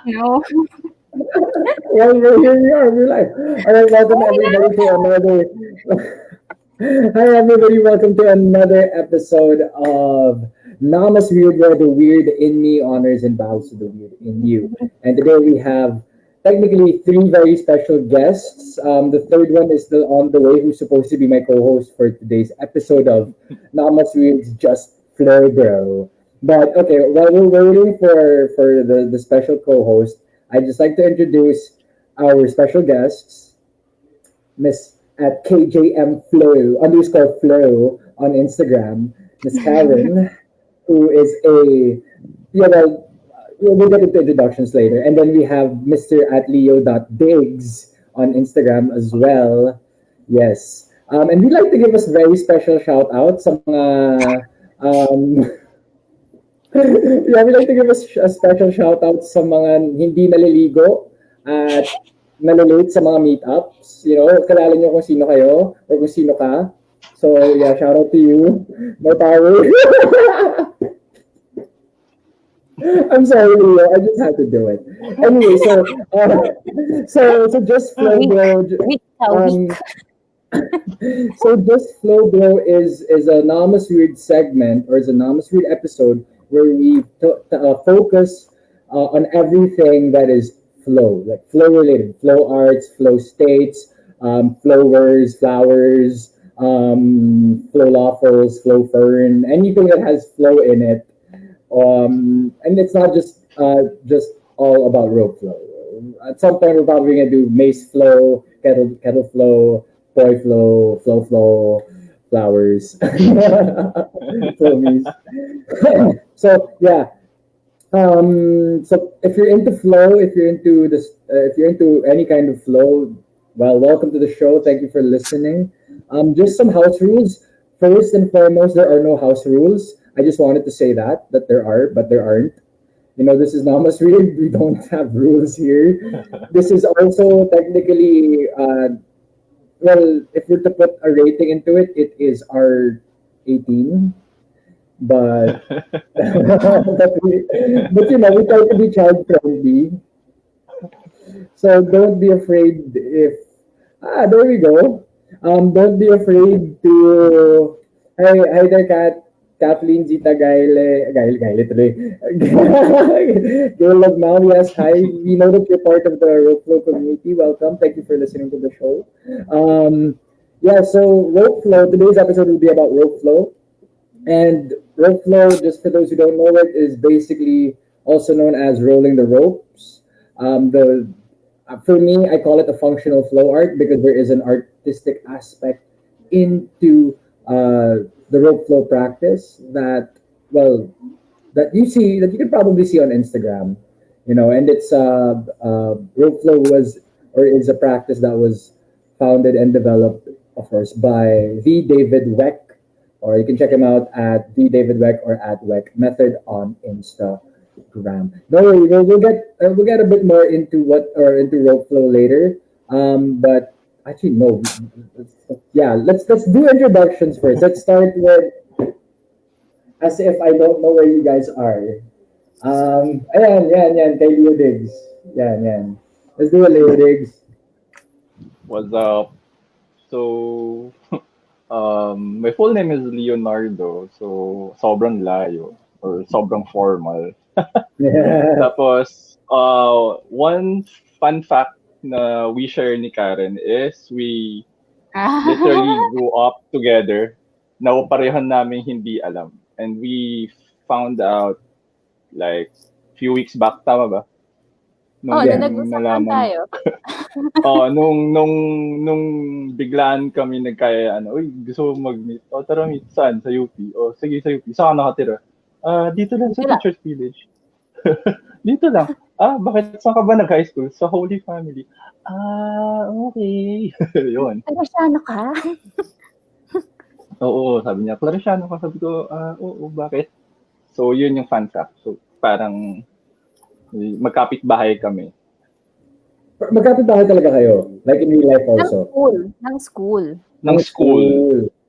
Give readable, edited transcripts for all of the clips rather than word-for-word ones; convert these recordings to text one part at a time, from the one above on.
No. Well, here we are. We're live. All right, welcome everybody to another. Hi, everybody. Welcome to another episode of Nama's Weird, where the weird in me honors and bows to the weird in you. And today we have technically three very special guests. The third one is still on the way, who's supposed to be my co-host for today's episode of Nama's Weird's Just Flow, Bro. But okay, while we're waiting for the special co-host, I'd just like to introduce our special guests. Miss at KJM Flow underscore Flow on Instagram, Miss Karen, who is a yeah we'll get into introductions later, and then we have Mr. at Leo.Diggs on Instagram as well. Yes, and we'd like to give us very special shout out sa mga yeah, we'd like to give us a special shout out sa mga hindi naliligo at nalilate sa mga meetups. You know, kalala nyo kung sino kayo or kung sino ka. So, yeah, shout out to you. More power. I'm sorry, Leo. I just had to do it. Anyway, so just flow, bro. Week a Um, week. so just flow, bro, is a anonymous weird segment or is an anonymous weird episode where we focus on everything that is flow, like flow related, flow arts, flow states, flowers, flowers, flow lawfuls, flow fern, anything that has flow in it. And it's not just all about rope flow. At some point, we're probably gonna do mace flow, kettle flow, boy flow, flow, flowers, flowies. So yeah, so if you're into flow, if you're into this, if you're into any kind of flow, well, welcome to the show. Thank you for listening. Just some house rules. First and foremost, there are no house rules. I just wanted to say that there are, but there aren't. You know, this is Namas Read. We don't have rules here. This is also technically, well, if we're to put a rating into it, it is R18. But but you know, we try to be child friendly. So don't be afraid if there we go. Don't be afraid to hi there, Kathleen Zita Gaile today. Gail Lagnaw, yes, hi. We know that you're part of the Rope Flow community. Welcome. Thank you for listening to the show. Yeah, so Rope Flow, today's episode will be about Rope Flow. And rope flow, just for those who don't know it, is basically also known as rolling the ropes. The For me, I call it a functional flow art because there is an artistic aspect into the rope flow practice that well that you can probably see on Instagram, you know, and it's rope flow was or is a practice that was founded and developed, of course, by the David Weck, or you can check him out at the David Weck or at Weck Method on Instagram. No worry, we'll get a bit more into what or into rope flow later. But actually, no. Yeah, let's do introductions first. Let's start with as if I don't know where you guys are. Ayan, kay Leo Diggs. Yan. Let's do a Leo Diggs. What's up? So, my full name is Leonardo. So, sobrang layo or sobrang formal. Yeah. Tapos, one fun fact na we share ni Karen is we literally grew up together na parehan namin hindi alam. And we found out like few weeks back, tama ba? Oh, Yeah. nag-usapan tayo. Nung biglaan kami nagkaya uy, gusto mo mag-meet. Tara meet saan? Sa UP. Sige sa UP. Saan ka nakatira? Dito lang sa Dito lang. Teachers Village. Dito lang. Bakit saan ka ba nag-high school? Sa Holy Family. Okay. Yun. Ano ka? Oo, sabi niya, Clariciano ka. Sabi ko, oo, bakit? So, yun yung fun fact. So, parang magkapit-bahay kami. Magkapit bahay talaga kayo? Like in real life Ng also? school. Ng school. Ng school.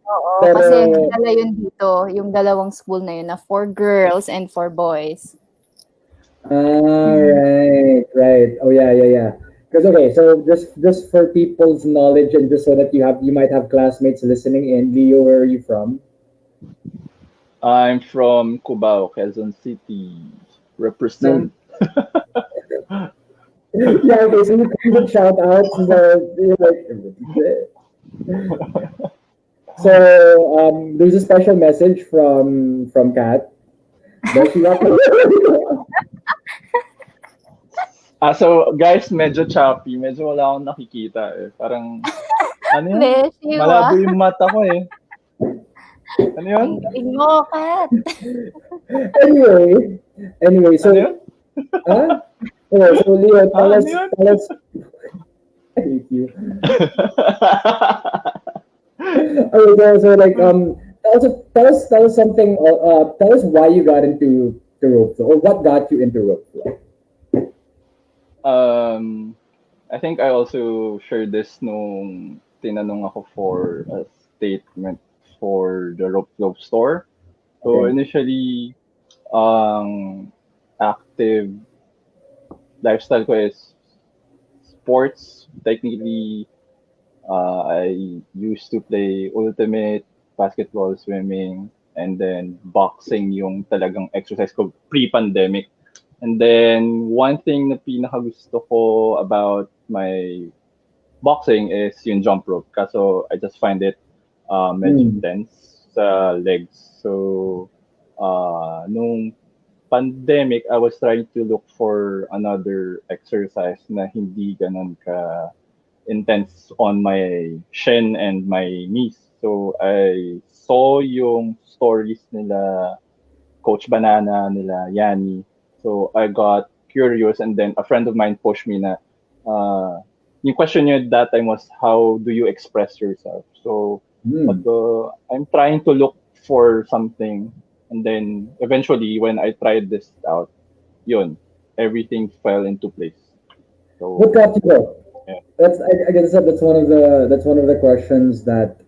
Oo, Pero- kasi dala yun dito, yung dalawang school na yun na for girls and for boys. Right. right. Oh yeah. Because okay, so just for people's knowledge and just so that you might have classmates listening in, Leo, where are you from? I'm from Cubao, Quezon City. No. Represent. Yeah, okay, so you come with shout outs, so you're like so there's a special message from Kat. Does she got So guys, medyo choppy. Medyo wala akong nakikita eh. Parang, ano yun? Bless you, Malabo yung mata ko eh. Ano yun? Ang galing mo, Kat. anyway, anyway, Ano yun? huh? Okay, so Leo, Ano yun? tell us, I hate you. Okay, so like, tell us something, tell us why you got into the rope flow, or what got you into rope flow. I think I also shared this nung tinanong ako for a statement for the rope club store. So Okay. initially, active lifestyle ko is sports. Technically, I used to play ultimate, basketball, swimming, and then boxing yung talagang exercise ko pre-pandemic. And then one thing na pinakagusto ko about my boxing is yung jump rope. Kaso I just find it medyo tense sa legs. So nung pandemic, I was trying to look for another exercise na hindi ganun ka intense on my shin and my knees. So I saw yung stories nila Coach Banana, nila Yanni. So I got curious, and then a friend of mine pushed me na yung question niya that time was, how do you express yourself? So I'm trying to look for something, and then eventually when I tried this out, yun, everything fell into place. So What got you go? yeah. I guess that's one of the questions that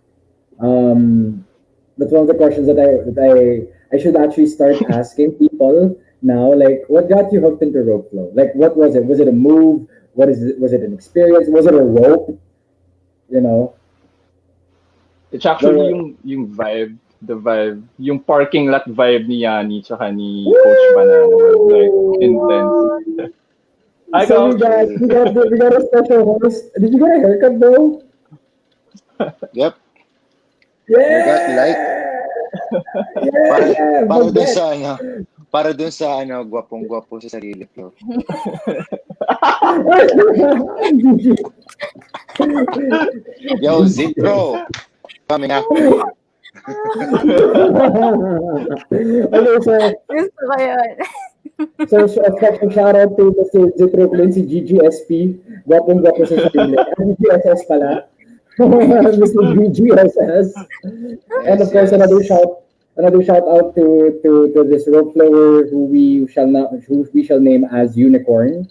that's one of the questions that I should actually start asking people now. Like, what got you hooked into rope flow? Like, what was it? Was it a move? What is it? Was it an experience? Was it a rope? You know, It's actually yung vibe, the vibe, yung parking lot vibe ni Yanni tsaka ni Coach Banana was like intense. Hi, so Coach. we got a special host. Did you get a haircut, though? Yep. Yeah. I got like Yeah. para dun sa ano, para dun sa ano, gwapong-gwapo sa sarili ko. Yo, Zipro. Coming after you. Okay, so Gusto ko yun. So, special shout out to Mr. Zitro Clean, si GGSP. Gwapong-gwapo sa sarili. GGSS pala. Mr. GGSS. And of course, another shout out to this rope flower who we shall name as Unicorn,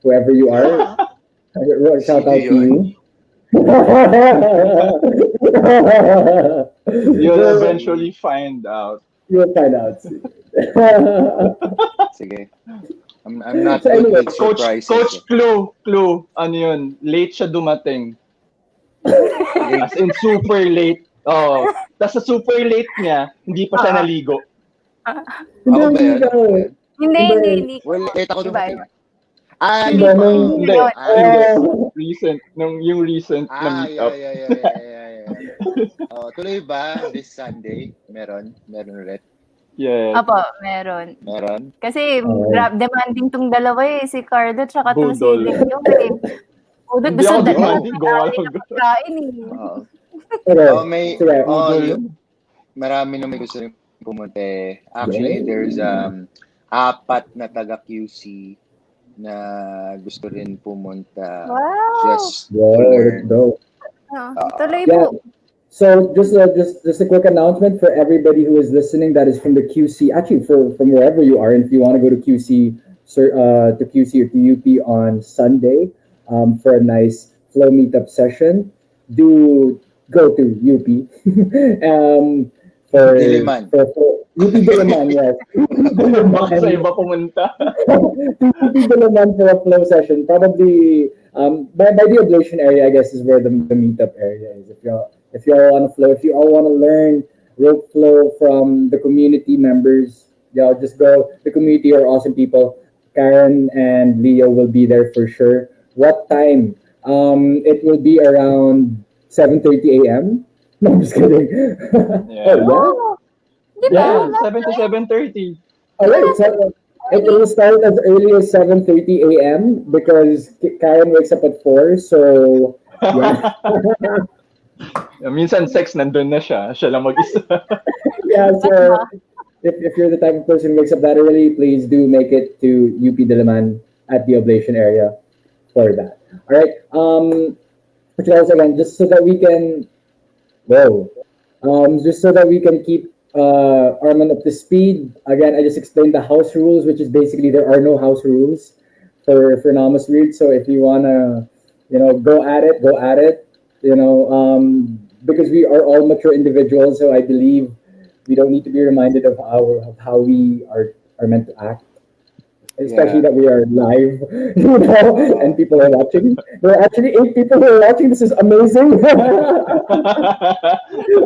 whoever you are. Shout out to you. You'll eventually find out. You'll find out. Sige. I'm not So good anyway, with Coach surprises. Clue, ano yun, late siya dumating. As in super late. Oh, tas sa super late niya, hindi pa siya naligo. Ako ba yan? Hindi. Well, late ako Iba, dumating. iba. Hindi Iba pa. nung- Hindi. Yun. Recent, yung recent na meet up. Yeah. Oh, tuloy ba this Sunday? Meron ulit. Yes. Apo, meron. Meron. Kasi Oo. demanding tong dalawa eh, si Cardo tsaka tong si Budol. Dingyo eh. Budol, Hindi gusto ako dalawa. demanding, gawa lang. Pagkain eh. Oo. Okay. Oh, Sige. Budol. Marami na may gusto rin pumunta. Actually, there's apat na taga QC na gusto rin pumunta. Wow. Just to Wow, learn. bro. Tuloy Yeah. po. So just a quick announcement for everybody who is listening that is from the QC, actually from wherever you are, and if you want to go to QC, to QC or to UP on Sunday for a nice flow meetup session, do go to UP. For Diliman. UP Diliman, yes. Baka sa iba pumunta. UP Diliman for a flow session. Probably by the ablation area, I guess, is where the meetup area is. If y'all want to flow, if you all want to learn rope flow from the community members, y'all just go. The community are awesome people. Karen and Leo will be there for sure. What time? It will be around 7:30 a.m. No, I'm just kidding. Yeah. Oh, di ba? Yeah, Last 7 to time, 7:30. Alright, so it will start as early as 7:30 a.m. because Karen wakes up at 4. So yeah, Minsan sex nandun na siya. Siya lang mag-isa. yeah. ba't So ba? if you're the type of person who wakes up that early, please do make it to UP Diliman at the ablation area for that. All right. Which else again? Just so that we can whoa. Just so that we can keep Armand up to speed. Again, I just explained the house rules, which is basically there are no house rules for Namas Read. So if you wanna, go at it, go at it. Because we are all mature individuals, so I believe we don't need to be reminded of how we are meant to act, especially Yeah. that we are live, and people are watching. There are actually 8 people who are watching. This is amazing.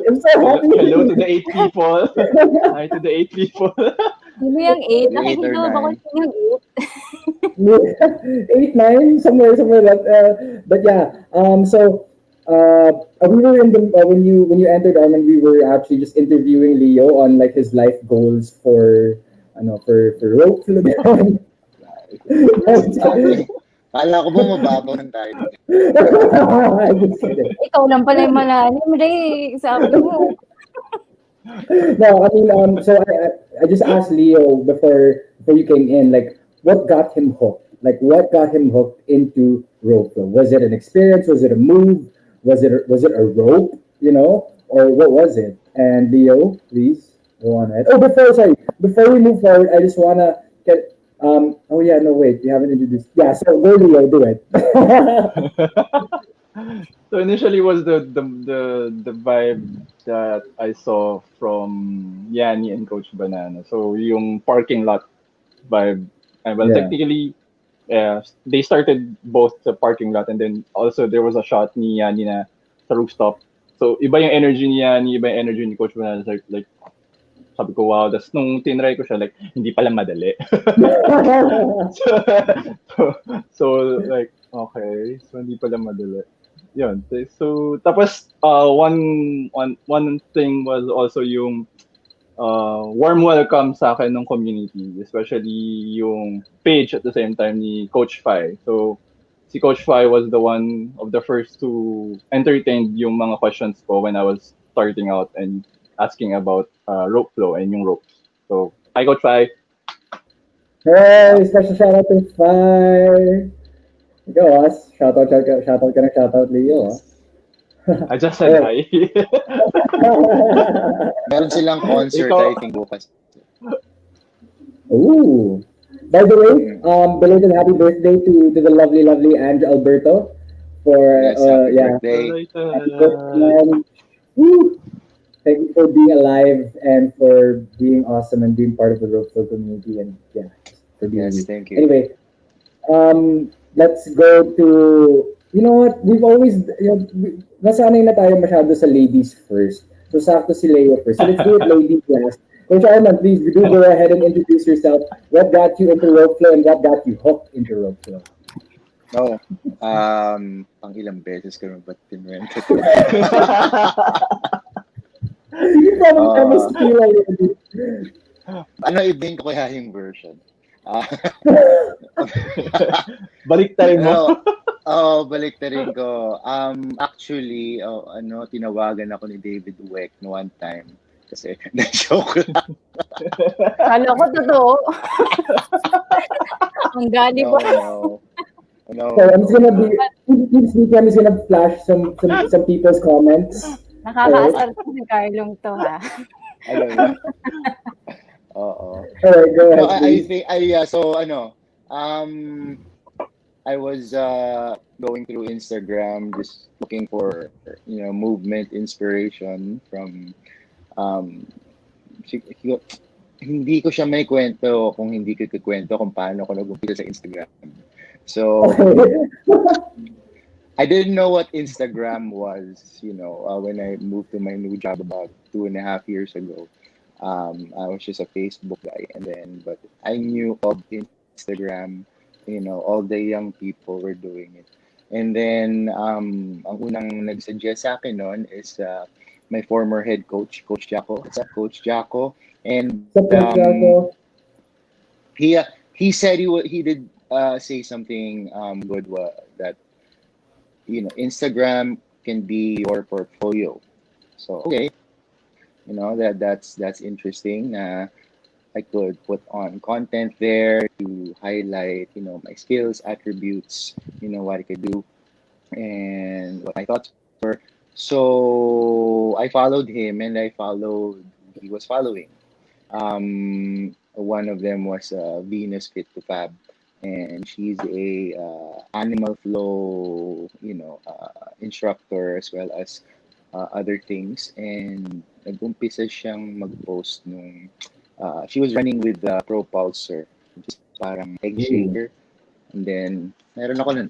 I'm so Hello to happy. the 8 people. Hi to the 8 people. Sino yung 8? The 8 or Nakikita mo ba kung 9. sino yung 8, 9, somewhere that. But yeah. So we were in the when you entered Armin, we were actually just interviewing Leo on like his life goals for for rope down. Sabi, kala ko ba mababaw ng tayo? I'm just kidding. 8? Ikaw lang pala yung malalim, Ray. Sabi mo. No, I mean, so I just asked Leo before you came in, like, what got him hooked? Like, what got him hooked into rope flow? Was it an experience? Was it a move? Was it a rope? Or what was it? And Leo, please go on ahead. Oh, before we move forward, I just wanna get. Oh yeah, no wait, you haven't introduced. Yeah, so go Leo, do it. So initially was the vibe that I saw from Yanni and Coach Banana. So yung parking lot vibe. And well, Yeah. technically, they started both the parking lot and then also there was a shot ni Yanni na sa rooftop. So iba yung energy ni Yanni, iba yung energy ni Coach Banana. Like sabi ko, wow. Tapos nung tinry ko siya, like, hindi pala madali. so, like, okay. So, hindi pala madali. Yun. So, tapos, one thing was also yung warm welcome sa akin ng community, especially yung page at the same time ni Coach Fai. So, si Coach Fai was the one of the first to entertain yung mga questions ko when I was starting out and asking about rope flow and yung ropes. So, hi Coach Fai. Hey, special shout out to Fire. Go us. Shout out Leo. I just said hi. Meron silang concert, Ikaw- I think, bukas. Ooh. By the way, belated happy birthday to the lovely Ange Alberto for Yes, happy yeah. birthday. Happy birthday. Woo! Thank you for being alive and for being awesome and being part of the rope flow community and yeah, for being Yes, you. thank you. Anyway, let's go to what we've always nasanay na tayo masyado sa ladies first. So sakto si Leo first. So let's do it ladies last. Coach Armand, please do go ahead and introduce yourself. What got you into rope flow and what got you hooked into rope flow? No. Pang ilang beses ko naman ba't pinwento? You probably almost feel already. Ibigin ko kaya yung version? Baliktarin mo. Baliktarin ko. Actually, tinawagan ako ni David Weck no one time. Kasi, na-joke lang. Kala ko totoo. Ang gali ba? No. So I'm just gonna I'm just gonna flash some people's comments. Nakakaasar ko si Carlong to, ha? Alam mo? Oo. Alright, go ahead. No, I please. think, I was going through Instagram just looking for, movement inspiration from hindi ko siya may kwento kung hindi ko kikwento kung paano ko nag-umpisa sa Instagram. So, I didn't know what Instagram was, when I moved to my new job about 2.5 years ago. I was just a Facebook guy, but I knew of Instagram, all the young people were doing it. And then, ang unang nag-suggest sa akin noon is my former head coach, Coach Jaco. What's up, Coach Jaco? And he said he did say something good that Instagram can be your portfolio. So okay, that's interesting. I could put on content there to highlight my skills, attributes, what I could do, and what my thoughts were. So I followed him, and he was following. One of them was Venus Fit to Fab, and she's a animal flow, instructor as well as other things. And nag-umpisa siyang mag-post nung she was running with the Propulsor, which is parang egg shaker. And then meron ako nun.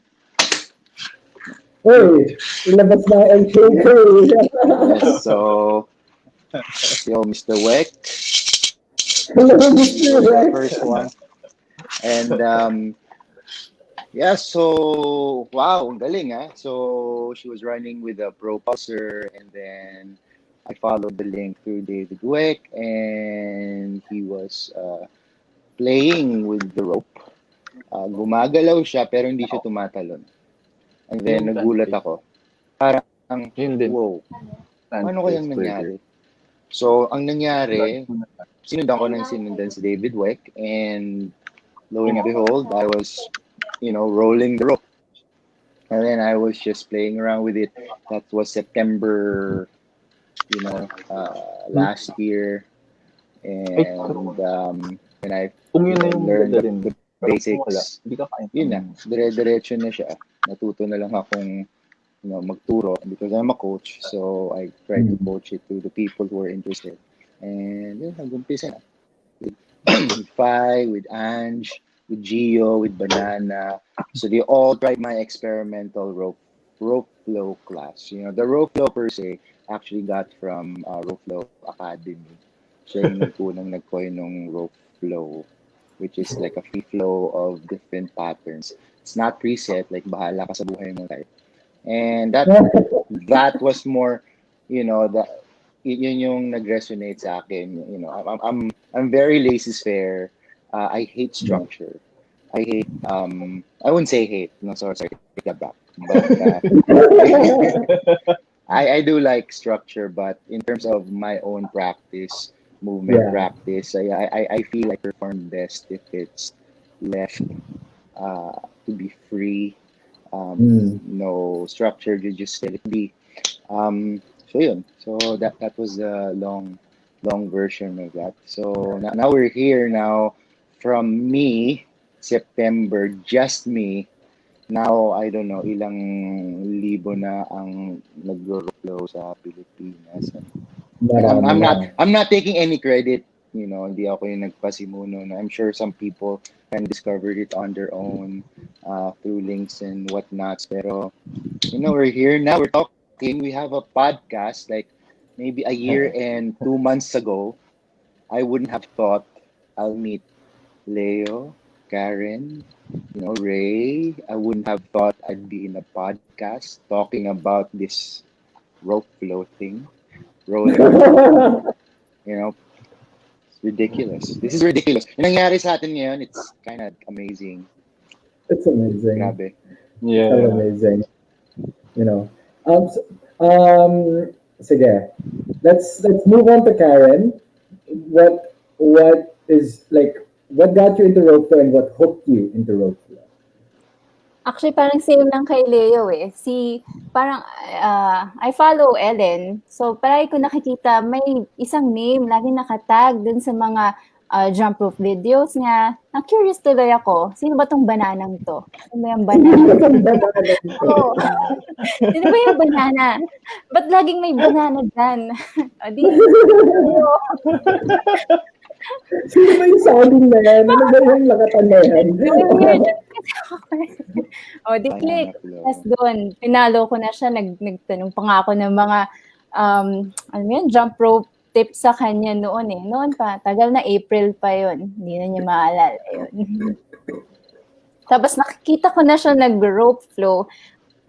Hey, ilabas na ang shaker. Yes, so Mr. Weck. Hello, Mr. The first one. And so wow, ang galing So she was running with a Propulsor, and then I followed the link through David Weck, and he was playing with the rope. Gumagalaw siya pero hindi siya tumatalon. And then nagulat ako. Parang wow. Ano kayang nangyari? So ang nangyari, sinundan si David Weck, and lo and behold, I was, rolling the rope. And then I was just playing around with it. That was September, last year. And I learned the basics. Yun na, dire-diretso na siya. Natuto na lang akong, magturo because I'm a coach. So I try to coach it to the people who are interested. And yun, nag-umpisa na. With Phi, with Ange, with Gio, with Banana. So they all tried my experimental rope flow class. The rope flow per se actually got from Rope Flow Academy. Siya yung nag-coin ng rope flow, which is like a free flow of different patterns. It's not preset, like bahala ka sa buhay mo type. And that was more, yun yung nag-resonate sa akin. I'm very laissez-faire. I hate structure. I hate, I wouldn't say hate. No, sorry, take that back. But I do like structure, but in terms of my own practice, movement practice, I feel I perform best if it's left to be free. No structure, you just let it be. So yun. So that was the long version of that. So now we're here now. From me, September, just me. Now I don't know ilang libo na ang nag-flow sa Pilipinas. I'm not taking any credit. Hindi ako yung nagpasimuno. I'm sure some people can discover it on their own through links and whatnots. Pero we're here now. We're talking. We have a podcast. Like maybe a year and 2 months ago, I wouldn't have thought I'll meet Leo, Karen, Ray. I wouldn't have thought I'd be in a podcast talking about this rope flow thing. Rolling. It's ridiculous. This is ridiculous. Yung nangyari sa atin ngayon, it's kind of amazing. It's amazing. Grabe. Yeah. It's amazing. Sige. Let's move on to Karen. What got you into rope flow and what hooked you into rope flow? Actually, parang same lang kay Leo eh. I follow Ellen. So, parang ko nakikita may isang name lagi nakatag dun sa mga jump rope videos niya. Na-curious tuloy ako, sino ba tong bananang to? Sino ba yung banana? Oo. Sino ba yung banana? Ba't laging may banana dyan? O di, Sino ba yung sounding na yan? Ano ba yung lakatan na yan? weird. O di click. Banana flow. Tapos doon, pinalo ko na siya. Nagtanong pa nga ako ng mga ano yun, jump rope tips sa kanya noon eh. Noon pa, tagal na, April pa yun. Hindi na niya maalala yun. Tapos nakikita ko na siya nag-rope flow.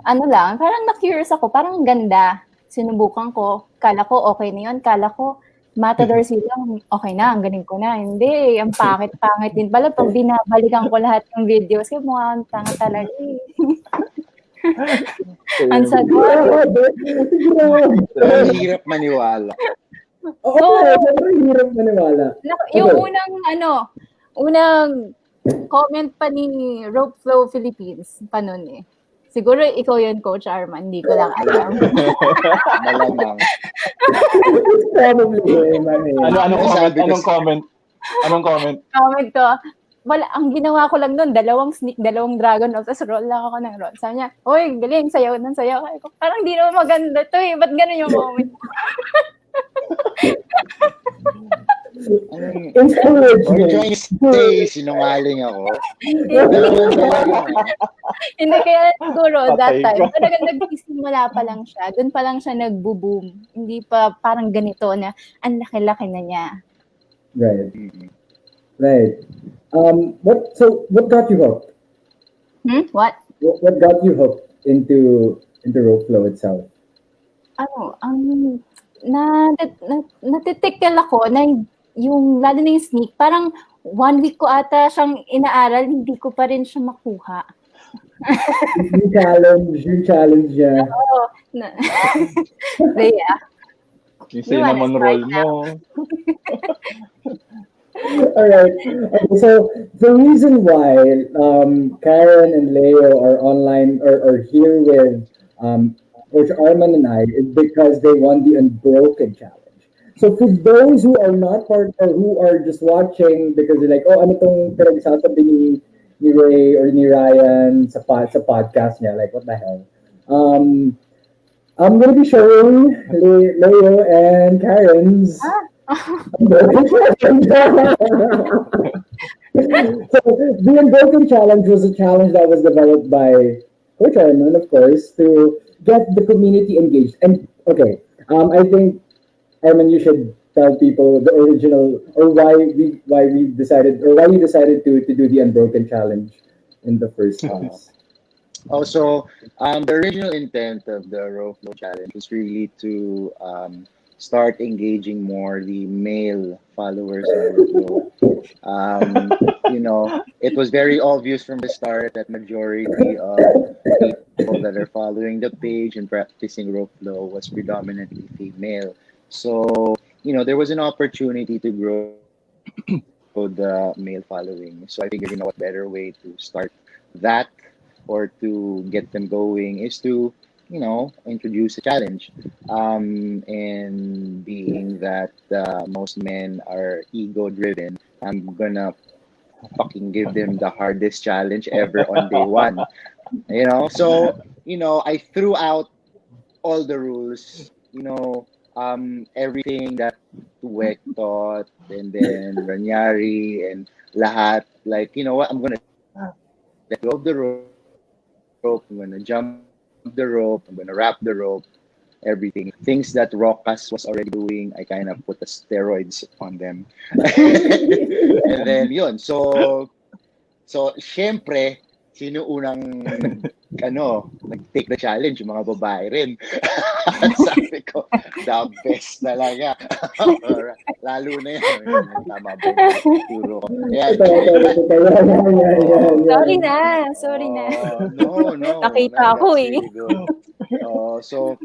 Ano lang, parang na-curious ako, parang ganda. Sinubukan ko, kala ko okay na yun, kala ko matador silang, okay na, ang galing ko na. Hindi, ang pangit din pala. Pag binabalikan ko lahat ng videos, kasi mukhang tanga talaga eh. Ang sagwa. Ang hirap maniwala. Oo, sobrang hirap maniwala. Yung unang comment pa ni Rope Flow Philippines pa nun eh. Siguro ikaw yun, Coach Armand. Hindi ko lang alam. Malamang. Probably. Anong comment? Comment ko, wala, ang ginawa ko lang nun, dalawang sneak, dalawang dragon, tapos roll lang ako ng roll. Sabi niya, oy, galing, sayaw ng sayaw. Parang di naman maganda to eh. Ba't ganun yung comment? Or trying to say, sinungaling ako. Hindi, kaya siguro that Okay. time, talagang nagsisimula pa lang siya. Doon pa lang siya nagbo-boom. Hindi pa parang ganito na ang laki-laki na niya. Right. Right. What got you hooked? What? What got you hooked into rope flow itself? Natitikil ako na yung, lalo na yung sneak, parang 1 week ko ata siyang inaaral, hindi ko pa rin siya makuha. Yung challenge niya. Oo. Yeah. Yung cinnamon roll mo. All right. Okay, so the reason why Karen and Leo are online or here with Coach Armand and I is because they won the Unbroken challenge. So for those who are not part or who are just watching because they're like, oh, ano tong pinagsasabi ni Ray or ni Ryan sa podcast niya, like what the hell? I'm going to be showing Leo and Karen's So the Unbroken challenge was a challenge that was developed by Coach Armand, of course, to get the community engaged. And okay, I think Armand, you should tell people the original or why you decided to do the Unbroken challenge in the first place. Also, the original intent of the Rope Flow Challenge was really to start engaging more the male followers of Rope Flow. It was very obvious from the start that majority of people that are following the page and practicing Rope Flow was predominantly female. So, there was an opportunity to grow the male following. So I figured, what better way to start that or to get them going is to, introduce a challenge. And being that most men are ego-driven, I'm gonna fucking give them the hardest challenge ever on day one. So, I threw out all the rules, everything that Tuwek taught, and then Ranyari and lahat. Like, what? I'm gonna let go of the rope. I'm gonna jump the rope. I'm gonna wrap the rope. Everything. Things that Rokas was already doing, I kind of put the steroids on them. And then yun. So syempre, sino unang nag-take the challenge? Yung mga babae rin. Sabi ko, the best talaga. Lalo na yan. Tama ba yung turo ko? Sorry na. No. Nakita ako eh. So,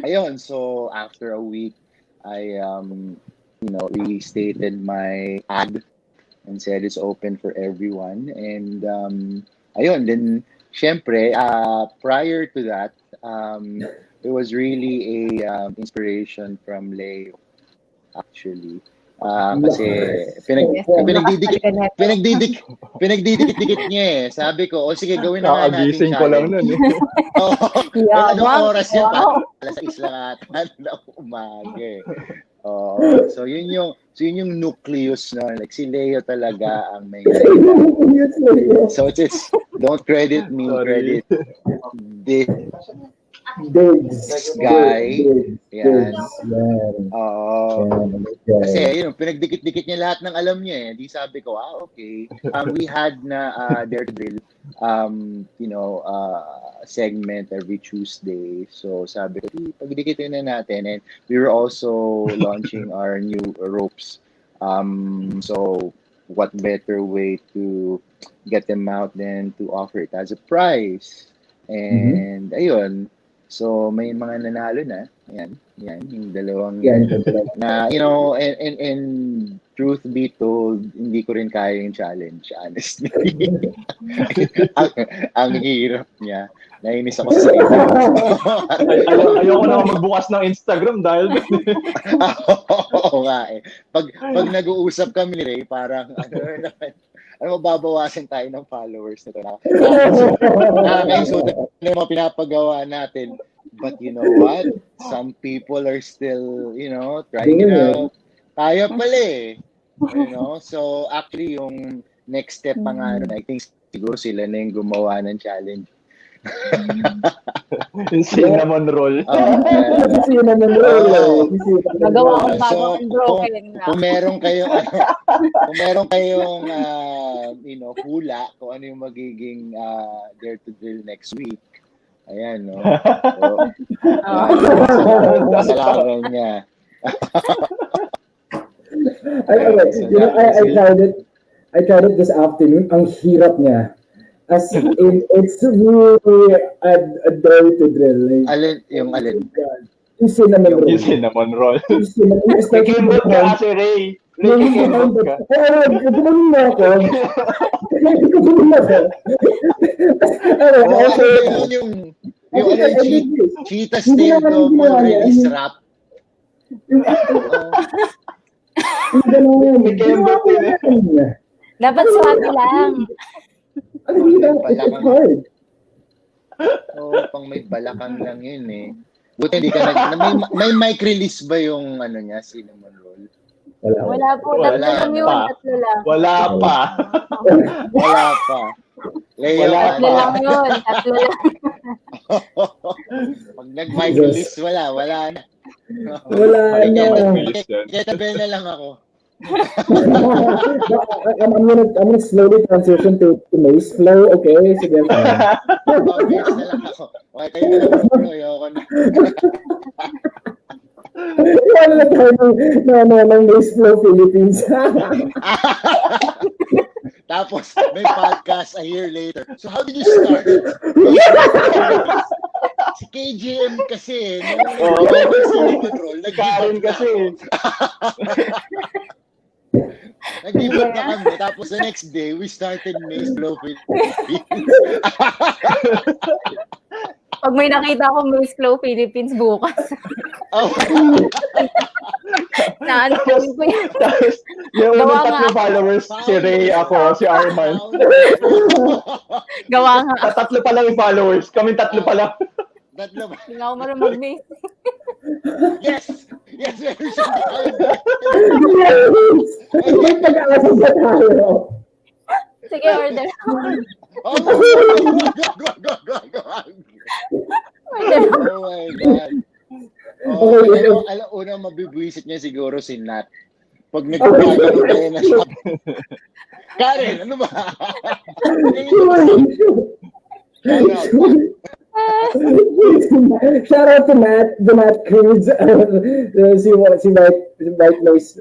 ayun. So, after a week, I, restated my ad and said it's open for everyone. And, ayun, then, syempre, prior to that, it was really a inspiration from Leo, actually. Kasi pinagdidikit niya eh. Sabi ko, sige, gawin na nga natin Kakagising ko lang challenge. nun eh. Anong oras yun? Alas 6 lang ata na umaga eh. So yun yung nucleus no. Like si Leo talaga ang may So it's don't credit me, credit this guy. Yan. Kasi yun, pinagdikit-dikit niya lahat ng alam niya eh. Di sabi ko, okay. We had na Dare to Drill segment every Tuesday. So sabi ko, pagdikitin na natin. And we were also launching our new ropes. So what better way to get them out than to offer it as a prize? And ayun. So may mga nanalo na. Yan, yung dalawang na and truth be told, hindi ko rin kaya yung challenge, honestly. ang hirap niya. Nainis ako sa iyo. Ayoko na magbukas ng Instagram dahil Oo nga eh. Pag nag-uusap kami ni Ray, parang mababawasan tayo ng followers nito na. Nakakainsulta na yung mga pinapagawa natin. But you know what? Some people are still, trying it out. Kaya pala eh. So actually yung next step pa nga, I think siguro sila na yung gumawa ng challenge. yung cinnamon roll. Cinnamon roll. Nagawa ko bago Unbroken. Kung meron kayong hula kung ano yung magiging Dare to Drill next week. Ayan, no? Kasalanan niya. I tried it this afternoon. Ang hirap niya. As in, it's really a Dare to Drill. Alin? Yung Yung cinnamon roll. Yung cinnamon roll. Kikimot ka kasi, Ray. Kikimot ka. Gumanon mo ako. Yung cheetah tail double release wrap. Dapat swati lang. Pang may balakang lang yun eh. Buti hindi ka may mic release ba yung niya, cinnamon roll? Wala po, tatlo lang. Wala pa. Leo, tatlo lang yun. Pag nag-mic release, wala na. Wala na. Ketabi na lang ako. I'm gonna slowly transition to Mace Flow, okay? Sige. Mace na lang ako. Okay, kayo na lang ako. Ayoko na. Wala na tayo ng Mace Flow Philippines. Tapos, may podcast a year later. So, how did you start? Si KGM kasi, Karen kasi. Nag-ibot na kami. Tapos the next day, we started Maze Flow Philippines. Pag may nakita ko Maze Flow Philippines bukas. Naanong ko yan. Yung unang tatlo followers, si Ray, ako, si Armand. Gawa nga. Tatlo pa lang yung followers. Kaming tatlo pa lang. Tatlo ba? Hindi nga ako marunong mag-maze. Yes, meron siya. May pag-aasa ba tayo? Sige, order. Oh my God. Unang mabibwisit niya siguro si Nat. Pag nagpapagano kayo na siya. Karen, ano ba? Shout out to Matt, the Matt Cruz, si White Noise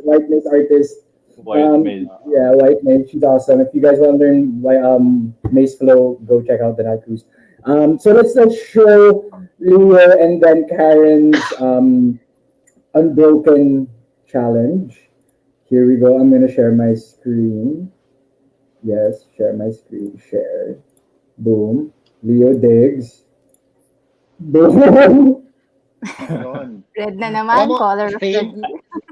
artist. Yeah, White Maze. She's awesome. If you guys want to learn why Maze Flow, go check out the Matt Cruz. So let's show Leo and then Karen's Unbroken challenge. Here we go. I'm gonna share my screen. Yes, share my screen. Share. Boom. Leo digs. Boom. Red na naman, color of the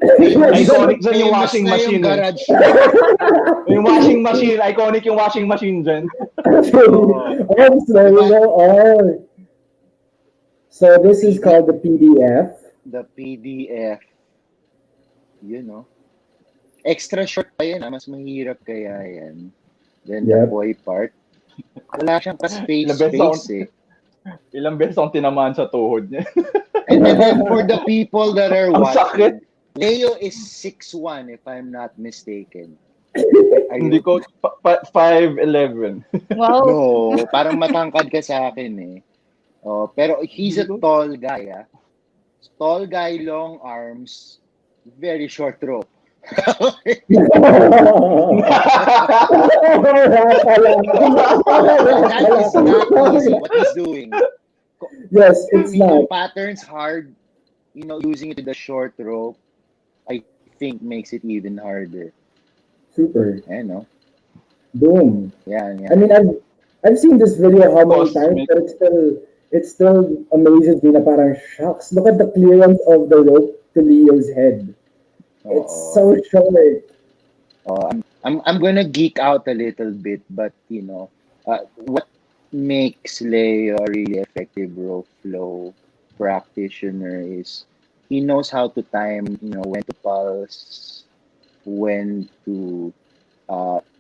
Iconic dyan yung Famous washing na yung machine. garage. Yung washing machine, iconic yung washing machine dyan. So this is called the PDF. The PDF. You know. Extra short pa yan. Mas mahirap kaya yan. Then the boy part. Wala siyang pa-space eh. Ilang beses akong tinamaan sa tuhod niya. And then for the people that are Ang watching, sakit. Leo is 6'1" if I'm not mistaken. Hindi ko 5'11". Wow. No, parang matangkad ka sa akin eh. Oh, pero he's a tall guy, ah. Tall guy, long arms, very short rope. That is not easy what he's doing. Yes, it's not. Patterns hard, using it to the short rope, I think makes it even harder. Super. I know. Boom. Yeah. I mean, I've seen this video how many times, but it still amazes me na parang shucks. Look at the clearance of the rope to Leo's head. It's so short. I'm gonna geek out a little bit, but what makes Leo a really effective rope flow practitioner is he knows how to time, when to pulse, when to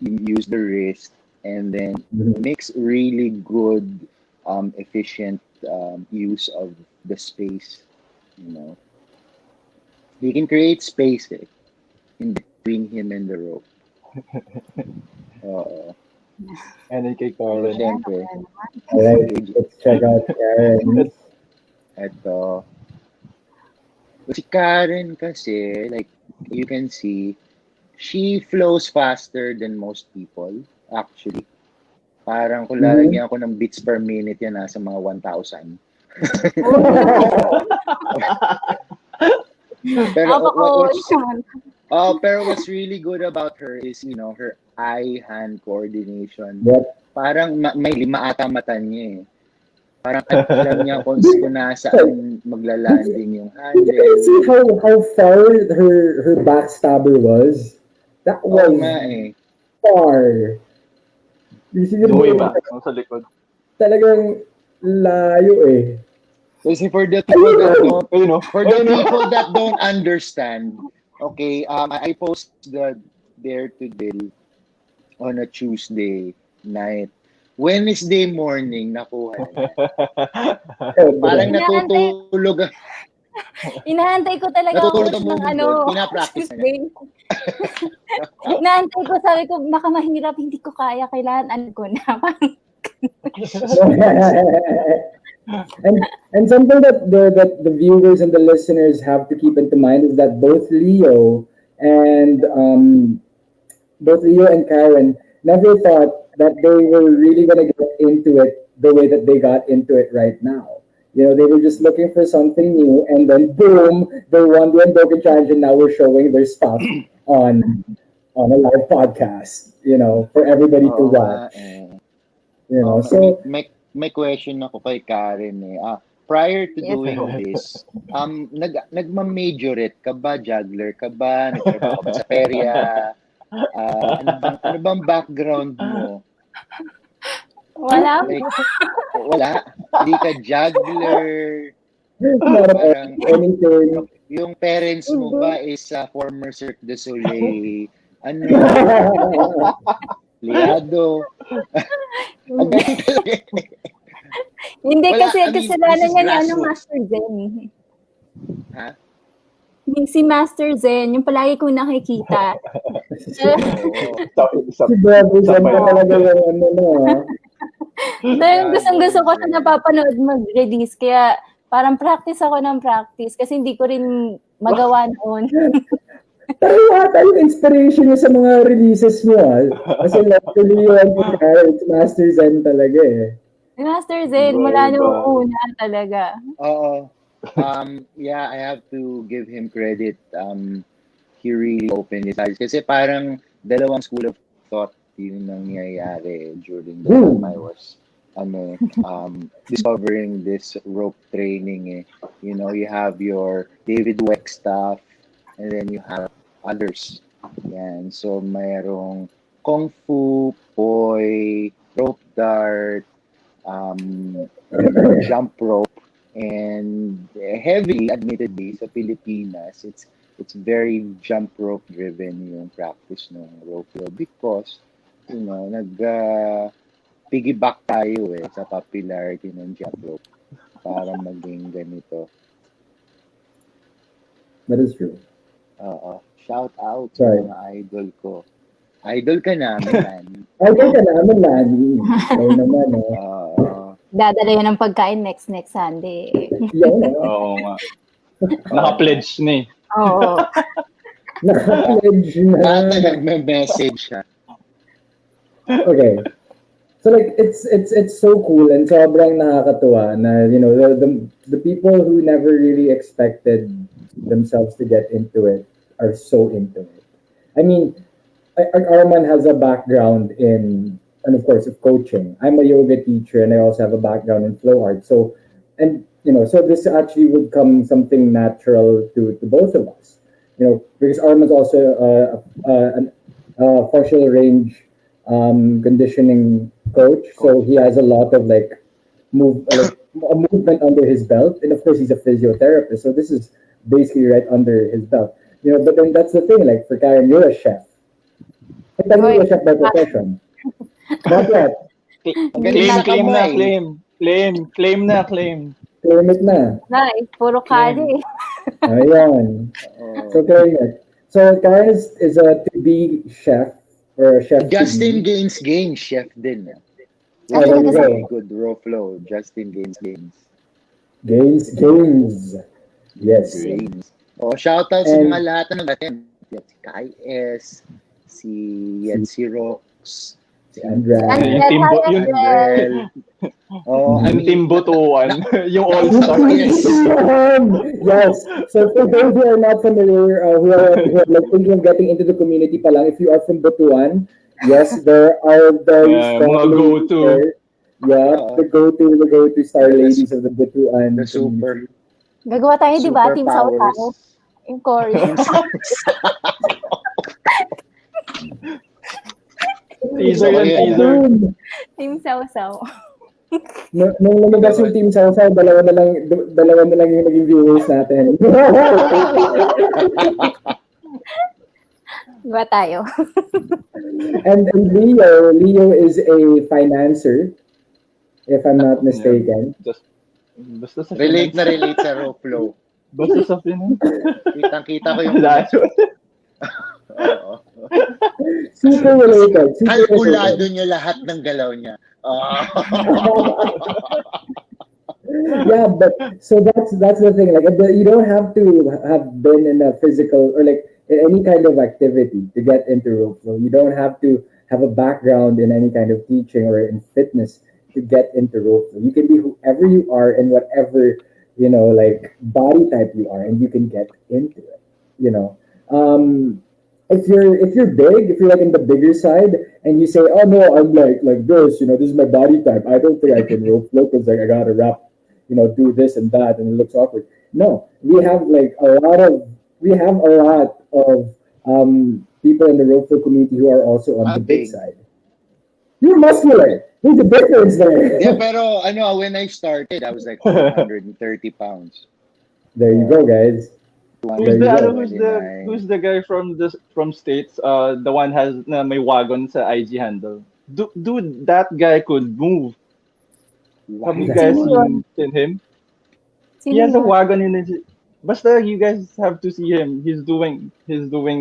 use the wrist, and then makes really good, efficient use of the space. He can create space in between him and the rope. And kay Karen. Siyempre. Alright, let's check out Karen. Ito. Si Karen kasi, like you can see, she flows faster than most people, actually. Parang kung lalagyan ako ng beats per minute yan, nasa mga 1,000. Pero what's really good about her is, her eye-hand coordination. Yep. Parang may 5 ata mata niya eh. Parang alam niya kung nasaan magla-landing yung handle. Did you see how far her backstabber was? That was far. You see ba? Sa likod. Talagang layo eh. Kasi for the people that don't understand, okay, I post the Dare to Deal on a Tuesday night. Wednesday morning, nakuha na. Parang natutulog. Inaantay ko talaga natutulog ng pinapractice na niya. Inaantay ko, sabi ko, baka mahirap, hindi ko kaya, kailangan ko na. And something that the viewers and the listeners have to keep into mind is that both Leo and Karen never thought that they were really going to get into it the way that they got into it right now. They were just looking for something new, and then boom, they won the Unbroken Challenge, and now we're showing their stuff on a live podcast, for everybody to watch. So may question ako kay Karen eh. Prior to doing this, nagma-majorette ka ba? Juggler ka ba? Nagtrabaho ka ba sa perya? Ano bang background mo? Wala. Wala? Hindi ka juggler? Parang anything. Yung parents mo ba is former Cirque du Soleil? Ano? Liado? Hindi kasi kasalanan niya ni Master Zen. Ha? Si Master Zen, yung palagi kong nakikita. Si Brother Zen ka talaga yung gustong-gusto ko sa napapanood mag-release. Kaya parang practice ako ng practice kasi hindi ko rin magawa noon. Tayo yung inspiration niya sa mga releases niya. Kasi luckily it's Master Zen talaga eh. Master Zen, mula nung una talaga. Oo. Yeah, I have to give him credit. He really opened his eyes. Kasi parang dalawang school of thought yung nangyayari during the time I was discovering this rope training. You have your David Weck stuff, and then you have others. Yan. So, mayroong Kung Fu, Poi, Rope Dart, jump rope, and heavily, admittedly, sa Pilipinas, it's very jump rope driven yung practice ng rope flow because, piggyback tayo sa popularity ng jump rope para maging ganito. That is true. Shout out Sorry. sa mga idol ko. Idol ka namin, Manny. Idol ka namin, Manny. Ikaw naman, Dadala yun ng pagkain next Sunday. Oo nga. Naka-pledge na eh. Oo. Naka-pledge na. Bata nagme-message siya. Okay. So like it's so cool and sobrang nakakatuwa na the people who never really expected themselves to get into it are so into it. I mean, Armand has a background in, and of course, of coaching. I'm a yoga teacher and I also have a background in flow art. So, so this actually would come something natural to both of us. Because Armand's also a functional range conditioning coach, so he has a lot of a movement under his belt, and of course he's a physiotherapist, so this is basically right under his belt. But then that's the thing, like for Karen, you're a chef. You're a chef by profession. Not yet. Claim na. Claim it na. Nice, puro kali. Ayan. So claim it. So Karen is a to-be chef. Or a chef. Justin Gaines chef din. Very good raw flow. Justin Gaines. Gaines. Yes. Gaines. Shout out sa mga lahat ng atin. Si Kai S, si Rox, si Andrea. Yung Team Butuan. Yung all-star. Yes. So for those who are not familiar, who are like thinking of getting into the community pa lang, if you are from Butuan, yes, there are very mga go-to. The go-to star ladies of the Butuan. The super. Gagawa tayo, di ba? Team Sao-Sao. Yung Korean. Teaser. Team Sao-Sao. Nung lumabas yung Team Sao-Sao, dalawa na lang yung naging viewers natin. Diba tayo? And Leo is a financer, if I'm not mistaken. Basta sa relate sa raw flow. Basta sa finance. Kitang-kita ko yung Super related. Kalkulado niya lahat ng galaw niya. Yeah, but so that's the thing. Like, you don't have to have been in a physical or like in any kind of activity to get into rope flow. You don't have to have a background in any kind of teaching or in fitness to get into rope flow. You can be whoever you are and whatever like body type you are, and you can get into it. If you're big, if you're like in the bigger side, and you say, "Oh no, I'm like this," this is my body type. I don't think I can rope flow because I gotta wrap, do this and that, and it looks awkward. No, we have a lot of people in the rope flow community who are also on the big side. You're muscular. There's a difference there. Yeah, pero when I started, I was like 130 pounds. There you go, guys. Who's the guy from States? The one has na may wagon sa IG handle. Dude, that guy could move. Have you guys seen him? He has a wagon in his. Basta you guys have to see him. He's doing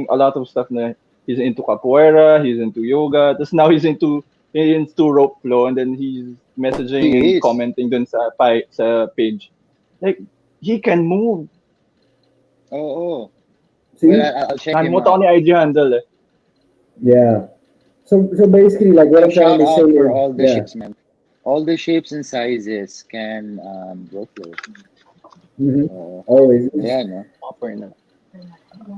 a lot of stuff na. He's into capoeira. He's into yoga. Now he's into rope flow, and then he's messaging and commenting dun sa page. Like, he can move. Oh. Well, I'll check him out. Ni IG handle eh. Yeah. So basically, like what I'm trying to say for all the shapes, man. All the shapes and sizes can rope flow. Always. Yeah, no. Offer na.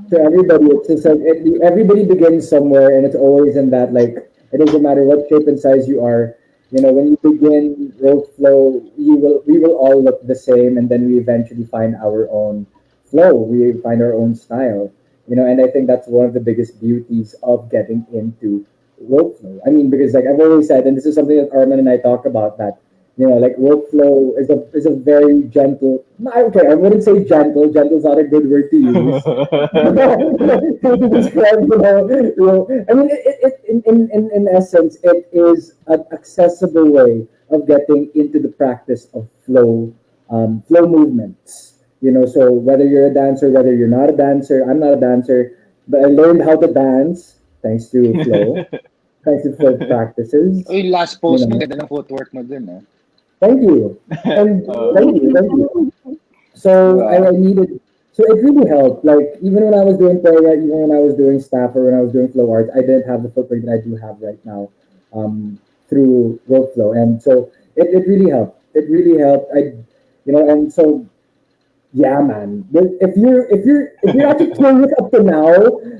So everybody, it's just like everybody begins somewhere, and it's always in that like it doesn't matter what shape and size you are. When you begin rope flow, we will all look the same, and then we eventually find our own flow. We find our own style. And I think that's one of the biggest beauties of getting into rope flow. I mean, because like I've always said, and this is something that Armin and I talk about, that like rope flow is a very gentle. Okay, I wouldn't say gentle. Gentle is not a good word to use. To describe, I mean, in essence, it is an accessible way of getting into the practice of flow movements. So whether you're a dancer, whether you're not a dancer, I'm not a dancer, but I learned how to dance thanks to flow, thanks to flow practices. Uy, last You post mo, know, ganda ng footwork mo dun, ah. thank you, and thank you. So I Diba? needed. So it really helped. Like even when I was doing playwright, even when I was doing staff, or when I was doing flow arts, I didn't have the footwork that I do have right now, through rope flow, and so it really helped. It really helped. And so yeah, man. But if you're actually curious up to now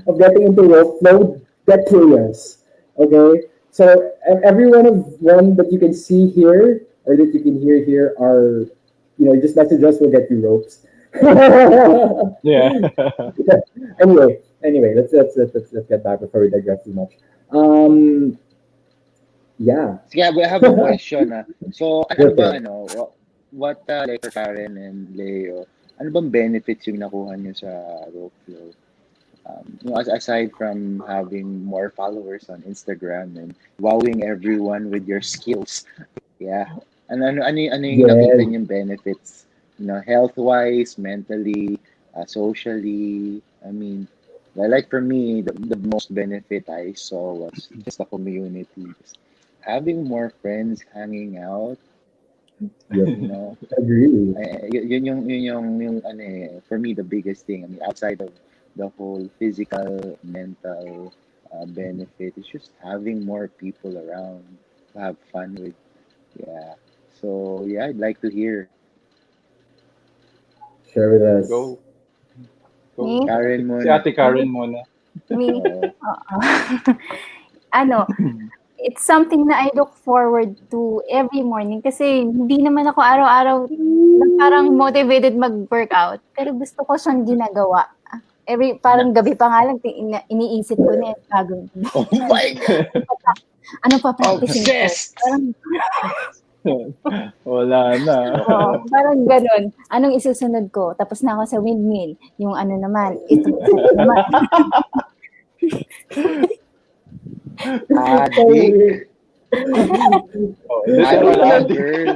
of getting into workflow, get curious. Okay. So every one that you can see here or that you can hear here are, just message us. We'll get you ropes. Yeah. Anyway, let's get back before we digress too much. Yeah. Yeah, we have a question. So, ano Go for ba, it. what, like for Karen and Leo, ano bang benefits yung nakuha niyo sa rope flow? Aside from having more followers on Instagram and wowing everyone with your skills, yeah. Ano yung nakita Yes. niyong benefits? Health-wise, mentally, socially. I mean, like for me, the most benefit I saw was just the community. Just having more friends hanging out, Yep. you know, Agree. yun yung for me, the biggest thing. I mean, outside of the whole physical, mental benefit, is just having more people around to have fun with. Yeah. So, yeah, I'd like to hear. Share with us. Go. Go. Me? Karen Si muna. Ate Karen muna. Me? Oo. Oo. Ano, it's something na I look forward to every morning kasi hindi naman ako araw-araw na parang motivated mag-workout. Pero gusto ko siyang ginagawa. Parang gabi pa nga lang, iniisip ko na yung gagawin ko. Oh my God! Ano pa practicing ko? Obsessed! Parang, Wala na. parang ganun. Anong isusunod ko? Tapos na ako sa windmill. Yung ano naman, ito naman. Adik! Oh, this Adik wala. na girl!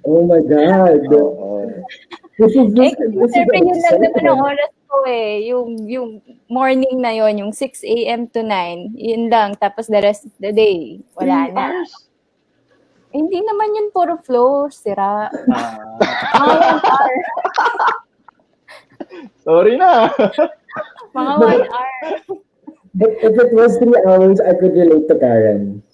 Oh my God. Oo. This is Siyempre yun lang naman ang exciting. oras ko yung morning na yon, yung 6 a.m. to 9, yun lang. Tapos the rest of the day, wala 3 na. hours? Hindi naman yun puro flow, sira. Ah, Mga 1 hour. sorry na. Mga 1 hour. If it was 3 hours, I could relate to Karen.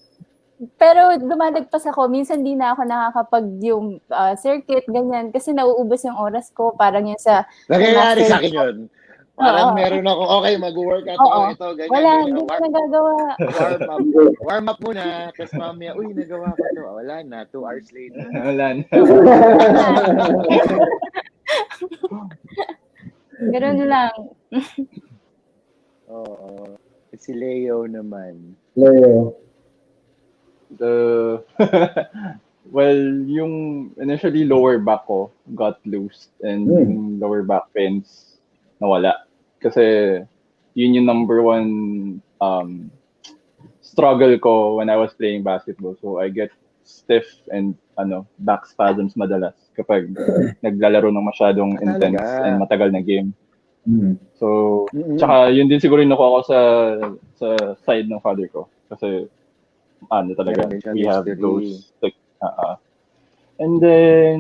Pero dumadagpas ako. Minsan di na ako nakakapag yung circuit, ganyan. Kasi nauubos yung oras ko. Parang yun sa... Nangyayari sa akin yun. Parang Oo. meron ako, okay, mag-workout Oo. ako, ito, ganyan, Wala, ganyan. hindi ko nagagawa. Warm up muna, tapos mamaya, uy, nagawa ko to. Wala na, 2 hours later. Wala na. Ganun lang. Oo. Si Leo naman. Leo. Well, yung initially lower back ko got loosed and yung lower back pains nawala. Kasi yun yung number one struggle ko when I was playing basketball. So I get stiff and back spasms madalas kapag naglalaro ng masyadong intense Talaga? and matagal na game. Mm. So, Mm-mm. tsaka yun din siguro yung nakuha ko sa side ng father ko. Kasi talaga, Meron din siyang we have history. those like, and then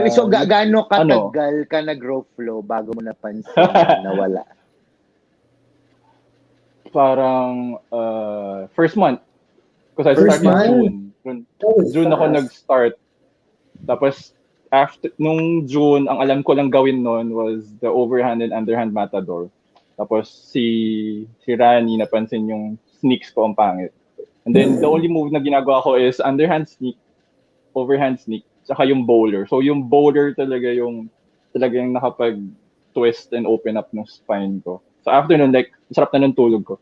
So, gaano ano? katagal ka nag-rope flow bago mo napansin na nawala? Parang first month. Because I First started month? That was June ako fast. nag-start. Tapos nung June, ang alam ko lang gawin noon was the overhand and underhand matador. Tapos si Rani napansin yung sneaks ko ang pangit. And then the only move na ginagawa ko is underhand sneak, overhand sneak, saka yung bowler. So yung bowler talaga yung talagang nakapag-twist and open up ng spine ko. So after nun, like, sarap na ng tulog ko.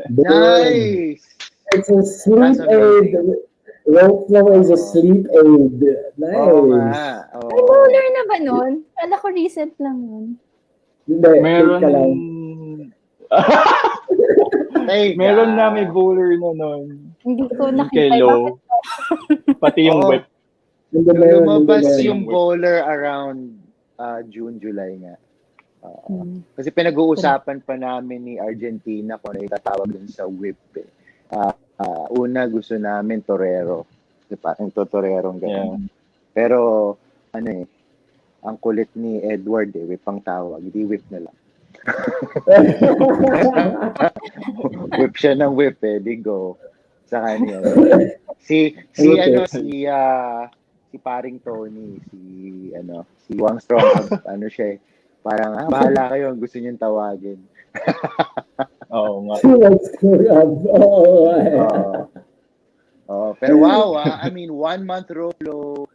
Nice! It's a sleep That's amazing. aid. Rope flow is a sleep aid. Nice. Oo nga. May bowler na ba nun? Kala ko recent lang nun. Hindi, Meron ka lang. Meron na may bowler na nun. Hindi ko nakita. Kay Lo. Pati yung whip. Lumabas yung bowler around June, July nga. Kasi pinag-uusapan pa namin ni Argentina kung ano itatawag dun sa whip. Una gusto namin torero. Diba? Ang torerong ganyan. Pero ang kulit ni Edward whip ang tawag. Hindi whip na lang. Whip siya ng whip di go sa kanya. Si paring Tony, si Wang Strong, siya parang bahala kayo, gusto niyong tawagin. Oo nga. Pero wow, I mean 1 month rope flow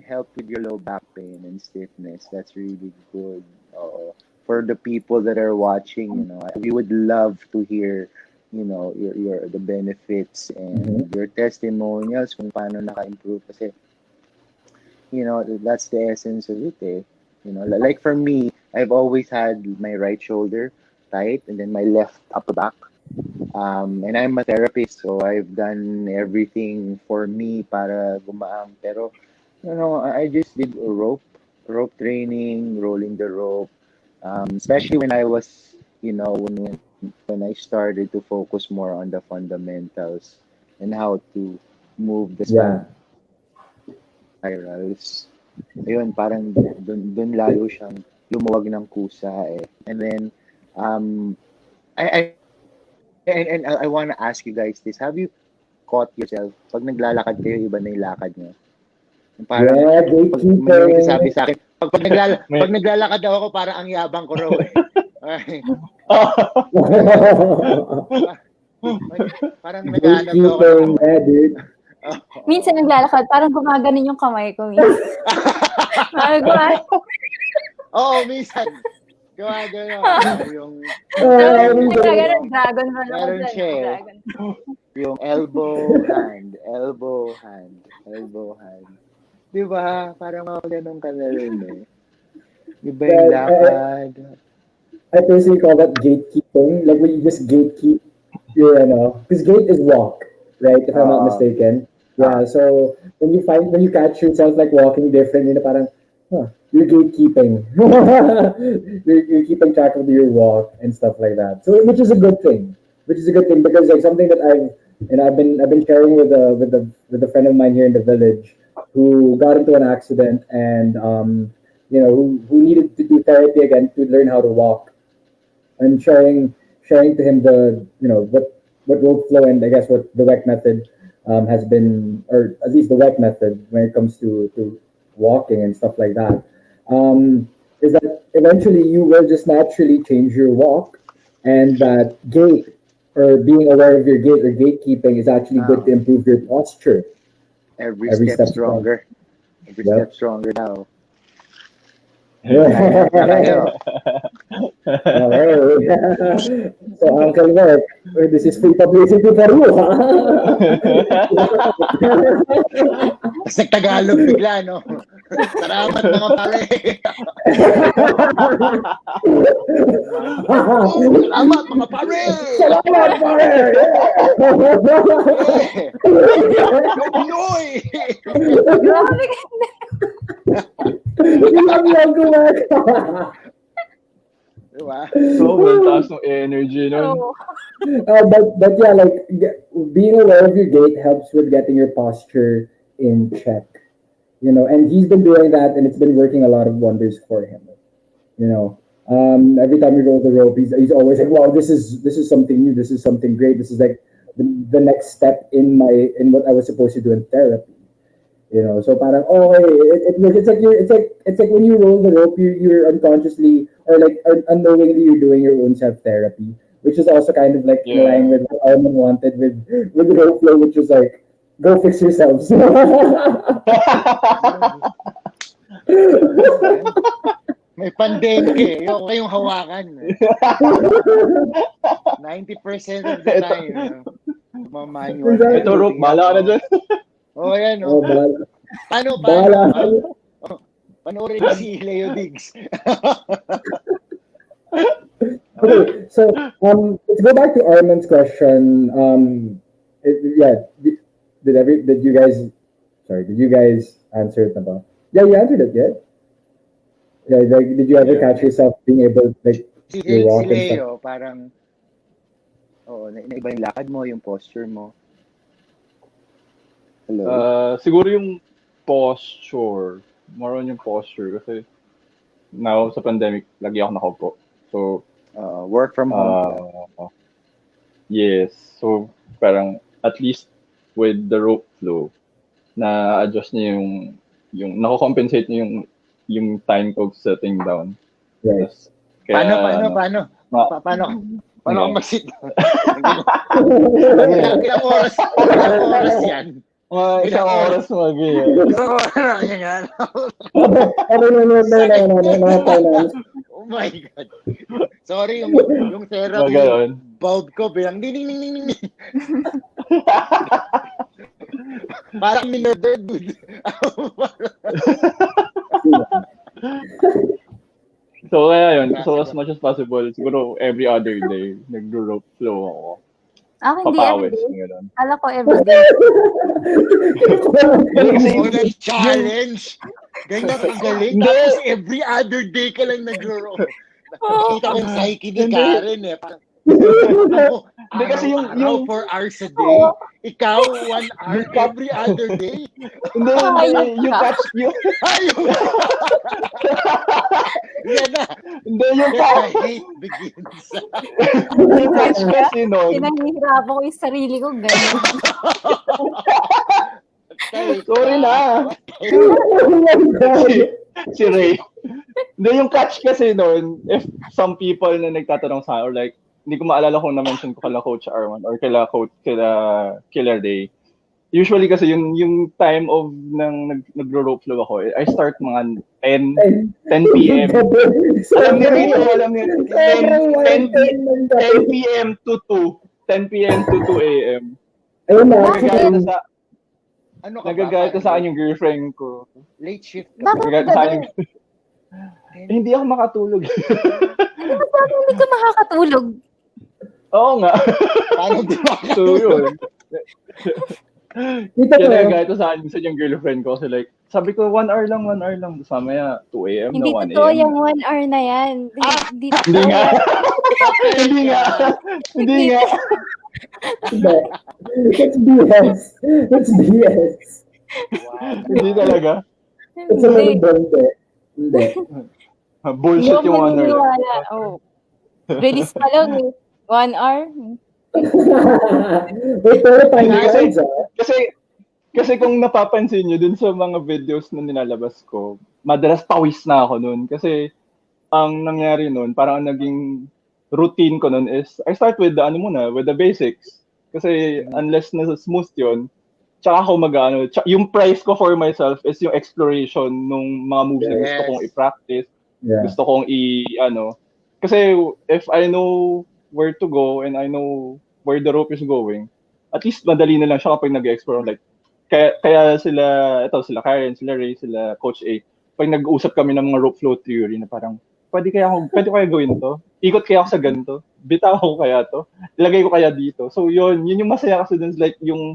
help with your low back pain and stiffness. That's really good. For the people that are watching, we would love to hear, your the benefits and your testimonials kung paano naka-improve kasi, that's the essence of it. Like for me, I've always had my right shoulder tight and then my left upper back. And I'm a therapist, so I've done everything for me para gumaan. Pero, I just did rope training, rolling the rope. Especially when I was, when I started to focus more on the fundamentals and how to move the spirals. Ayun, parang dun lalo siyang lumuwag ng kusa And then, I want to ask you guys this. Have you caught yourself, pag naglalakad kayo, iba na yung lakad niyo? Parang, pag may nagsasabi sa akin, pag naglalakad ako, parang ang yabang ko raw parang naghahanap ako. Minsan naglalakad, parang gumaganon yung kamay ko. Oo, minsan. Gumaganon. Yung dragon roll. Meron siya yung elbow hand. Diba? Parang mga ganun ka na rin Diba yung lakad? I personally call that gatekeeping. Like when you just gatekeep your, because gate is walk, right? If I'm not mistaken. Yeah, so when you catch yourself like walking different, parang, you're gatekeeping. you're keeping track of your walk and stuff like that. So which is a good thing. Because like something that I've been sharing with a friend of mine here in the village who got into an accident and who needed to do therapy again to learn how to walk. And sharing to him the what rope flow and I guess what the WEC method has been, or at least the WEC method when it comes to walking and stuff like that, is that eventually you will just naturally change your walk, and that gait or being aware of your gait or gatekeeping is actually good to improve your posture. Every step stronger. Every step stronger now. So Uncle Mark, this is free publicity for you, Sa Tagalog bigla, no? Salamat mga pare. Salamat mga pare. Salamat pare. Pinoy. Ilang gumagawa. Diba? Sobrang taas ng energy nun. But yeah, like being aware of your gait helps with getting your posture in check. And he's been doing that, and it's been working a lot of wonders for him. Every time we roll the rope, he's always like, "Wow, this is something new. This is something great. This is like the next step in what I was supposed to do in therapy." So parang it's like when you roll the rope, you're unconsciously or like unknowingly you're doing your own self therapy, which is also kind of like in line with what Armand wanted with the rope flow, which was like, go fix yourselves. May pandemic eh. Yung kayong hawakan. 90% of the time. Manual. Ito, Rook, bahala ka na dyan. Oh, yan. Oh, bahala. Paano? Bahala kayo. Panoorin si Leo Diggs. Okay, so let's go back to Armand's question. Did you guys answer it about? Yeah, you answered it, yeah. Yeah, like, did you ever catch yourself being able to like Si walk and stuff? Leo, parang naiba yung lakad mo, yung posture mo. Hello? Siguro yung posture. More on yung posture kasi now sa pandemic, lagi ako nakaupo. So, work from home. yes. So, parang at least with the rope flow, na-adjust niya yung nako-compensate niya yung time ko sitting down. Right. Kaya, Paano ako mag-sit down? Ilang oras yan? Isang oras mag-iya. Isang oras yan. No. Oh my God. Sorry, yung therapy bulb ko bilang ding. Parang minurder, dude. So, kaya yun. So, as much as possible, siguro every other day, nag-rope flow ako. Hindi Papawis. everyday. Gano'n. Kala ko everyday. Kasi challenge. Ganyan ang galing. Tapos every other day ka lang nag-rope. Nakita ko yung psyche ni Karen eh. Hindi kasi yung 4 hours a day. Ikaw 1 hour every other day. Hindi, yung catch, yung Yan na. Hindi, yung The catch, hate begins. yung catch kasi nun. Pinahihirapan ko yung sarili ko, gano'n. Sorry na. Si Ray. Hindi, yung catch kasi nun, if some people na nagtatanong sa or like, hindi ko maalala kung na-mention ko kala Coach Armand or kila Killer Day. Usually kasi yung time of nagro-rope flow ako, I start mga 10 p.m. Alam niyo, 10 p.m. to 2. 10 p.m. to 2 a.m. Ayun na. Nagagalit sa akin yung girlfriend ko. Late shift ka. Bakit Nagagalit sa akin. Hindi ako makatulog. Bakit hindi ka makakatulog? Oo nga. Paano di So yun. Dito Kaya ko. nagagalit sa akin yung girlfriend ko. Kasi like, sabi ko 1 hour lang. Tapos mamaya 2 a.m. Hindi na 1 totoo a.m. yung 1 hour na yan. Hindi Hindi nga. Hindi nga. It's BS. It's BS. Hindi talaga. It's a little bonde. Hindi. Bullshit yung 1 hour. Oh. Release pa lang eh. 1 hour. Wait, pero time cards Kasi kung napapansin nyo dun sa mga videos na nilalabas ko, madalas pawis na ako nun. Kasi ang nangyari nun, parang ang naging routine ko nun is, I start with the basics. Kasi unless na smooth yun, tsaka ako yung price ko for myself is yung exploration nung mga moves na gusto kong i-practice. Yeah. Gusto kong kasi if I know where to go and I know where the rope is going, at least madali na lang siya kapag nag-explore. Like, kaya sila Karen, sila Ray, sila Coach A, pag nag-uusap kami ng mga rope flow theory na parang, pwede kaya gawin to? Ikot kaya ako sa ganito? Bitaw ko kaya to? Ilagay ko kaya dito? So yun yung masaya kasi dun, like yung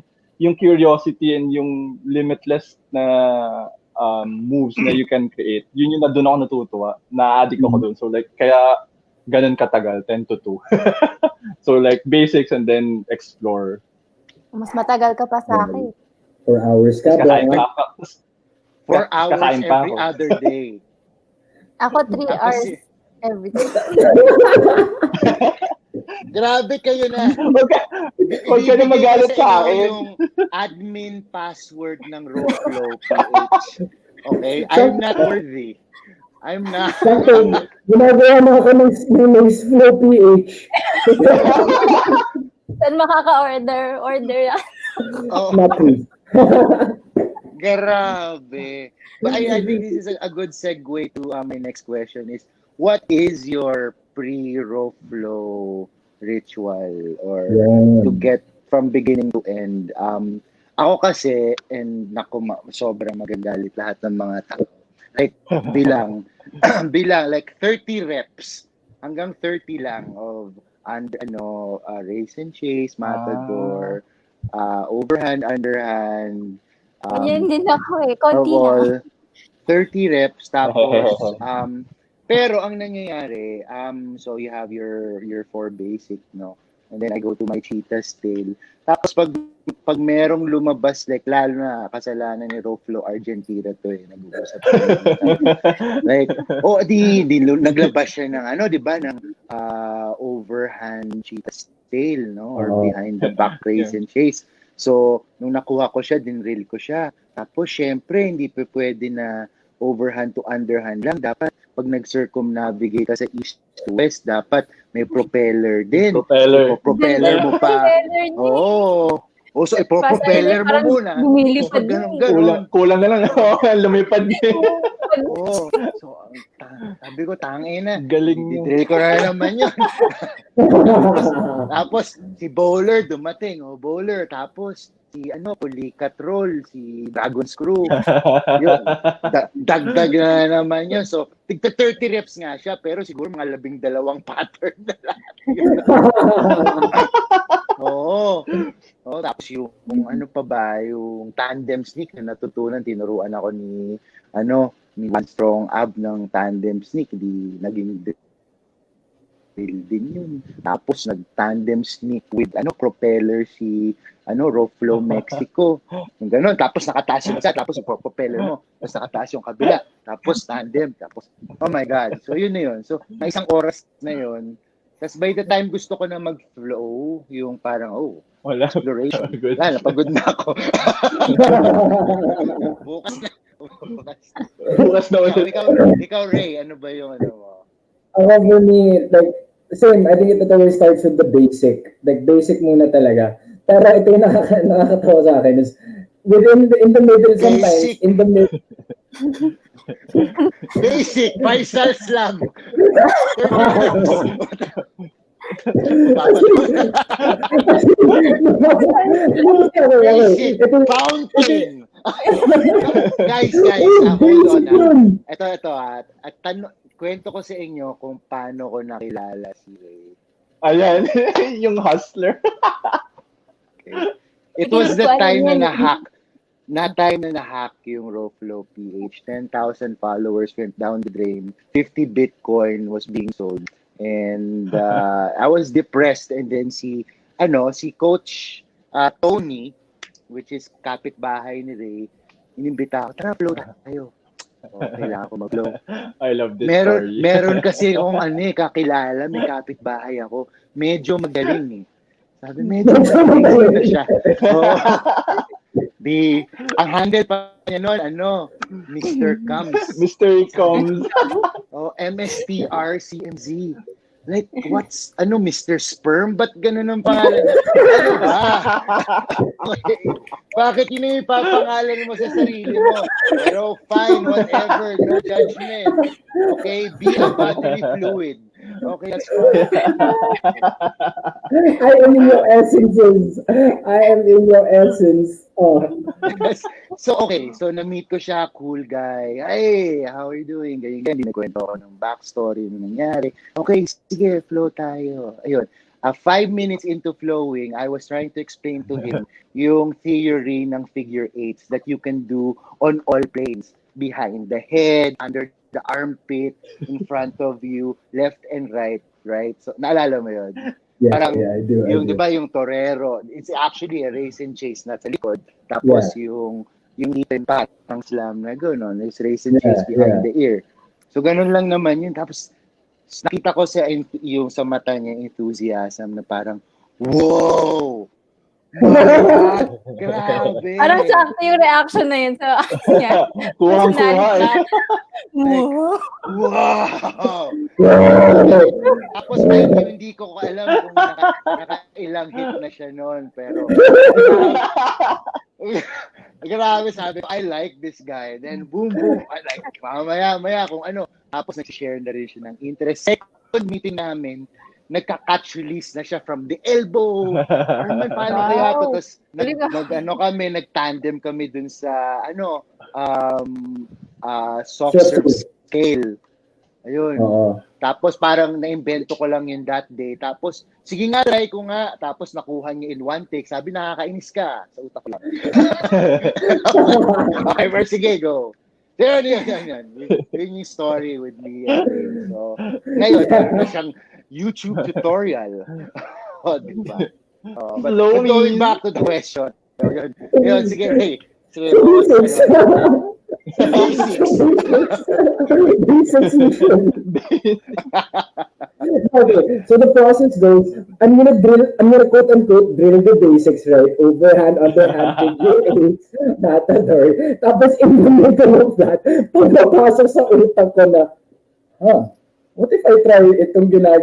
curiosity and yung limitless na moves na you can create. Yun yung na doon ako natutuwa. Na-addict ako doon. So like, kaya ganun katagal, 10 to 2. So like, basics and then explore. Mas matagal ka pa sa akin. 4 hours ka. Kakain pa ako. 4 hours Kakain pa every ako. other day. Ako 3 hours every day. Grabe kayo na. Huwag ka na magalit sa akin. Yung admin password ng Roadflow PH. Okay? I'm not worthy. I'm not. Ginagawa na ako ng Flow PH. Saan makaka-order? Order yan. Oh, Not please. Grabe. But I think this is a good segue to my next question is, what is your pre-row flow ritual or to get from beginning to end? Ako kasi, and naku, sobrang magagalit lahat ng mga tao. Like, bilang, like 30 reps, hanggang 30 lang of, race and chase, matador, overhand, underhand, Yan din ako konti lang. 30 reps, tapos, pero ang nangyayari, so you have your 4 basic, no? And then I go to my cheetah's tail. Tapos pag merong lumabas, like lalo na kasalanan ni Roflo Argentina to nag-uusap. Like, naglabas siya ng di ba, ng overhand cheetah's tail, no? Or behind the back race and chase. So, nung nakuha ko siya, dinreel ko siya. Tapos, syempre, hindi pa pwede na overhand to underhand lang. Dapat, pag nag-circumnavigate ka sa east to west, dapat may propeller din. Propeller. So, propeller mo pa. Oo. So, ipo-propeller mo muna. Lumilipad Kulang na lang. Lumipad niya. Oo. So, sabi ko, tangin na. Galing mo. Didrill ko na naman yun. Tapos, si bowler dumating. Bowler. Tapos, si Pulikat Roll, si Dragon Screw. Yun. Dagdag na naman yun. So, tigta 30 reps nga siya, pero siguro mga 12 pattern na lahat. Oo. Tapos yung yung tandem sneak na natutunan, tinuruan ako ni One Strong Ab ng tandem sneak, di naging drill din yun. Tapos nag-tandem sneak with propeller si Roflo Mexico. Yung gano'n. Tapos nakataas yung isa, tapos yung propeller mo. Tapos nakataas yung kabila. Tapos tandem. Tapos, oh my God. So yun na yun. So, na isang oras na yun. Tapos by the time gusto ko na mag-flow, yung parang, wala. Exploration. Wala, napagod na ako. Bukas na ulit. Ikaw, Ray, ano ba yung mo? For me, like, same, I think it always starts with the basic. Like, basic muna talaga. Pero ito yung nakakatawa sa akin is, in the middle sometimes, basic. in the middle. Basic, Faisal Slam. Basic, fountain. guys, hold on. Ito. Kwento ko sa inyo kung paano ko nakilala si Ray. Ayan, yung hustler. Okay. It was the time na na-hack yung Roflo PH. 10,000 followers went down the drain. 50 Bitcoin was being sold. And I was depressed. And then si Coach Tony, which is kapitbahay ni Ray, inimbita ako, tara, flow tayo. Kailangan ko mag-flow. I love this story. Meron kasi akong kakilala, may kapitbahay ako. Medyo magaling Sabi, medyo magaling na siya. Ang handle pa niya noon, Mr. Comes. Mr. Comes. MSTRCMZ. Like, what's, Mr. Sperm? Ba't ganun ang pangalan? Ano ba? Bakit yun yung ipapangalan mo sa sarili mo? Pero fine, whatever, no judgment. Okay, be a bodily fluid. Okay, that's fine. I am in your essences. I am in your essence. So, okay. So, na-meet ko siya. Cool guy. Hey, how are you doing? Ganyan. Hindi nagkwento ako ng backstory na nangyari. Okay, sige, flow tayo. Ayun. 5 minutes into flowing, I was trying to explain to him yung theory ng figure eights that you can do on all planes. Behind the head, under the armpit, in front of you, left and right? So, naalala mo yun? Yeah, parang, I do. Di ba yung torero, it's actually a race and chase na sa likod. Tapos yung ipin pat, ang slam na gano'n, is race and chase behind the ear. So, ganun lang naman yun. Tapos, nakita ko yung sa mata niya, enthusiasm na parang, wow! Grabe! Parang sakto yung reaction na yun sa kanya. Kuhang-kuha Wow! Tapos hindi ko alam kung nakailang hit na siya noon. Pero Grabe, sabi ko, I like this guy. Then, boom, boom. I like, maya, kung ano. Tapos, nag-share na rin siya ng interest. Second meeting namin, nagka-catch release na siya from the elbow. Arman, paano kaya to? Tapos, nag-tandem kami dun sa, soft serve scale. Ayun. Tapos parang na-invento ko lang yun that day. Tapos, sige nga, try ko nga. Tapos nakuha niya in one take. Sabi, nakakainis ka. Sa utak ko lang. Okay, pero sige, go. Yun. Yun yung story with me. So, ngayon, meron na siyang YouTube tutorial. Diba? But going back to the question. Yun, sige, hey. Sige, Okay, so the process goes, I'm gonna quote unquote drill the basics, right? Overhand, underhand, figure eights, matador. Tapos in the middle of that, pagpapasok sa utak ko na, what if I try itong ginawa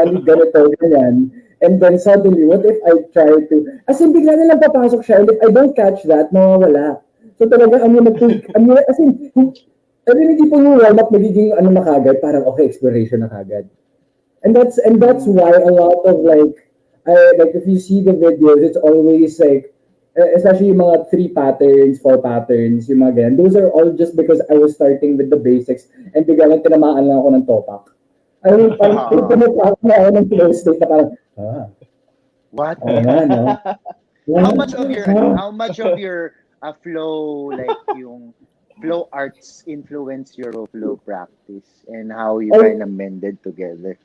ni ganito, ganyan, and then suddenly, what if I try to, as in bigla na lang papasok siya, and if I don't catch that, mawawala. So talaga, as in, hindi po yung warm-up magiging na kagad, parang okay, exploration na kagad. And that's why a lot of like if you see the videos, it's always like, especially yung mga 3 patterns, 4 patterns, yung mga ganyan. Those are all just because I was starting with the basics and biglang tinamaan lang ako ng topak. I mean, parang pinapasok na ako ng flow state na parang, what? No? How much of your flow, like yung flow arts influence your flow practice and how you kind of mended together?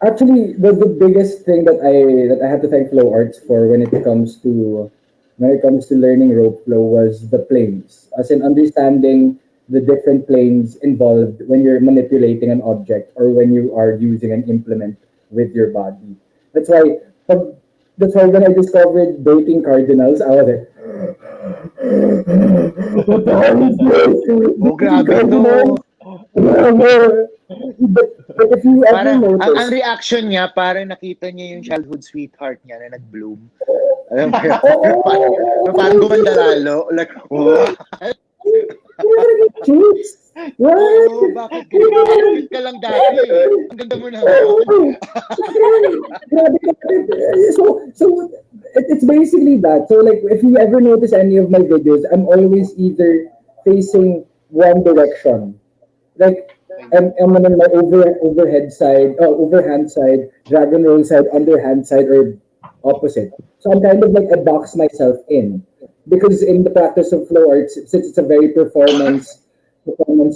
Actually, the biggest thing that I have to thank Flow Arts for when it comes to learning rope flow was the planes, as in understanding the different planes involved when you're manipulating an object or when you are using an implement with your body. That's why when I discovered dating cardinals, I was like, what the hell is this? Oh, grabe no. But if you ever notice, ang reaction niya, parang nakita niya yung childhood sweetheart niya na nag-bloom. Alam mo, parang gumanda lalo. Like, what? Bakit ka lang dati? Ang ganda mo na. So it's basically that. So like, if you ever notice any of my videos, I'm always either facing one direction. Like, I'm on my overhand side, dragon roll side, underhand side, or opposite. So I'm kind of like I box myself in, because in the practice of flow arts, since it's a very performance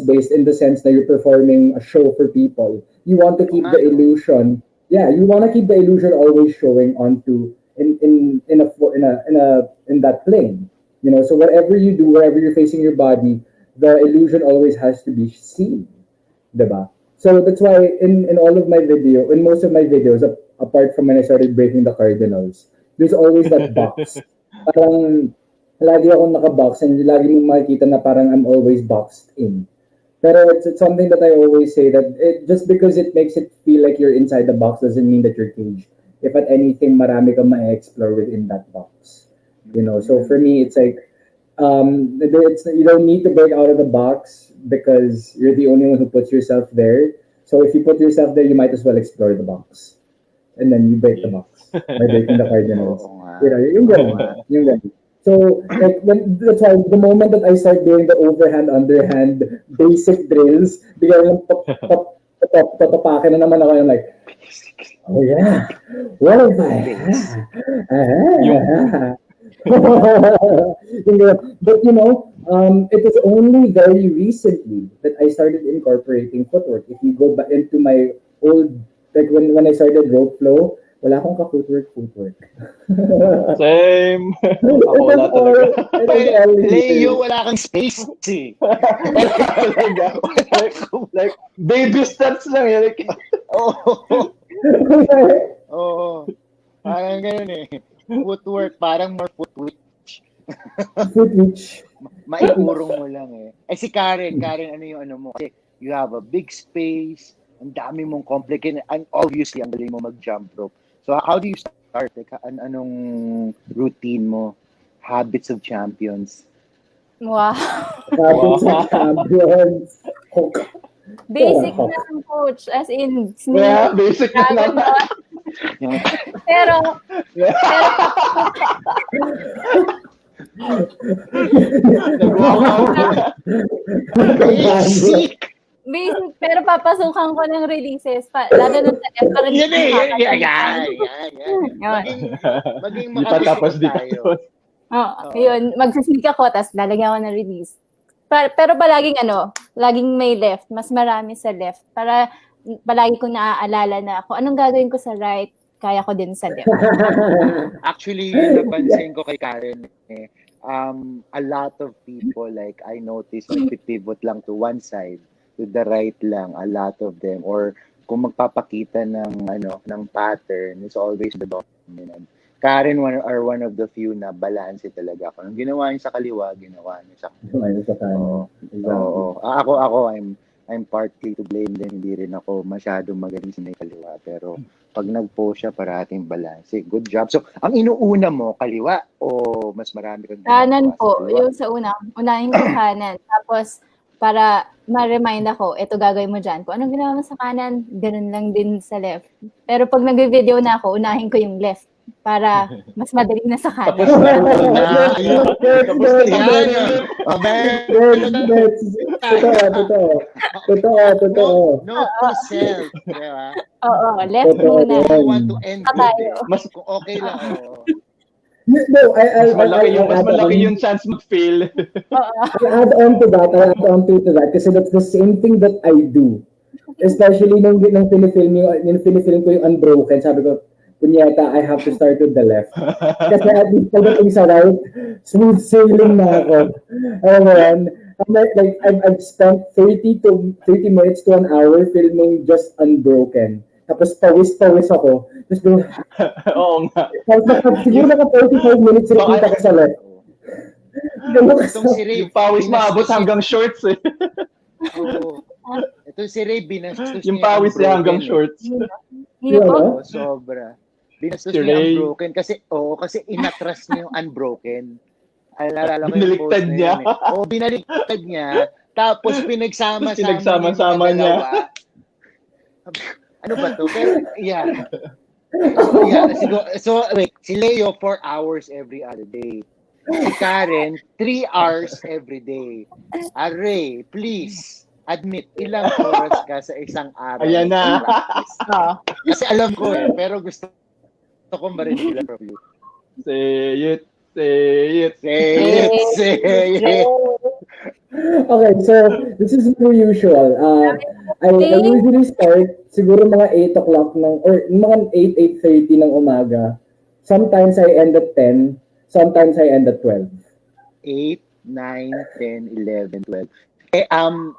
based in the sense that you're performing a show for people, you want to keep the illusion. Yeah, you want to keep the illusion always showing onto in that plane. You know, so whatever you do, wherever you're facing your body, the illusion always has to be seen. Diba? So that's why in most of my videos, apart from when I started breaking the cardinals, there's always that box. Parang lagi akong nakabox and lagi mong makikita na parang I'm always boxed in. Pero it's something that I always say that just because it makes it feel like you're inside the box doesn't mean that you're caged. If at anything, marami kang ma-explore within that box. You know, so for me, it's like, you don't need to break out of the box because you're the only one who puts yourself there. So if you put yourself there, you might as well explore the box, and then you break the box by breaking the cardinals. You know, yung ganun. So like that's why the moment that I start doing the overhand, underhand, basic drills, biglang tatapakin na naman ako. I'm like, oh yeah, what if but you know, it was only very recently that I started incorporating footwork. If you go back into my old, like when I started rope flow, wala akong ka-footwork. Same. Ako wala talaga. Leo, wala kang space. like, baby steps lang. Like, Oo. Parang ganun eh. Footwork, parang more footwitch. Maikurong mo lang eh. Si Karen, ano yung ano mo? Kasi you have a big space, ang dami mong complicated, and obviously, ang galing mo mag-jump rope. So, how do you start? Like, anong routine mo? Habits of Champions. Wow. Habits of Champions. Basic lang, coach. As in, Yeah, basic na Dragon naman. Ball. Pero, Nag-walk out na. Basic! basic, pero papasukan ko ng releases. Lalo na sa F, parang Yan eh, yan. Yun. Maging Di pa tapos, di tayo. tapos. Yun, magsisneak ako, tapos lalagyan ko ng release. Pero palaging laging may left. Mas marami sa left. Para palagi ko naaalala na ako, anong gagawin ko sa right, kaya ko din sa left. Actually, yun napansin ko kay Karen a lot of people, like I noticed, pivot lang to one side, to the right lang, a lot of them, or kung magpapakita ng pattern, it's always the dominant. Karen one of the few na balance talaga ako. Nung ginawa niya sa kaliwa, ginawa niya sa kanan. Oo. Ako, I'm partly to blame din. Hindi rin ako masyadong magaling sa may kaliwa. Pero pag nag-post siya, parating balance. Good job. So, ang inuuna mo, kaliwa o mas marami kang kanan po. Yung sa unahin ko kanan. Tapos, para ma-remind ako, ito gagawin mo dyan. Kung anong ginawa mo sa kanan, ganun lang din sa left. Pero pag nag-video na ako, unahin ko yung left. Para mas madali na sa kanan. Tapos Totoo. No to self. Diba? Oo, left muna. I want to end good. Mas okay lang. No, mas malaki yung chance mag-fail. I'll add on to that kasi that's the same thing that I do. Especially nung pinifilm ko yung Unbroken, sabi ko, kunyata, I have to start with the left. Kasi at least pagdating sa right, smooth sailing na ako. Alam mo yan? Like, I've spent 30 minutes to an hour filming just Unbroken. Tapos pawis ako. Tapos Oo nga. Siguro naka 45 minutes repeat ako sa left. Yung pawis maabot hanggang shorts eh. Ito si Ray, binastos yung pawis niya hanggang shorts. Sobra. Binastos niya Unbroken kasi inatras niya yung Unbroken. Alala ko yung post niya. Binaliktad niya. Tapos pinagsama-sama niya. Ano ba to? Pero, yeah. So, wait. Si Leo, 4 hours every other day. Si Karen, 3 hours every day. Ray, please, admit, ilang oras ka sa isang araw? Ayan na. Kasi alam ko pero gusto ko marinig from you. Say it. Okay, so this is more usual. I usually start siguro mga 8 o'clock or mga 8:30 ng umaga. Sometimes I end at 10, sometimes I end at 12. 8, 9, 10, 11, 12.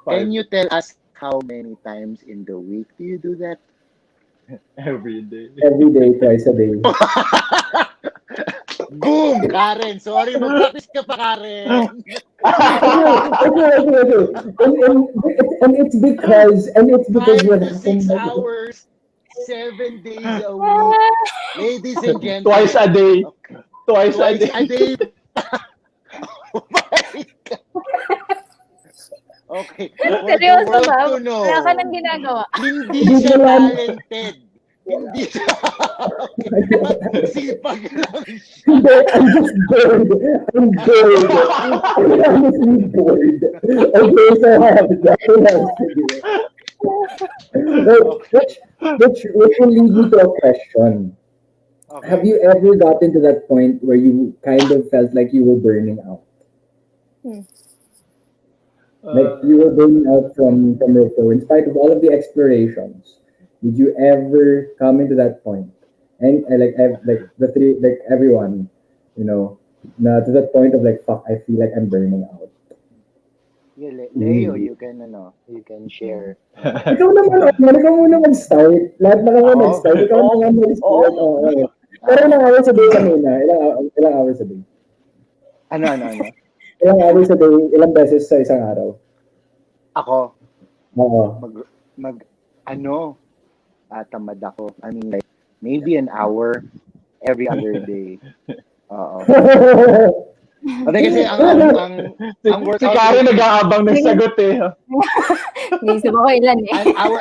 Can you tell us how many times in the week do you do that? Every day, twice a day. Boom! Karen, sorry, mag-practice ka pa, Karen. Okay. And it's because 5 to 6 hours, 7 days a week. Ladies and gentlemen. Twice a day. Twice a day. Oh my God. Okay. Seryoso ba? Wala ka nang ginagawa. Hindi siya talented. Hindi siya. Sipag lang siya. I'm just bored. I'm honestly bored. Okay, so I have that. Which will lead me to a question. Okay. Have you ever gotten to that point where you kind of felt like you were burning out? Like you were burning out from Roko in spite of all of the explorations. Did you ever come into that point? And everyone, to that point of like, fuck, I feel like I'm burning out. Yeah, Leo, you can share. Ikaw muna mag-start. Lahat na kami mag-start. Ikaw na mag-start. Pero ilang hours a day kanina? Ilang hours a day? Ano? Ilang hours a day, ilang beses sa isang araw? Ako? Oo. Tamad ako. I mean, like, maybe an hour every other day. Oo. Kasi Si ang workout Karen nag-aabang ng sagot eh. Naisip ako ilan eh.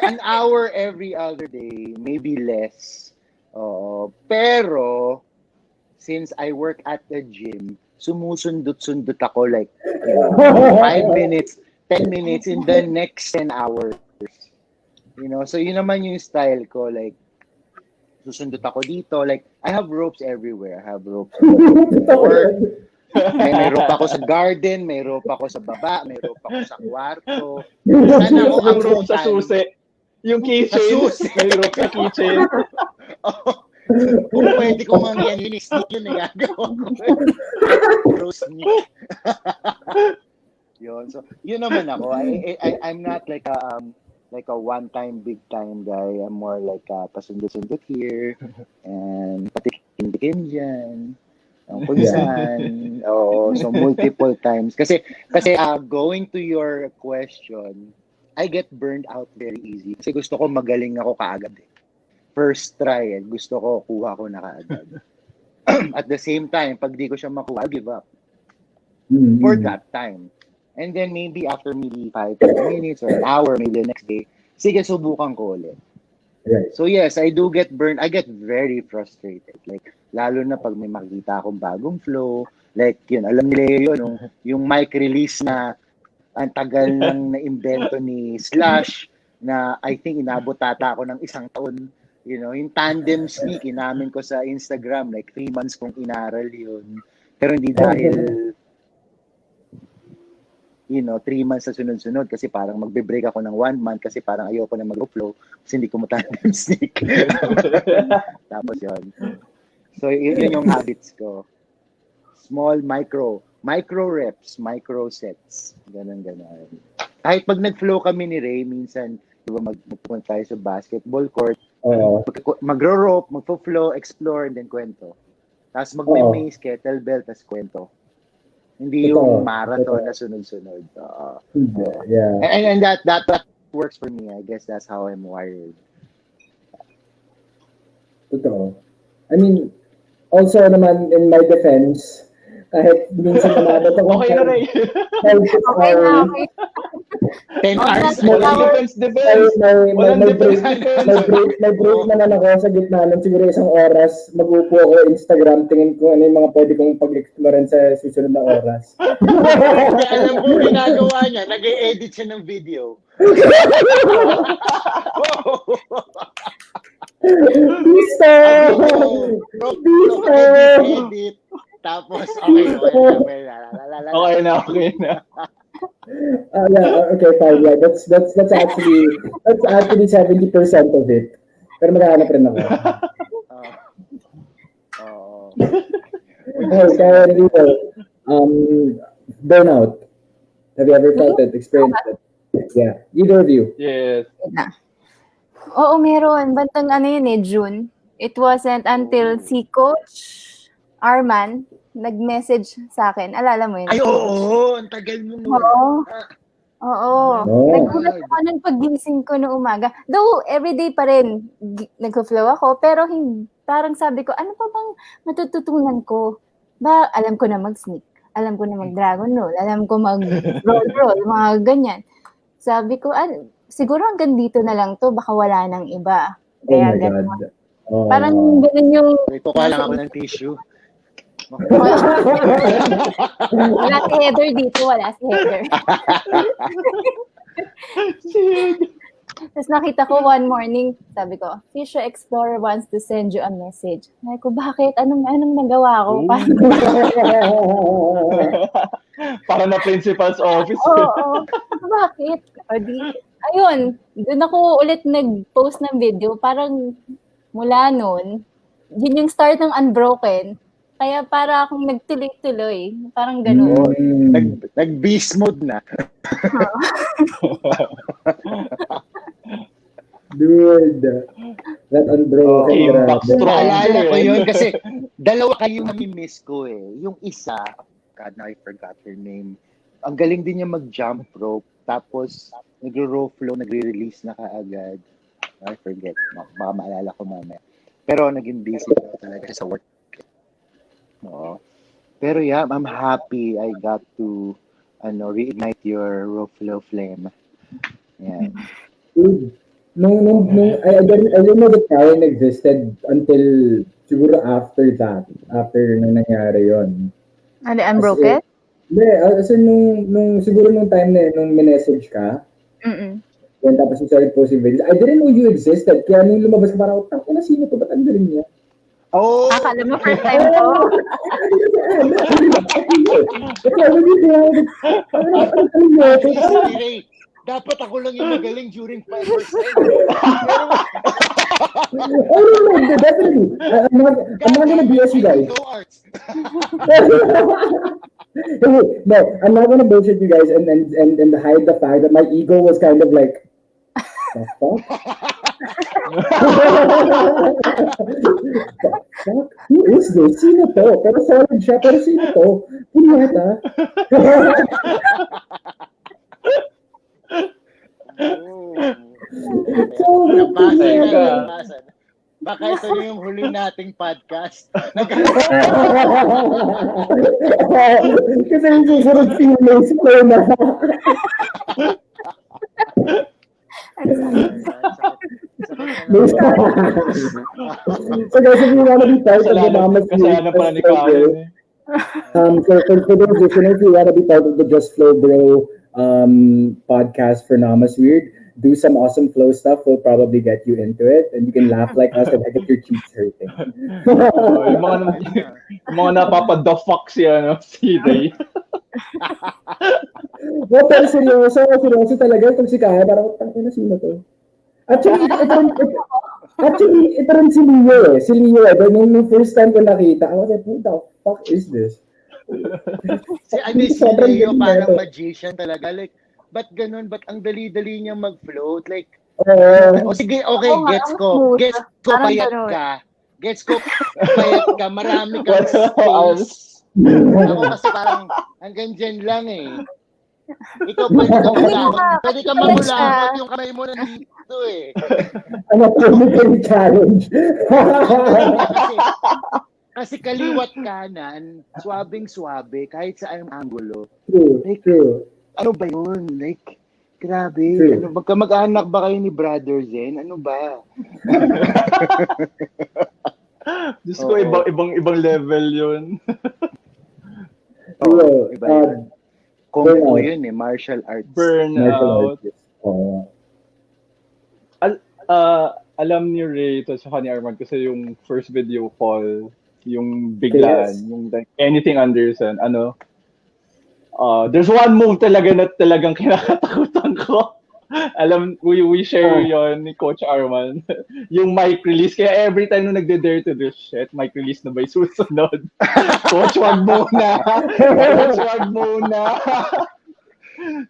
an hour every other day, maybe less. Pero since I work at the gym, sumusundot-sundot ako like 5 minutes, 10 minutes in the next 10 hours. So yun naman yung style ko, like susundot ako dito, like I have ropes everywhere. I have ropes work. May rope ako sa garden, may rope ako sa baba, may rope ako sa kwarto. Saan ako Yung rope sa susi. Yung keychain. May rope sa keychain. Kung pwede ko yan, yun sneak yun na gagawa ko. Pro sneak. Yun. So, yun naman ako. I'm not like a one-time, big-time guy. I'm more like a pasundot-sundot here and patikim dyan. Kung saan. So multiple times. Kasi going to your question, I get burned out very easy. Kasi gusto ko magaling ako kaagad. First try, gusto ko kuha ko na kaagad. At the same time, pag di ko siya makuha, I'll give up. For that time. And then maybe after maybe 5-10 minutes or an hour, maybe the next day, sige, subukan ko ulit. Right. So yes, I do get burned. I get very frustrated. Like, lalo na pag may makita akong bagong flow. Like, yun, alam nila yun, yung mic release na ang tagal nang na-invento ni Slash na I think inabot tata ako ng 1 taon. Yung tandem sneak, inamin ko sa Instagram, like 3 months kong inaral yun. Pero hindi dahil 3 months sa sunod-sunod kasi parang magbe-break ako ng 1 month kasi parang ayoko na mag-flow kasi hindi ko matandem sneak. Tapos yun. So, yun yung habits ko. Small, micro reps, micro sets. Ganun. Kahit pag nag-flow kami ni Ray, minsan, magpupunta tayo sa basketball court, magro-rope, magpo-flow, explore, and then kwento. Tapos magme-maze, kettlebell, tapos kwento. Hindi yung marathon na sunod-sunod. Yeah. And that works for me. I guess that's how I'm wired. Totoo. I mean, also naman in my defense, kahit minsan naman ako Okay na rin. Okay na, okay. 10 hours. Defense. May break naman ako sa gitna nun, siguro 1 oras, mag-upo ako Instagram, tingin ko ano yung mga pwede kong pag-explorean sa susunod na oras. Alam mo, ginagawa niya, nag-e-edit siya ng video. Bisto! Edit. Tapos, okay na. Yeah, okay, fine. Yeah, that's actually 70% of it. Pero maghahanap rin ako. Kaya dito, burnout. Have you ever felt it, experienced it? Yeah, either of you. Yes. Oo, meron. Bantang June. It wasn't until si Coach Armand nag-message sa akin. Alala mo yun? Ay, oo! Ang tagal mo. Oo. Nagulat ako nung paggising ko noong umaga. Though, everyday pa rin nag-flow ako, pero parang sabi ko, ano pa bang matututunan ko? Alam ko na mag-sneak. Alam ko na mag-dragon roll. Alam ko mag-roll, mga ganyan. Sabi ko, siguro hanggang dito na lang to, baka wala nang iba. Kaya ganun. Parang ganun yung... Ito ka lang ako ng tissue. Wala si Heather dito, wala si Heather. Tapos nakita ko one morning, sabi ko, Fisher Explorer wants to send you a message. Sabi ko, bakit? Anong nagawa ko? Para na principal's office. Oo. Bakit? Ayun, doon ako ulit nag-post ng video. Parang mula noon, yun yung start ng Unbroken. Kaya para akong nagtuloy-tuloy. Parang ganoon. Nag-beast mode na. Dude, that Unbroken. Naalala ko yun kasi dalawa kayo nami-miss ko eh. Yung isa, God, now I forgot her name. Ang galing din niya mag-jump rope. Tapos, nagro-row flow, nagre-release na kaagad. I forget. Baka maalala ko mamaya. Pero naging busy ko talaga sa work. Oo. Pero yeah, I'm happy I got to reignite your raw flow flame. Yeah. Dude, I didn't know that Karen existed until siguro after that. After na nangyari yon. Ano, As in, Unbroken? hindi, as in siguro nung time na nung minessage ka, Mm. then tapos you started posting videos, I didn't know you existed. Kaya nung lumabas ka parang, "Tang ina, sino to? Ba't ang galing niya?" Oh! Akala mo first time ko? Sorry, Ray. Dapat ako lang yung magaling during 5%. Oh, no, definitely. I'm not gonna BS you guys. Go arts. No, I'm not gonna bullshit you guys and hide the fact that my ego was kind of like, the fuck? The fuck? Who is this? Sino to? Pero solid siya, pero sino to? Punyata. Napasan. Baka ito yung huli nating podcast. Kasi yung susunod feelings ko na. So guys, if you want to be part of the Mama's Kasalanan pala ni Karen. for those listeners, if you want to be part of the Just Flow Bro podcast for Namas Weird, do some awesome flow stuff. We'll probably get you into it, and you can laugh like us and I get your cheeks hurting. Yung mga napapa-the fuck si Ray. Well, pero seryoso talaga itong si Kaya. Parang, tangina, sino to? Actually, ito rin si Leo eh. Si Leo eh. Nung first time ko nakita, I was like, who the fuck is this? Si Leo parang magician talaga. Like, ba't ganun? Ba't ang dali-dali niya mag-float? Like, sige, okay, gets ko. Gets ko, payat ka. Gets ko, payat ka. Marami kang space. Ako kasi parang hanggang dyan lang eh. Ikaw pwede ka mamulangot yung kamay mo nandito eh. Ano po yung challenge? Kasi kaliwat kanan, swabing-swabe, kahit sa anong angulo. True. Ano ba yun? Like, grabe. Ano, magkamag-anak ba kayo ni Brother Zen? Ano ba? Diyos ko, ibang level yun. Iba yun. Kung po yun eh, martial arts. Burnout. Alam ni Ray ito sa ni Armand kasi yung first video call, yung biglaan, yung like, anything under sun, there's one move talaga na talagang kinakatakutan ko. Alam, we share yon ni Coach Armand. Yung mic release. Kaya every time nung nagde-dare to do shit, mic release na ba yung susunod? Coach, wag muna. Coach, wag muna.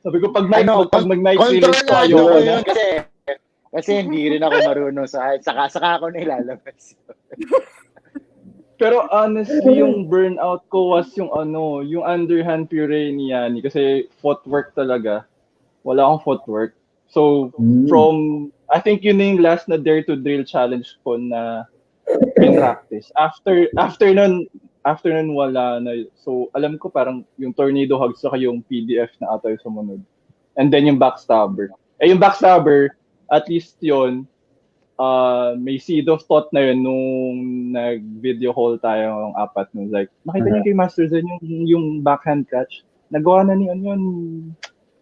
Sabi ko, pag mag-mic release ko, ayoko na. Kasi hindi rin ako marunong saka ako na ilalabas. Pero honestly, yung burnout ko was yung underhand puree ni Yani. Kasi footwork talaga. Wala akong footwork. So, I think yun na yung last na Dare to Drill challenge ko na in-practice. After nun, wala na. So, alam ko parang yung tornado hug saka yung PDF na ata yung sumunod. And then yung backstabber. Yung backstabber, at least yun, may seed of thought na yun nung nag-video call tayo ng apat nun. Like, nakita niyo kay Master Zen yung backhand catch. Nagawa na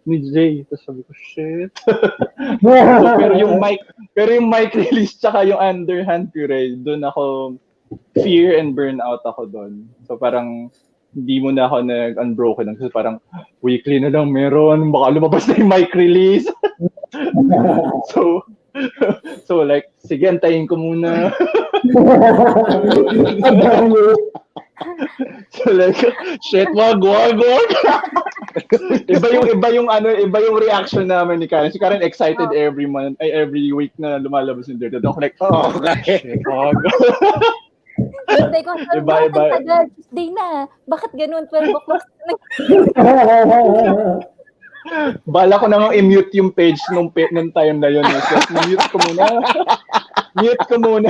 ni Jay. Tapos sabi ko, shit. pero yung mic release tsaka yung underhand puree, doon ako fear and burnout ako doon. So parang hindi mo na ako nag-unbroken kasi parang weekly na lang meron, baka lumabas na yung mic release. So like, sige, antayin ko muna. So like, shit, wag. Iba yung reaction namin ni Karen. Si Karen excited every week na lumalabas yung Dirty. Ako like, shit, wag. Birthday ko, Iba. Tuesday na. Bakit ganun? 12 o'clock na. Bala ko namang i-mute yung page nung time na yun. So, mute ko muna.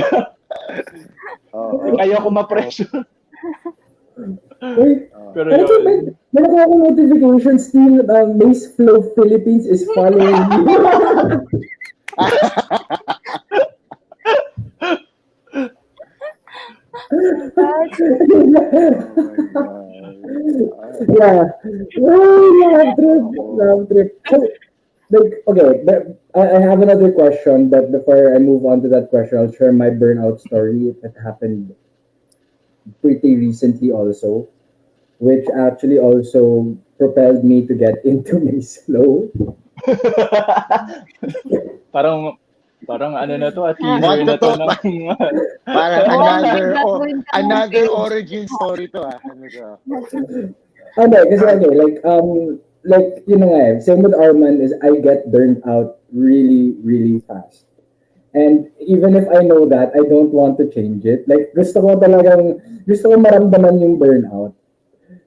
Ayaw ko ma-pressure. Wait, Pero ano to? yun. May nakuha akong notification still, Mace Flow Philippines is following you. Yeah. Oh, love trip. So, like, okay, but I have another question, but before I move on to that question, I'll share my burnout story that happened pretty recently also, which actually also propelled me to get into Maze Flow. parang parang ano na to, teaser Want na to to talk ng Parang Gagawin ka ng another page. origin story to Ano to? Okay, kasi okay, like, yun na nga eh, same with Arman is I get burnt out really, really fast. And even if I know that, I don't want to change it. Like, gusto ko maramdaman yung burnout.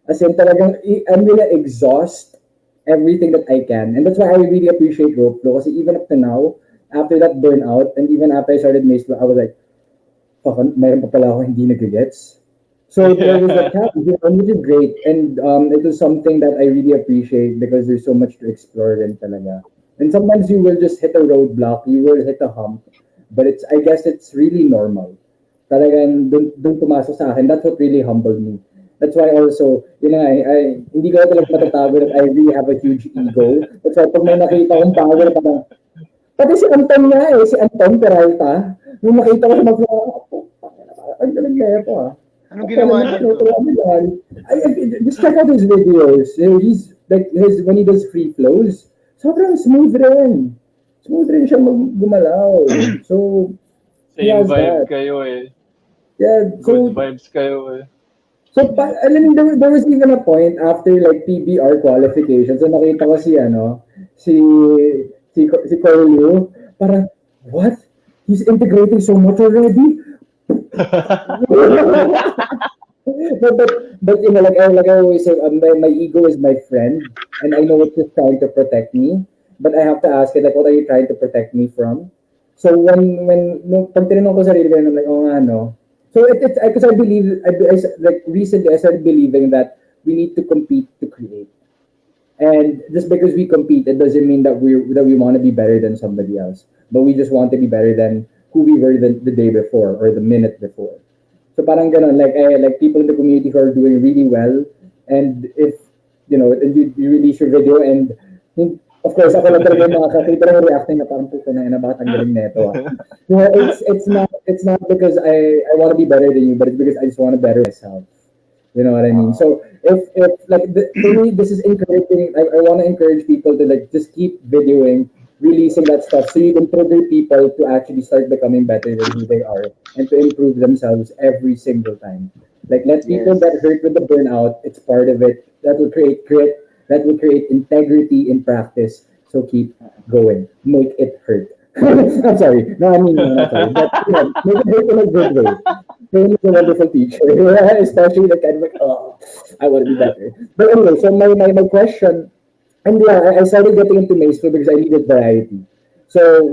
As in, I'm gonna exhaust everything that I can. And that's why I really appreciate rope flow. Kasi even up to now, after that burnout, and even after I started Maze Flow, I was like, fuck, mayroon pa pala ako hindi nag-gets. So there was that challenge, which is great. And it was something that I really appreciate because there's so much to explore rin talaga. And sometimes you will just hit a roadblock, you will hit a hump. But I guess it's really normal. Talagang dun pumasok sa akin. That's what really humbled me. That's why also, hindi ko talaga matatago that I really have a huge ego. That's why pag may nakita akong power, parang, pati si Anton nga si Anton Peralta, nung nakita ko sa ang galing na ito Anong ginawa niya? Just check out his videos. He's like when he does free flows, sobrang smooth rin. Smooth rin siya gumalaw. So, same vibe kayo eh. Yeah, Good vibes kayo eh. So, alam mo, there was even a point after like PBR qualifications, so nakita ko si Corleo, parang, what? He's integrating so much already? but like I always say, my ego is my friend, and I know it's just trying to protect me. But I have to ask it, like, what are you trying to protect me from? So pag tinanong ko sarili ko, I'm like, oh nga, no. So it's because I believe, like recently I started believing that we need to compete to create. And just because we compete, it doesn't mean that we want to be better than somebody else, but we just want to be better than who we were the day before or the minute before. So parang ganon, like people in the community who are doing really well, and if you release your video, and of course ako lang talaga yung makakakita ng reacting na parang puto na bakit ang galing neto it's not because I want to be better than you, but it's because I just want to better myself. You know what I mean? So if like for me, this is encouraging. I want to encourage people to like just keep videoing, releasing that stuff, so you can trigger people to actually start becoming better than who they are and to improve themselves every single time. Like let people get hurt with the burnout. It's part of it. That will create integrity in practice. So keep going. Make it hurt. I'm sorry. No, I mean, no, not sorry. But make it hurt in a good way. Pain is a wonderful teacher, especially the kind of like, oh, I want to be better. But anyway, so my question, and yeah, I started getting into Mace because I needed variety. So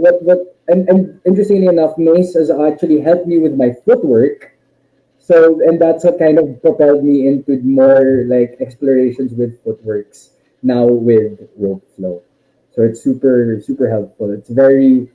and interestingly enough, Mace has actually helped me with my footwork. So and that's what kind of propelled me into more like explorations with footworks now with rope flow. So it's super helpful. It's very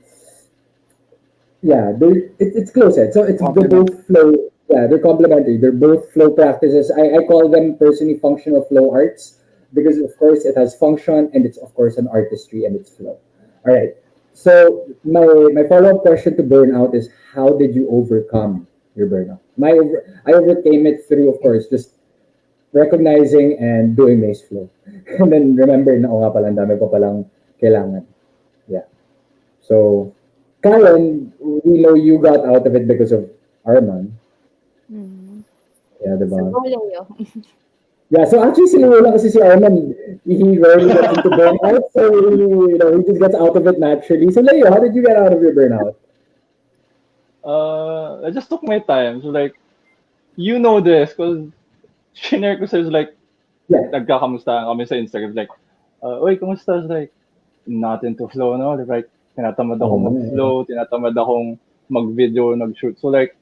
it's close. So they're both flow. Yeah, they're complementary. They're both flow practices. I call them personally functional flow arts because of course it has function and it's of course an artistry and it's flow. All right. So my follow up question to burnout is how did you overcome your burnout? I overcame it through of course just recognizing and doing maze flow, and then remember na nga pala dami pa palang kailangan. Yeah. So Karen, we know you got out of it because of Armand. Mm. Yeah, diba? So, yeah, so actually, lang kasi si Armand, he rarely gets into burnout, so he just gets out of it naturally. So Leo, how did you get out of your burnout? I just took my time. So like, you know this, because shinare ko sa'yo, like, nagkakamusta kami sa Instagram, like, oy, kamusta? Like, not into flow, no? Like, tinatamad akong mag-flow, tinatamad akong mag-video, nag-shoot. So like,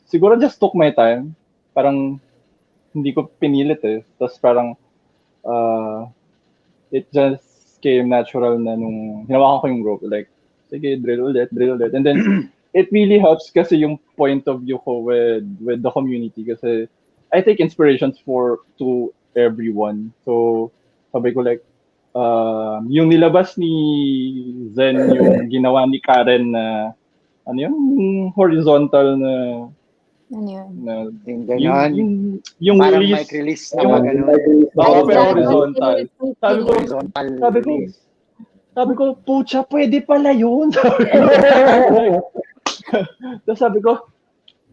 siguro just took my time. Parang, hindi ko pinilit eh. Tapos parang it just came natural na nung hinawakan ko yung rope. Like, sige, drill ulit. And then, it really helps kasi yung point of view ko with the community kasi I take inspirations to everyone. So, sabi ko like, yung nilabas ni Zen, yung ginawa ni Karen na, ano yung horizontal na, Ano yun? na Yung ganon. yung Parang release, mic release na yung- mga ganon. pero horizontal. Horizontal release. Sabi ko, pucha, pwede pala yun. Tapos sabi ko,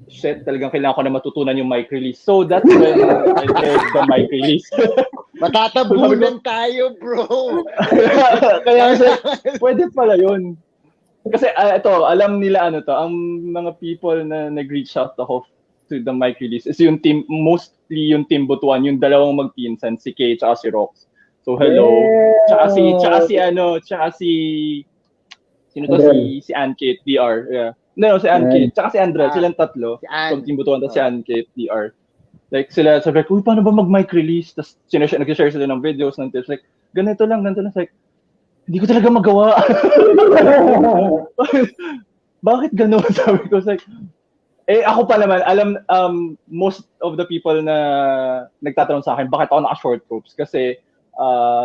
shit, talagang kailangan ko na matutunan yung mic release. So that's when I tried the mic release. Matatabunan tayo, bro. Kaya kasi, pwede pala yun. Kasi ito, alam nila ano to, ang mga people na nag-reach out ako to the mic release is yung team, mostly yung team Butuan, yung dalawang magpinsan, si Kay at si Rox. So hello. Tsaka si sino to? Si Ann-Kate, DR. Yeah. No, si Ann-Kate. Tsaka si Andra, silang tatlo. Si Ann. From Team Butuan, tapos si Ann-Kate, DR. Like sila, sabi ko, uy, paano ba mag-mic release? Tapos nag-share sila ng videos, ng tips. Like, ganito lang. Like, hindi ko talaga magawa. Bakit gano'n? Sabi ko, like, ako pa naman, alam, most of the people na nagtatanong sa akin, bakit ako naka-short ropes? Kasi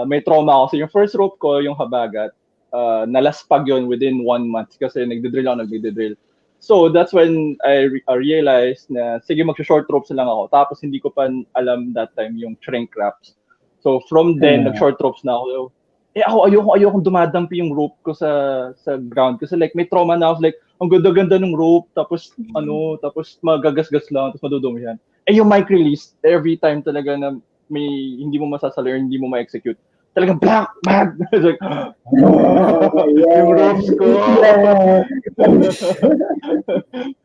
may trauma ako. So yung first rope ko, yung habagat, nalaspag yun within 1 month kasi nagdi-drill. So that's when I realized na sige, mag-short ropes lang ako. Tapos hindi ko pa alam that time yung shrink wraps. So from then, nag-short ropes na ako. Ako ayokong dumadampi yung rope ko sa ground kasi like may trauma na ako, like ang ganda-ganda ng rope tapos magagasgas lang tapos madudumi yan. Yung mic release every time talaga na may hindi mo masasala or hindi mo ma-execute. Talagang black. Like, yung ropes ko.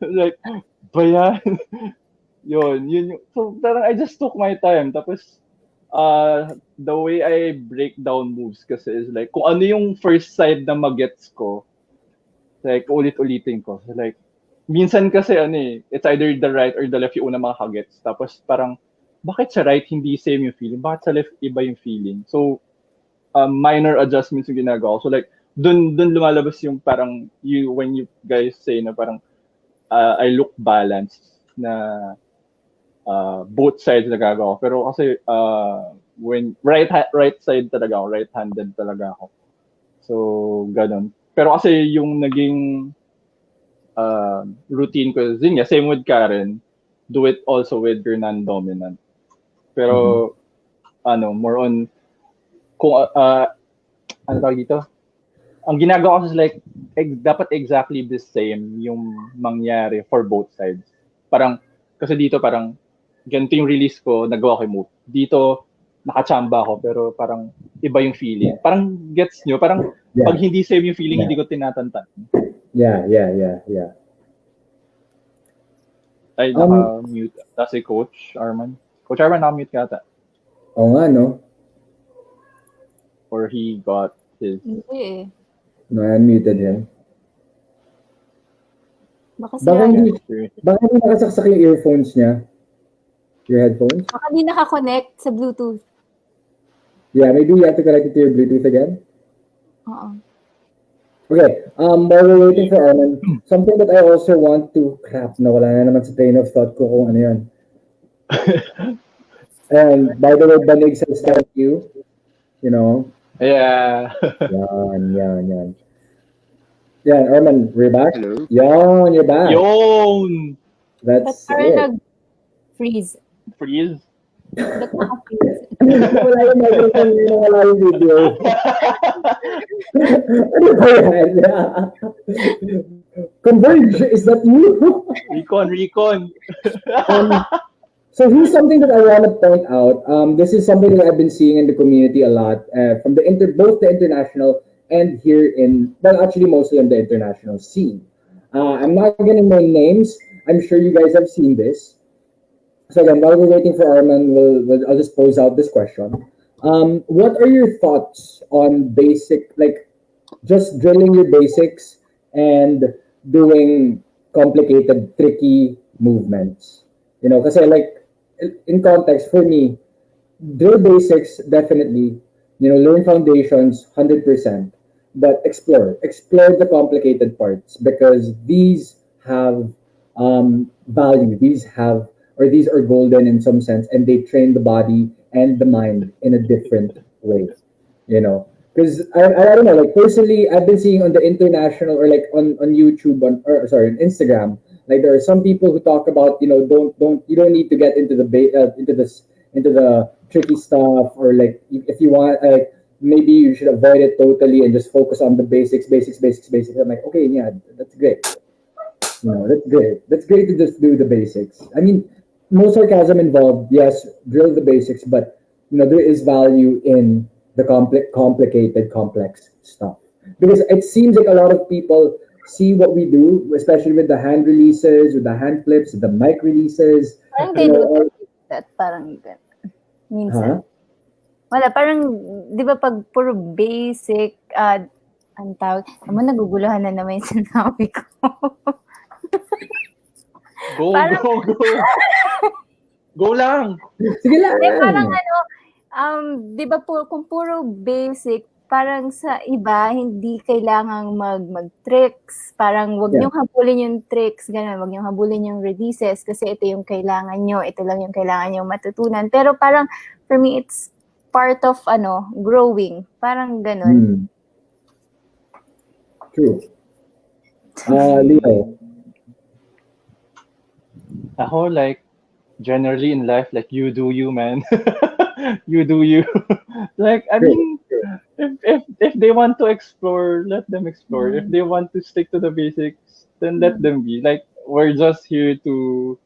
Like, bayan. Yun. So, parang I just took my time. Tapos, the way I break down moves kasi is like, kung ano yung first side na magets ko, like, ulit-ulitin ko. So, like, minsan kasi it's either the right or the left yung una mga kagets. Tapos parang, bakit sa right hindi same yung feeling? Bakit sa left iba yung feeling? So, minor adjustments yung ginagawa. So like, dun lumalabas yung parang, when you guys say na parang, I look balanced na both sides nagagawa. Pero kasi, when right side talaga ako, right-handed talaga ako. So, ganun. Pero kasi yung naging routine ko, same with Karen, do it also with your non-dominant. Pero, more on, kung, ano tawag dito? Ang ginagawa ko is like, dapat exactly the same yung mangyari for both sides. Parang, kasi dito parang, ganito yung release ko, nagawa ko yung move. Dito, nakachamba ako, pero parang iba yung feeling. Parang gets nyo? Parang, pag hindi same yung feeling, hindi ko tinatantan. Yeah. Ay, naka-mute. Tapos si Coach Armand. Coach Armand, naka-mute ka ata. Oo nga, no? Or he got his... Hindi eh. No, I unmuted him. Baka Baka siya, hindi nakasaksak yung earphones niya. Your headphones? baka di nakakonect sa Bluetooth. Yeah, maybe you have to connect it to your Bluetooth again. Oo. Okay, while we're waiting for Armand, something that I also want to... Crap, nawala na naman sa train of thought ko kung ano yun. And by the way, Banig says thank you. You know? Yeah. Yan. Yeah, Armand, we're back? Hello? Yan, you're back. Yun! But That's parang it. nag-freeze. Freeze. Ba't naka-freeze? Wala yung microphone yun, wala yung video. Ano ba yan? Converge, is that you? Recon. So here's something that I want to point out. This is something that I've been seeing in the community a lot, from both the international and here actually mostly in the international scene. I'm not going to name names. I'm sure you guys have seen this. So again, while we're waiting for Armand, I'll just pose out this question. What are your thoughts on just drilling your basics and doing complicated, tricky movements? You know, kasi like, in context for me, drill basics definitely. Learn foundations 100%, but explore the complicated parts because these have value. These are golden in some sense, and they train the body and the mind in a different way. Because I don't know, like personally, I've been seeing on the international or like on YouTube on Instagram, like there are some people who talk about don't you don't need to get into into the tricky stuff, or like if you want, like maybe you should avoid it totally and just focus on the basics. I'm like, okay, yeah, that's great. That's great. That's great to just do the basics. I mean, no sarcasm involved. Yes, drill the basics, but there is value in the complicated, complex stuff because it seems like a lot of people see what we do, especially with the hand releases, with the hand flips, the mic releases. Parang they do that, parang minsan. Huh? Wala, parang, di ba pag puro basic, ang tawag, naguguluhan na naman yung sinabi ko. Go. Go lang. Sige lang. Parang di ba kung puro basic, parang sa iba, hindi kailangang mag-tricks. Parang wag niyong habulin yung tricks, ganun. Wag niyong habulin yung releases kasi ito yung kailangan niyo, ito lang yung kailangan niyo matutunan. Pero parang, for me, it's part of, growing. Parang ganun. True. Leo. Ako, like, generally in life, like, you do you, man. You do you. Like, I mean, if they want to explore, let them explore. If they want to stick to the basics, then let them be. Like, we're just here to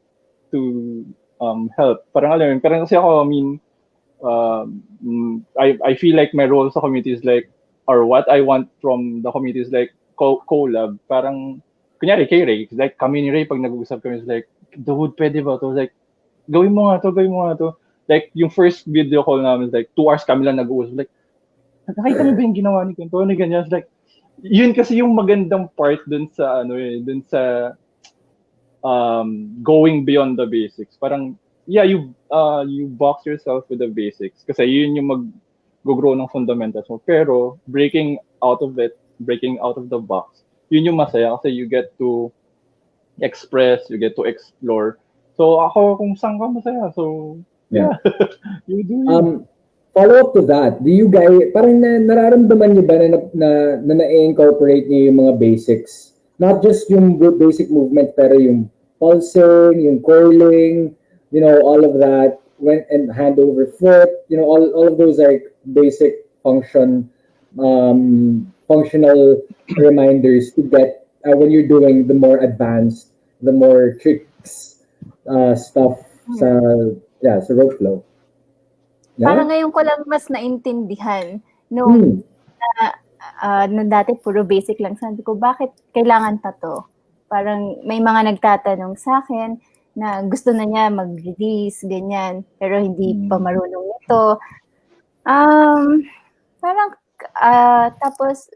help. Parang alam mo, parang kasi ako, I mean, I feel like my role sa community is like, or what I want from the community is like collab. Parang, kunyari kay Ray, like kami ni Ray pag nag-uusap kami is like, dude, pwede ba to? Like, gawin mo nga to. Like, yung first video call namin is like, 2 hours kami lang nag-uusap. Like, nakita mo ba yung ginawa ni Kwento? Ganyan. Like, yun kasi yung magandang part dun sa, dun sa going beyond the basics. Parang, yeah, you box yourself with the basics. Kasi yun yung mag-grow ng fundamentals mo. Pero, breaking out of the box, yun yung masaya kasi you get to express, you get to explore. So, ako, kung saan ka masaya. So, yeah. You do it. Follow up to that, do you guys, parang nararamdaman niyo ba na na-incorporate niyo yung mga basics? Not just yung basic movement, pero yung pulsing, yung curling, all of that, and hand over foot, all of those like basic functional reminders to get when you're doing the more advanced, the more tricks stuff sa rope flow. Yeah? Parang ngayon ko lang mas naintindihan nung na dati puro basic lang. Sabi ko, bakit kailangan pa to? Parang may mga nagtatanong sa akin na gusto na niya mag-release, ganyan, pero hindi pa marunong nito. Parang, tapos,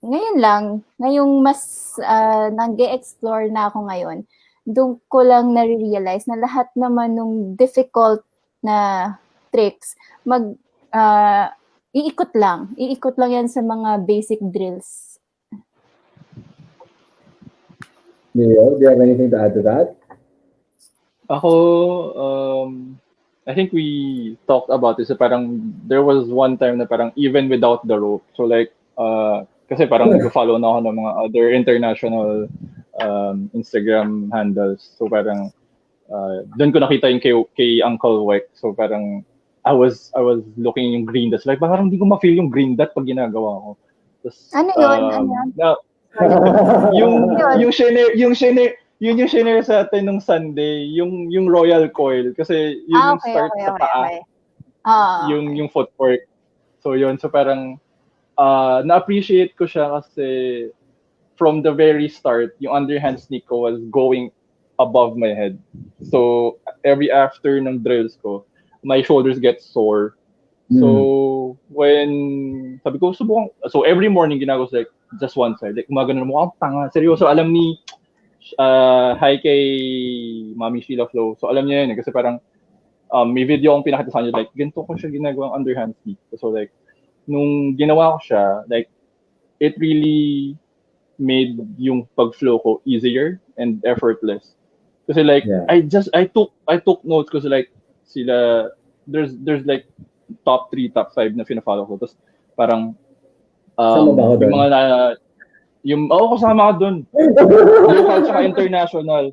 ngayong mas nag-e-explore na ako ngayon, doon ko lang na-realize na lahat naman nung difficult na tricks, iikot lang yan sa mga basic drills. Leo, do you have anything to add to that? Ako, I think we talked about this. Parang there was one time na parang even without the rope. So like, kasi parang nag-follow na ako ng mga other international Instagram handles. So parang doon ko nakita yung kay Uncle Weck. So parang I was looking yung green dots. Like parang hindi ko ma-feel yung green dot pag ginagawa ko. Tapos, ano yun? yung share sa atin nung Sunday, yung Royal Coil kasi yun yung start sa paa. Yung footwork. So yun, so parang na-appreciate ko siya kasi from the very start, yung underhand sneak ko was going above my head. So every after ng drills ko, my shoulders get sore. So when sabi ko subukan, so every morning ginagawa ko like just one side, like gumagano mo ang tanga, seryoso. Alam ni hi kay Mami Sheila Flo, so alam niya yun kasi parang may video akong pinakita sa kanya, like, ganito ko siya ginagawang underhand flip. So, like, nung ginawa ko siya, like, it really made yung pag-flow ko easier and effortless. Kasi like, I took notes kasi like, sila, there's like, top 3, top 5 na fina-follow ko. Tapos, parang, yung mga kasama ka dun. Local tsaka international.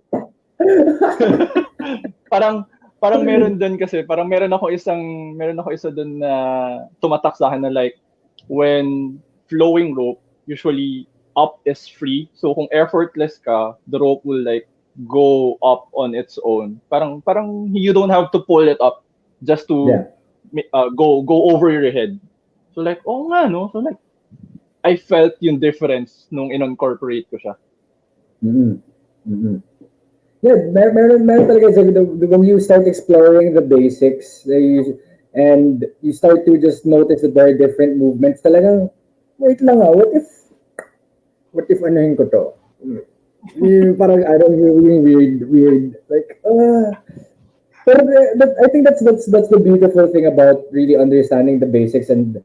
parang meron din kasi, parang meron ako isa dun na tumatak sa akin na like, when flowing rope, usually up is free. So kung effortless ka, the rope will like go up on its own. Parang you don't have to pull it up just to go over your head. So like, nga no? So like, I felt yung difference nung in-incorporate ko siya. Yeah, meron talaga when you start exploring the basics and you start to just notice the very different movements, talagang, wait lang what if anuhin ko to? Parang I don't know, weird. Like, but I think that's the beautiful thing about really understanding the basics and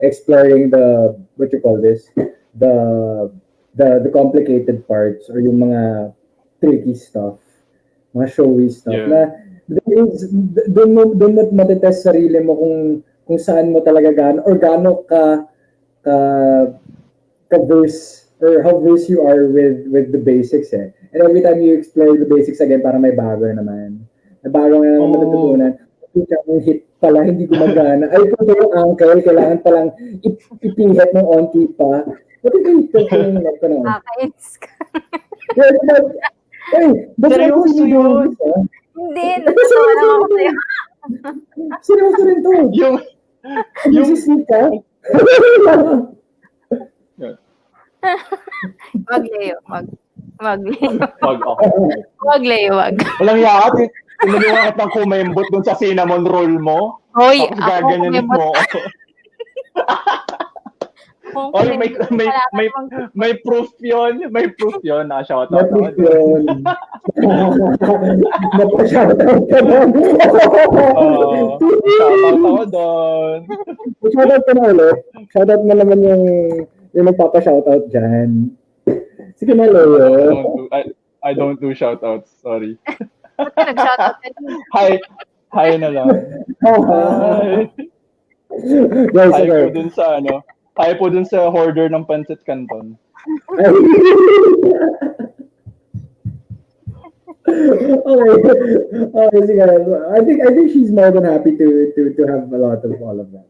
exploring the, what you call this, the complicated parts or yung mga tricky stuff, mga showy stuff na doon mo matitest sarili mo kung saan mo talaga gaano ka verse or how verse you are with the basics eh. And every time you explore the basics again, parang may bago naman. May bago na matutunan. Yung hit pala, hindi gumagana. Ay, kung yung ankle, kailangan palang ipinhit ng onti pa. What if you hit yung neck ko naman? Nakakainis ka. Hey, that's what I'm doing. Hindi, natawa lang ako sa'yo. Seryoso rin to. Yung sisik ka? Wag, Leo. Wag, Leo. Wag ako. Wag, Leo, wag. Walang yakap. Tinulungan kitang kumembot dun sa cinnamon roll mo. Hoy, tapos gaganyanin mo. Oy, may proof yun. May proof yun. Shout out. May proof yun. Napa-shout out ka doon. Shout out ako doon. Shout out ka na ulit. Shout out mo naman yung nagpapa-shout out dyan. Sige na, Leo. I don't do shout outs. Sorry. Ba't ka nag-shout out ka din? Hi na lang. Hi po dun sa Hi po dun sa hoarder ng Pancit Canton. Okay, sige. I think she's more than happy to have a lot of all of that.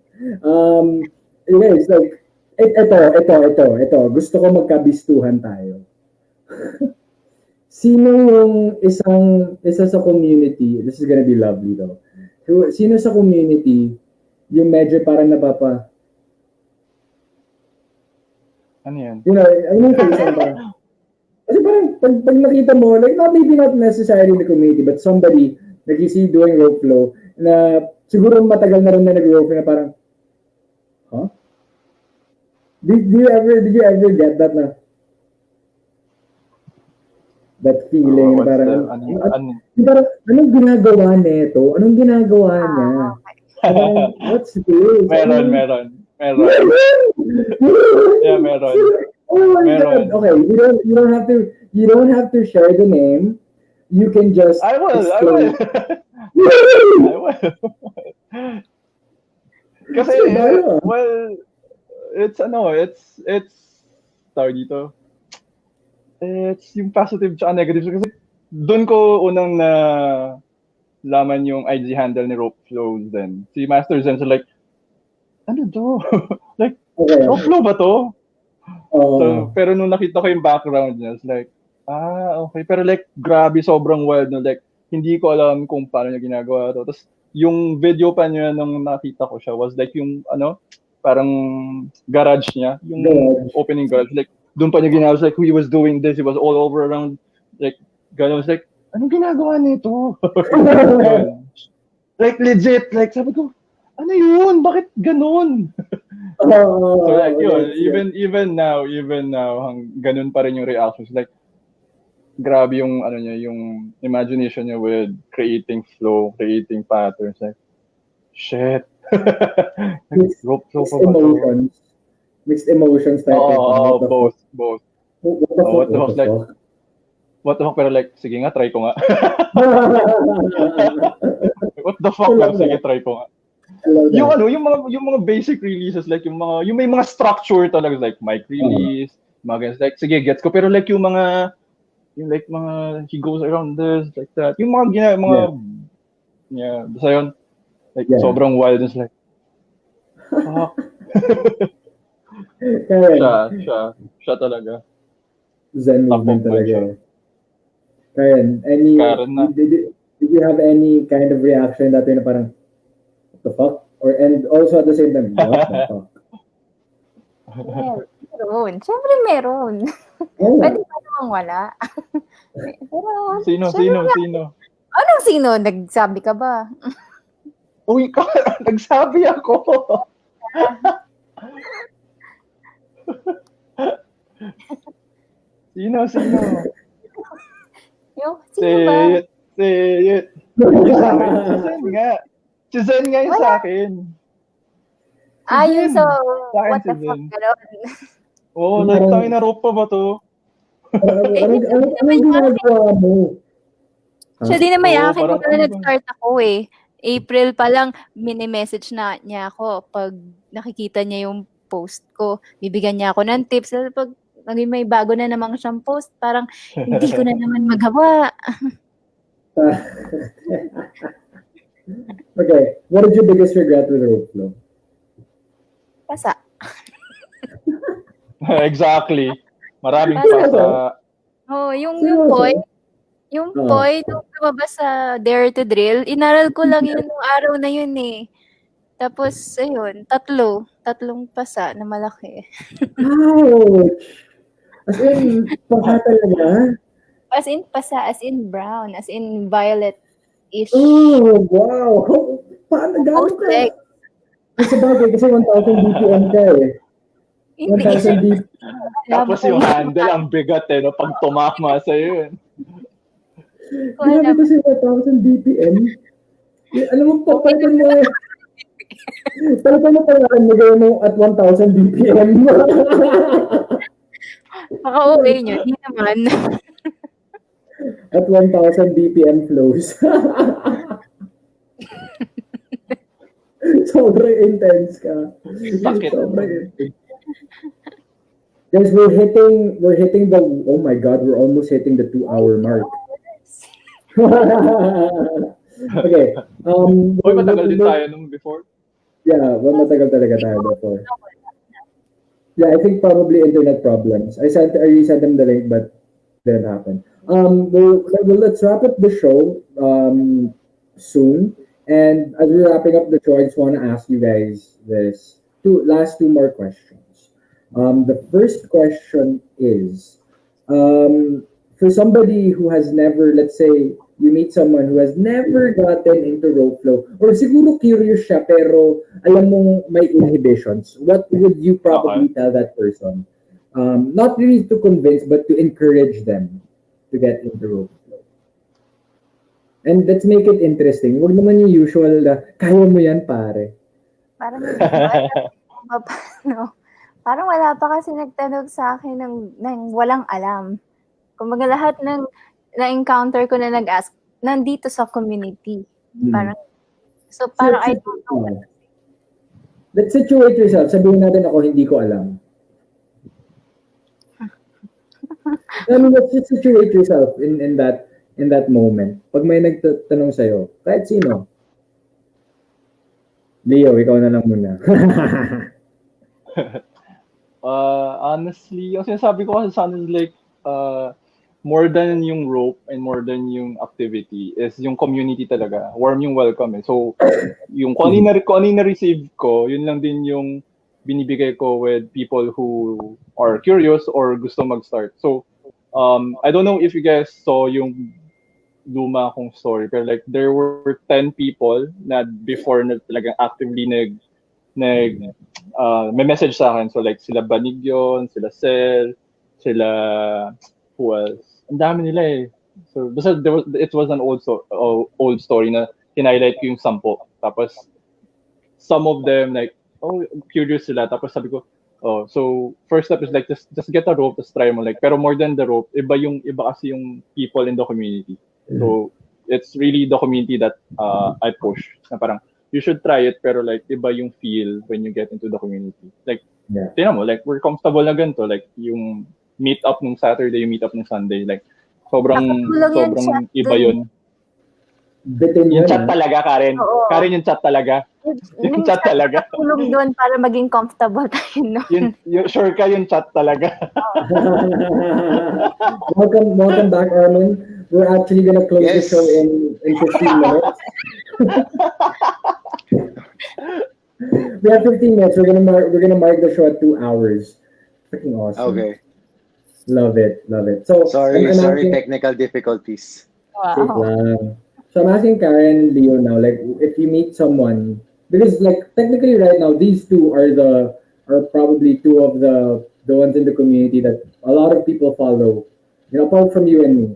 It's like ito. Gusto ko magkabistuhan tayo. Sino yung isa sa community, this is gonna be lovely though. Sino sa community yung medyo parang napapa... Ano yan? You know, I mean, parang... Kasi parang, pag nakita mo, like, maybe not necessarily in the community, but somebody nag-see doing rope flow, na siguro matagal na rin na nag-rope na parang, huh? Did you ever get that na? That feeling, parang, anong ginagawa nito? Anong ginagawa niya? What's this? Meron. Yeah, meron. Oh my God. Okay, you don't have to share the name. You can just I will. Kasi well, it's tawag dito. It's yung positive tsaka negative kasi doon ko unang na laman yung IG handle ni Rope Flows din. Si Master Zen so like ano to? Like, okay. Rope flow ba to? So, pero nung nakita ko yung background niya, it's like, okay. Pero like, grabe, sobrang wild. No? Like, hindi ko alam kung paano niya ginagawa to. Tapos, yung video pa niya nung nakita ko siya was like yung, parang garage niya. Yung opening garage. Like, doon pa niya ginagawa. Like, he was doing this. He was all over around. Like, gano'n. Was like, anong ginagawa nito? Like, legit. Like, sabi ko, ano yun? Bakit ganun? So like yun, even now, ganun pa rin yung reactions. Like, grabe yung ano niya, yung imagination niya with creating flow, creating patterns. Like, shit. Rope flow pa ba to? Mixed emotions type of Oo, both. What the fuck? What the fuck, like, what the fuck, pero like, sige nga, try ko nga. What the fuck, pero sige, try ko nga. Yung ano, yung mga basic releases, like yung may mga structure talaga, like mic release, mga ganyan, like, sige, gets ko, pero like yung mga he goes around this, like that, yung mga basta yun, like, sobrang wild, it's like, fuck. Siya talaga. Zen movement talaga. Karen, did you have any kind of reaction that na parang, what the fuck? And also at the same time, what the fuck? Meron. Siyempre meron. Pwede pa namang wala. Pero, Sino? Anong sino? Nagsabi ka ba? Uy, nagsabi ako. Sino? Sino ba? Say it. Si Zen nga yung sa akin. Yun so, what the fuck, gano'n? Oo, like, tayo na rope pa ba to? Anong ginagawa mo? Actually na may akin ko na nag-start ako eh. April pa lang, mini-message na niya ako pag nakikita niya yung post ko. Bibigyan niya ako ng tips. Pag may bago na namang siyang post, parang hindi ko na naman magawa. Okay, what is your biggest regret with rope flow? Pasa. Exactly. Maraming pasa. Yung point, nung lumabas sa Dare to Drill, inaral ko lang yun nung araw na yun eh. Tapos, ayun, tatlong pasa na malaki. Ouch! As in, pasa talaga? As in pasa, as in brown, as in violet-ish. Oh, wow! Paano gano'n ka? Sa bagay, kasi 1,000 BPM ka eh. 1,000 BPM. Tapos yung handle, ang bigat eh, no? Pag tumama sa'yo yun. Grabe kasi 1,000 BPM. Alam mo, papalitan mo eh. Palitan mo pangalan mo gawin mo at 1,000 BPM. Maka-uwi nyo, hindi naman. At 1,000 BPM flows. Sobrang intense ka. Sakit. Guys, we're hitting the, oh my God, we're almost hitting the 2-hour mark. Okay. Matagal din tayo nung before. Yeah, matagal talaga tayo before. Yeah, I think probably internet problems. I resent them the link, but didn't happen. Well, let's wrap up the show soon. And as we're wrapping up the show, I just want to ask you guys this last two more questions. The first question is, for somebody who has never, let's say, you meet someone who has never gotten into rope flow, or siguro curious siya, pero alam mong may inhibitions, what would you probably tell that person? Not really to convince, but to encourage them to get into rope flow. And let's make it interesting. Huwag naman yung usual na, kaya mo yan, pare. Parang wala pa kasi nagtanong sa akin ng walang alam. Kumbaga lahat ng na-encounter ko na nag-ask, nandito sa community. Parang I don't know. Let's situate yourself. Sabihin natin ako, hindi ko alam. Let's just situate yourself in that moment. Pag may nagtatanong sa'yo, kahit sino. Leo, ikaw na lang muna. Honestly, yung sinasabi ko kasi sa akin, like, more than yung rope and more than yung activity is yung community talaga. Warm yung welcome eh. So, yung kung ano na-receive ko, yun lang din yung binibigay ko with people who are curious or gusto mag-start. So, I don't know if you guys saw yung luma kong story, pero like, there were 10 people na before na talagang actively may message sa akin. So like, sila Banigyon, sila Sel, sila, who else? ang dami nila eh. So, basta it was an old story na hinighlight ko yung 10. Tapos, some of them, like, curious sila. Tapos sabi ko, so, first step is like, just get a rope, just try mo. Like, pero more than the rope, iba kasi yung people in the community. So, it's really the community that I push. Na parang, you should try it, pero like, iba yung feel when you get into the community. Like, tingnan mo, like, we're comfortable na ganito. Like, yung meet up nung Saturday, yung meet up nung Sunday. Like, sobrang iba yun. Yung chat talaga, Karen. Oo. Karen, yung chat talaga. Yung chat talaga. Tulong doon para maging comfortable tayo, no? Sure ka, yung chat talaga. Welcome back, Armand. We're actually gonna close the show in 15 minutes. We have 15 minutes. We're gonna mark the show at 2 hours. Freaking awesome. Okay. Love it. So sorry, technical difficulties. Wow. So I'm asking Karen and Leo now, like, if you meet someone, because like technically right now these two are probably two of the ones in the community that a lot of people follow, apart from you and me,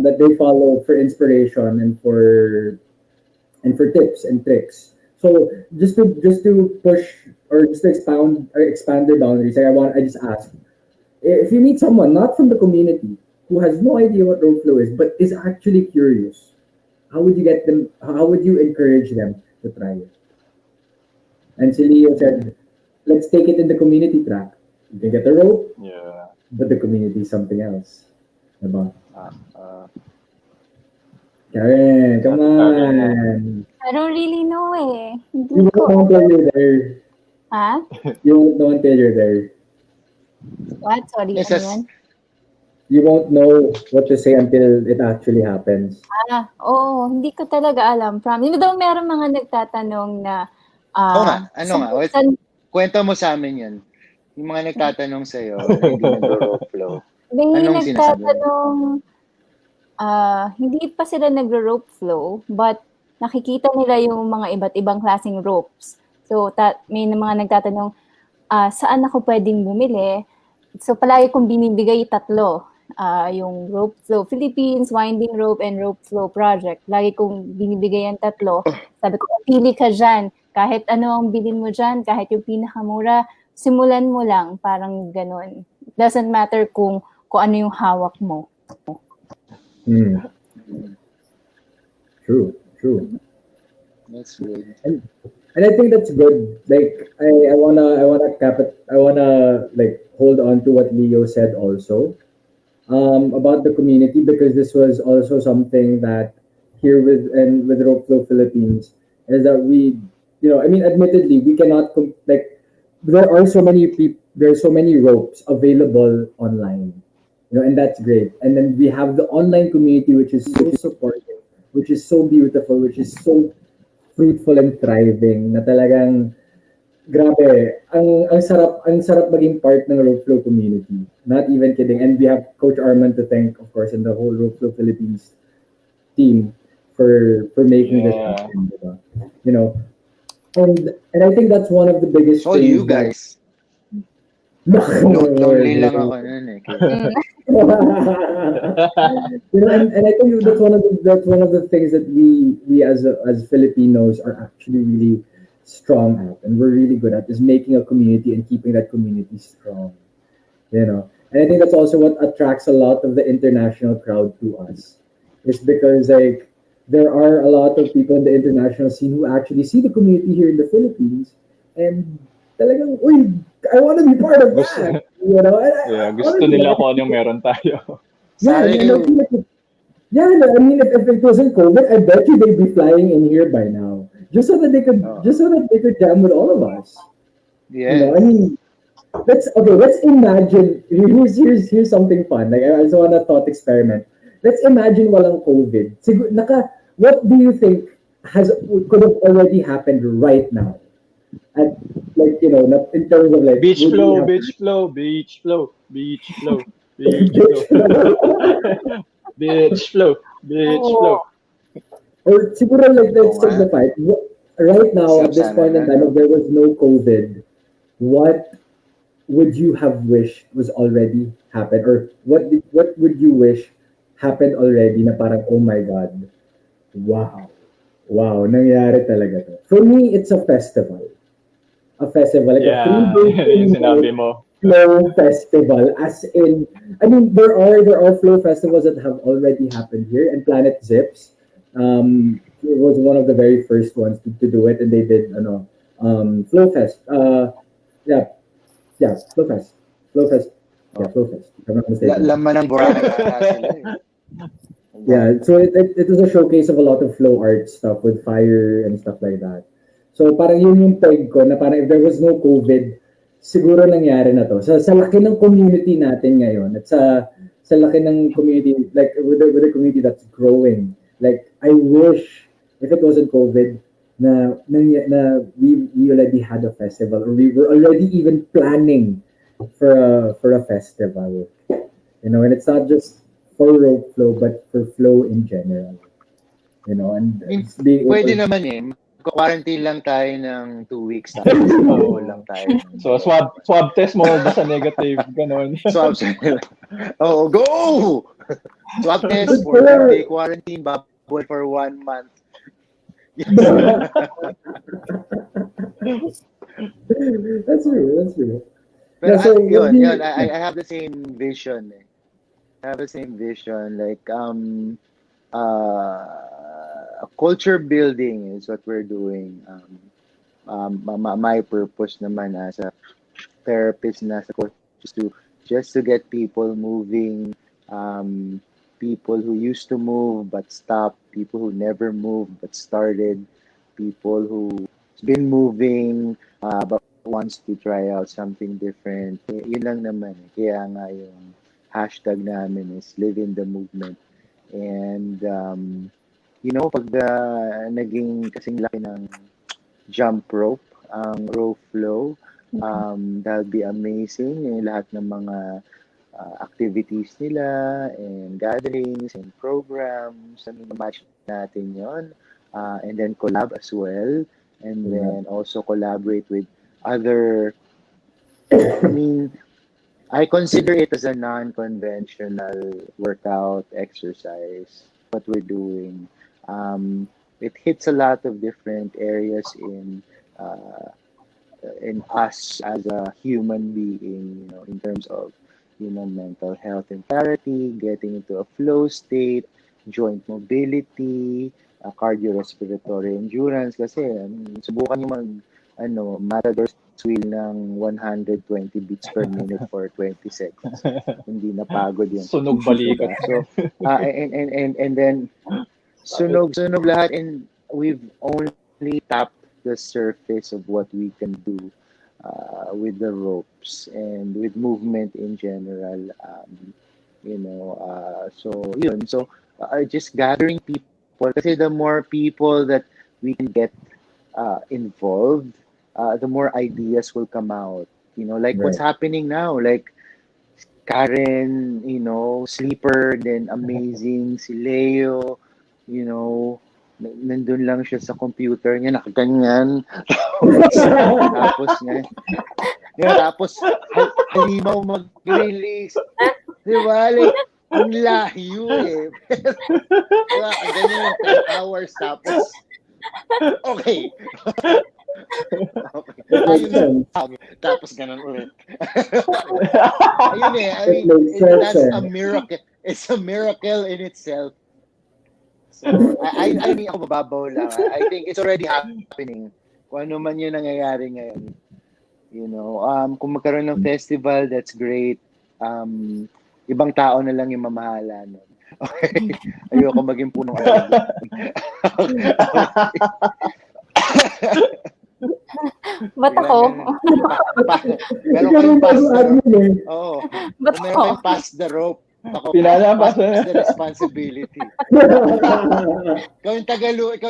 that they follow for inspiration and for tips and tricks. So just to push or just to expand their boundaries, I just ask, if you meet someone not from the community who has no idea what rope flow is but is actually curious, how would you encourage them to try it? And si Leo said, let's take it in the community track. You can get the rope, but the community is something else. Diba? Karen, come on. I don't really know eh. You won't know until you're there. Ha? You won't know until you're there. What? Sorry, ano yan? You won't know what to say until it actually happens. Hindi ko talaga alam. Hindi daw meron mga nagtatanong na kwento mo sa amin yun. Yung mga nagtatanong sa'yo, hindi nag-rope flow. Hindi nagtatanong, hindi pa sila nag-rope flow, but nakikita nila yung mga iba't ibang klaseng ropes. So, may mga nagtatanong, saan ako pwedeng bumili? So, palagi kong binibigay 3. Yung Rope Flow Philippines, Winding Rope, and Rope Flow Project. Lagi kong binibigay yung 3. Sabi ko, pili ka dyan. Kahit ano ang bilhin mo dyan, kahit yung pinakamura, simulan mo lang. Parang ganun. It doesn't matter kung ano yung hawak mo. True. That's good. And I think that's good. Like I wanna like hold on to what Leo said also about the community, because this was also something that here with Rope Flow Philippines is that we, admittedly we cannot there are so many ropes available online, and that's great. And then we have the online community, which is so supportive, which is so beautiful, which is so fruitful and thriving, na talagang grabe, ang sarap maging part ng Rope Flow community. Not even kidding. And we have Coach Armand to thank, of course, and the whole Rope Flow Philippines team for making this happen, and I think that's one of the biggest things. You guys. Lonely lang ako nun eh. And I think that's one of the things that we as Filipinos are actually really strong at, and we're really good at, is making a community and keeping that community strong. And I think that's also what attracts a lot of the international crowd to us. It's because like there are a lot of people in the international scene who actually see the community here in the Philippines and talagang, uy, I want to be part of that. Gusto nila kung anong meron tayo. I mean, if it wasn't COVID, I bet you they'd be flying in here by now, just so that they could jam with all of us. Yeah. I mean, let's imagine. Here's something fun. Like I just want a thought experiment. Let's imagine walang COVID. What do you think could have already happened right now? At not in terms of like beach flow. Beach flow. Or siguro let's simplify. Right now, at this point in time, if there was no COVID, what would you have wished was already happened, or what would you wish happened already na parang, oh my God, wow, wow, nangyari talaga to. For me, it's a festival. A festival, like a Yeah, 3 day, yung sinabi mo. flow festival. As in, I mean, there are flow festivals that have already happened here, and Planet Zips, it was one of the very first ones to do it, and they did, Flow Fest. Yeah, yeah, Flow Fest, Flow Fest, yeah, Flow Fest. If I'm not mistaken. Laman ng Boracay sila eh. Yeah, so it was a showcase of a lot of flow art stuff with fire and stuff like that. So parang yun yung peg ko na parang if there was no COVID, siguro nangyari na to. Sa laki ng community natin ngayon at sa laki ng community, like with a community that's growing. Like I wish if it wasn't COVID na we already had a festival, or we were already even planning for a festival. And it's not just for rope flow, but for flow in general. And it's being Pwede naman eh. Quarantine lang tayo ng 2 weeks. Tapos lang tayo. So, swab test mo, basta negative, ganon. Swab test. Oh, go! Swab test, 14-day quarantine, bubble for 1 month. That's true. Pero So, yun, I have the same vision eh. Like, culture building is what we're doing. My purpose naman as a therapist and as a coach is to get people moving, people who used to move but stopped, people who never moved but started, people who's been moving but wants to try out something different. Yun lang naman. Kaya nga yung hashtag namin is live in the movement. And pag naging kasing laki ng jump rope, ang rope flow, that'll be amazing. Yung lahat ng mga activities nila and gatherings and programs, match natin yon, and then collab as well, and then also collaborate with other. I consider it as a non-conventional workout exercise. What we're doing, it hits a lot of different areas in us as a human being. In terms of mental health and clarity, getting into a flow state, joint mobility, cardiorespiratory endurance. Kasi subukan nyo matador wheel ng 120 beats per minute for 20 seconds. Hindi napagod yun. Sunog balikat. So, and then sunog lahat, and we've only tapped the surface of what we can do with the ropes and with movement in general. So just gathering people, kasi the more people that we can get involved, the more ideas will come out. Like what's happening now, like Karen, sleeper, then amazing, si Leo, nandun lang siya sa computer niya, nakaganyan. Tapos halimaw mag-release. Diba? Like, ang layo eh. Diba? Ganyan yung 10 hours, tapos okay. Tapos ganun ulit. Ayun eh. I mean, that's a miracle. It's a miracle in itself. So, I mean, ako mababaw lang. I think it's already happening. Kung ano man yung nangyayari ngayon. Kung magkaroon ng festival, that's great. Ibang tao na lang yung mamahala nun. Okay. Ayoko maging punong araw. Ba't ako? Meron kayong pass the rope. Oo. Meron kayong pass the rope. Pinalapas the responsibility. Ikaw yung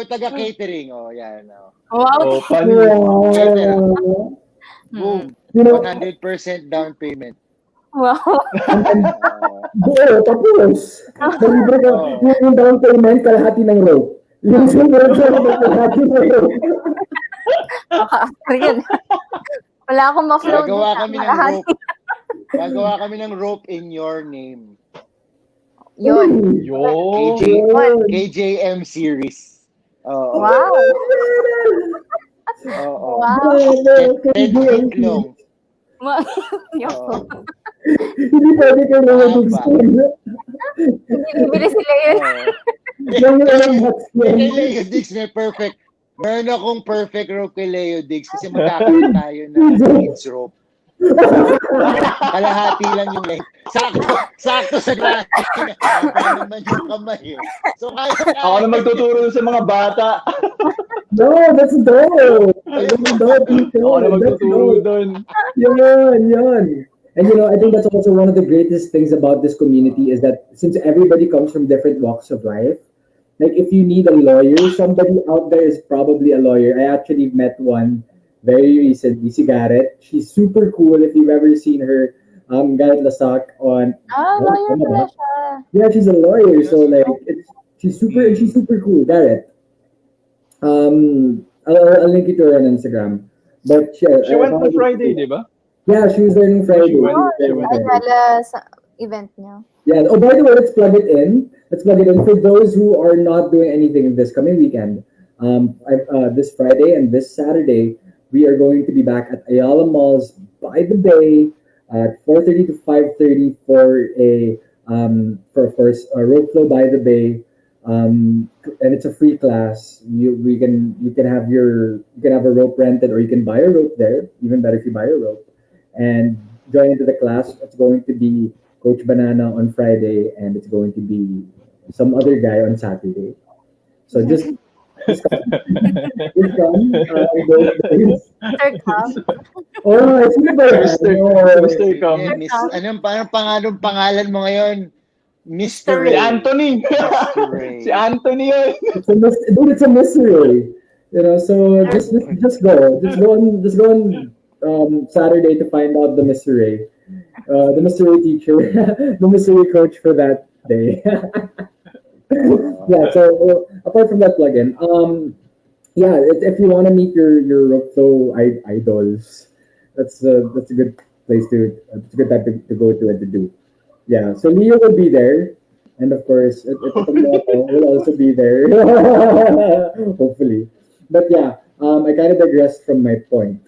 taga-catering. Oh, yan. Wow. Boom. 100% down payment. Wow. Tapos. Libre ka. Yung down payment, kalahati ng rope. Yung sunod kalahati ng rope. Yan. Wala akong ma-flow Gagawa dun. kami ng rope. Gagawa kami ng rope in your name. Yun. Yo! KJM series. Wow. Oo. Wow. 10 feet long. Yun. Hindi pwede kayo naman Hindi bibili sila yun. Yung ilang hats Kay yun. Leo Diggs may perfect. Meron akong perfect rope kay Leo Diggs kasi magkakaroon tayo ng kids rope. Kalahati lang yung length. Sakto sa grasa. Haba naman yung kamay. So, Ako na magtuturo sa mga bata. No, that's dope. That's dope. Ako na magtuturo doon. Yun. And I think that's also one of the greatest things about this community is that since everybody comes from different walks of life, like if you need a lawyer, somebody out there is probably a lawyer. I actually met one very recently, si Garrett. She's super cool if you've ever seen her. Garrett Lasac on. Lawyer pala siya. Yeah, she's a lawyer. So like, she's super cool, Garrett. I'll link it to her on Instagram. But She went on Friday, di ba? Yeah, she was there on Friday. Ay, gala sa event niya. Yeah. Oh, by the way, let's plug it in. For those who are not doing anything this coming weekend, this Friday and this Saturday, we are going to be back at Ayala Malls by the Bay at 4:30 to 5:30 for of course a rope flow by the Bay, and it's a free class. You can have a rope rented, or you can buy a rope there. Even better if you buy a rope and join into the class. It's going to be Coach Banana on Friday, and it's going to be some other guy on Saturday. So just come. Third cup. Oh, sino ba yan? Mr. Come. Anong pangalan mo ngayon? Mr. Si Ray. Anthony. Si Anthony yun. It's a mystery. So just go. Just go on Saturday to find out the mystery. The mystery teacher, the mystery coach for that day. Yeah. So apart from that plugin, if you want to meet your rope flow idols, that's a good place it's a good time to go to and to do. Yeah. So Leo will be there, and of course, will also be there. Hopefully, but yeah. I kind of digressed from my point.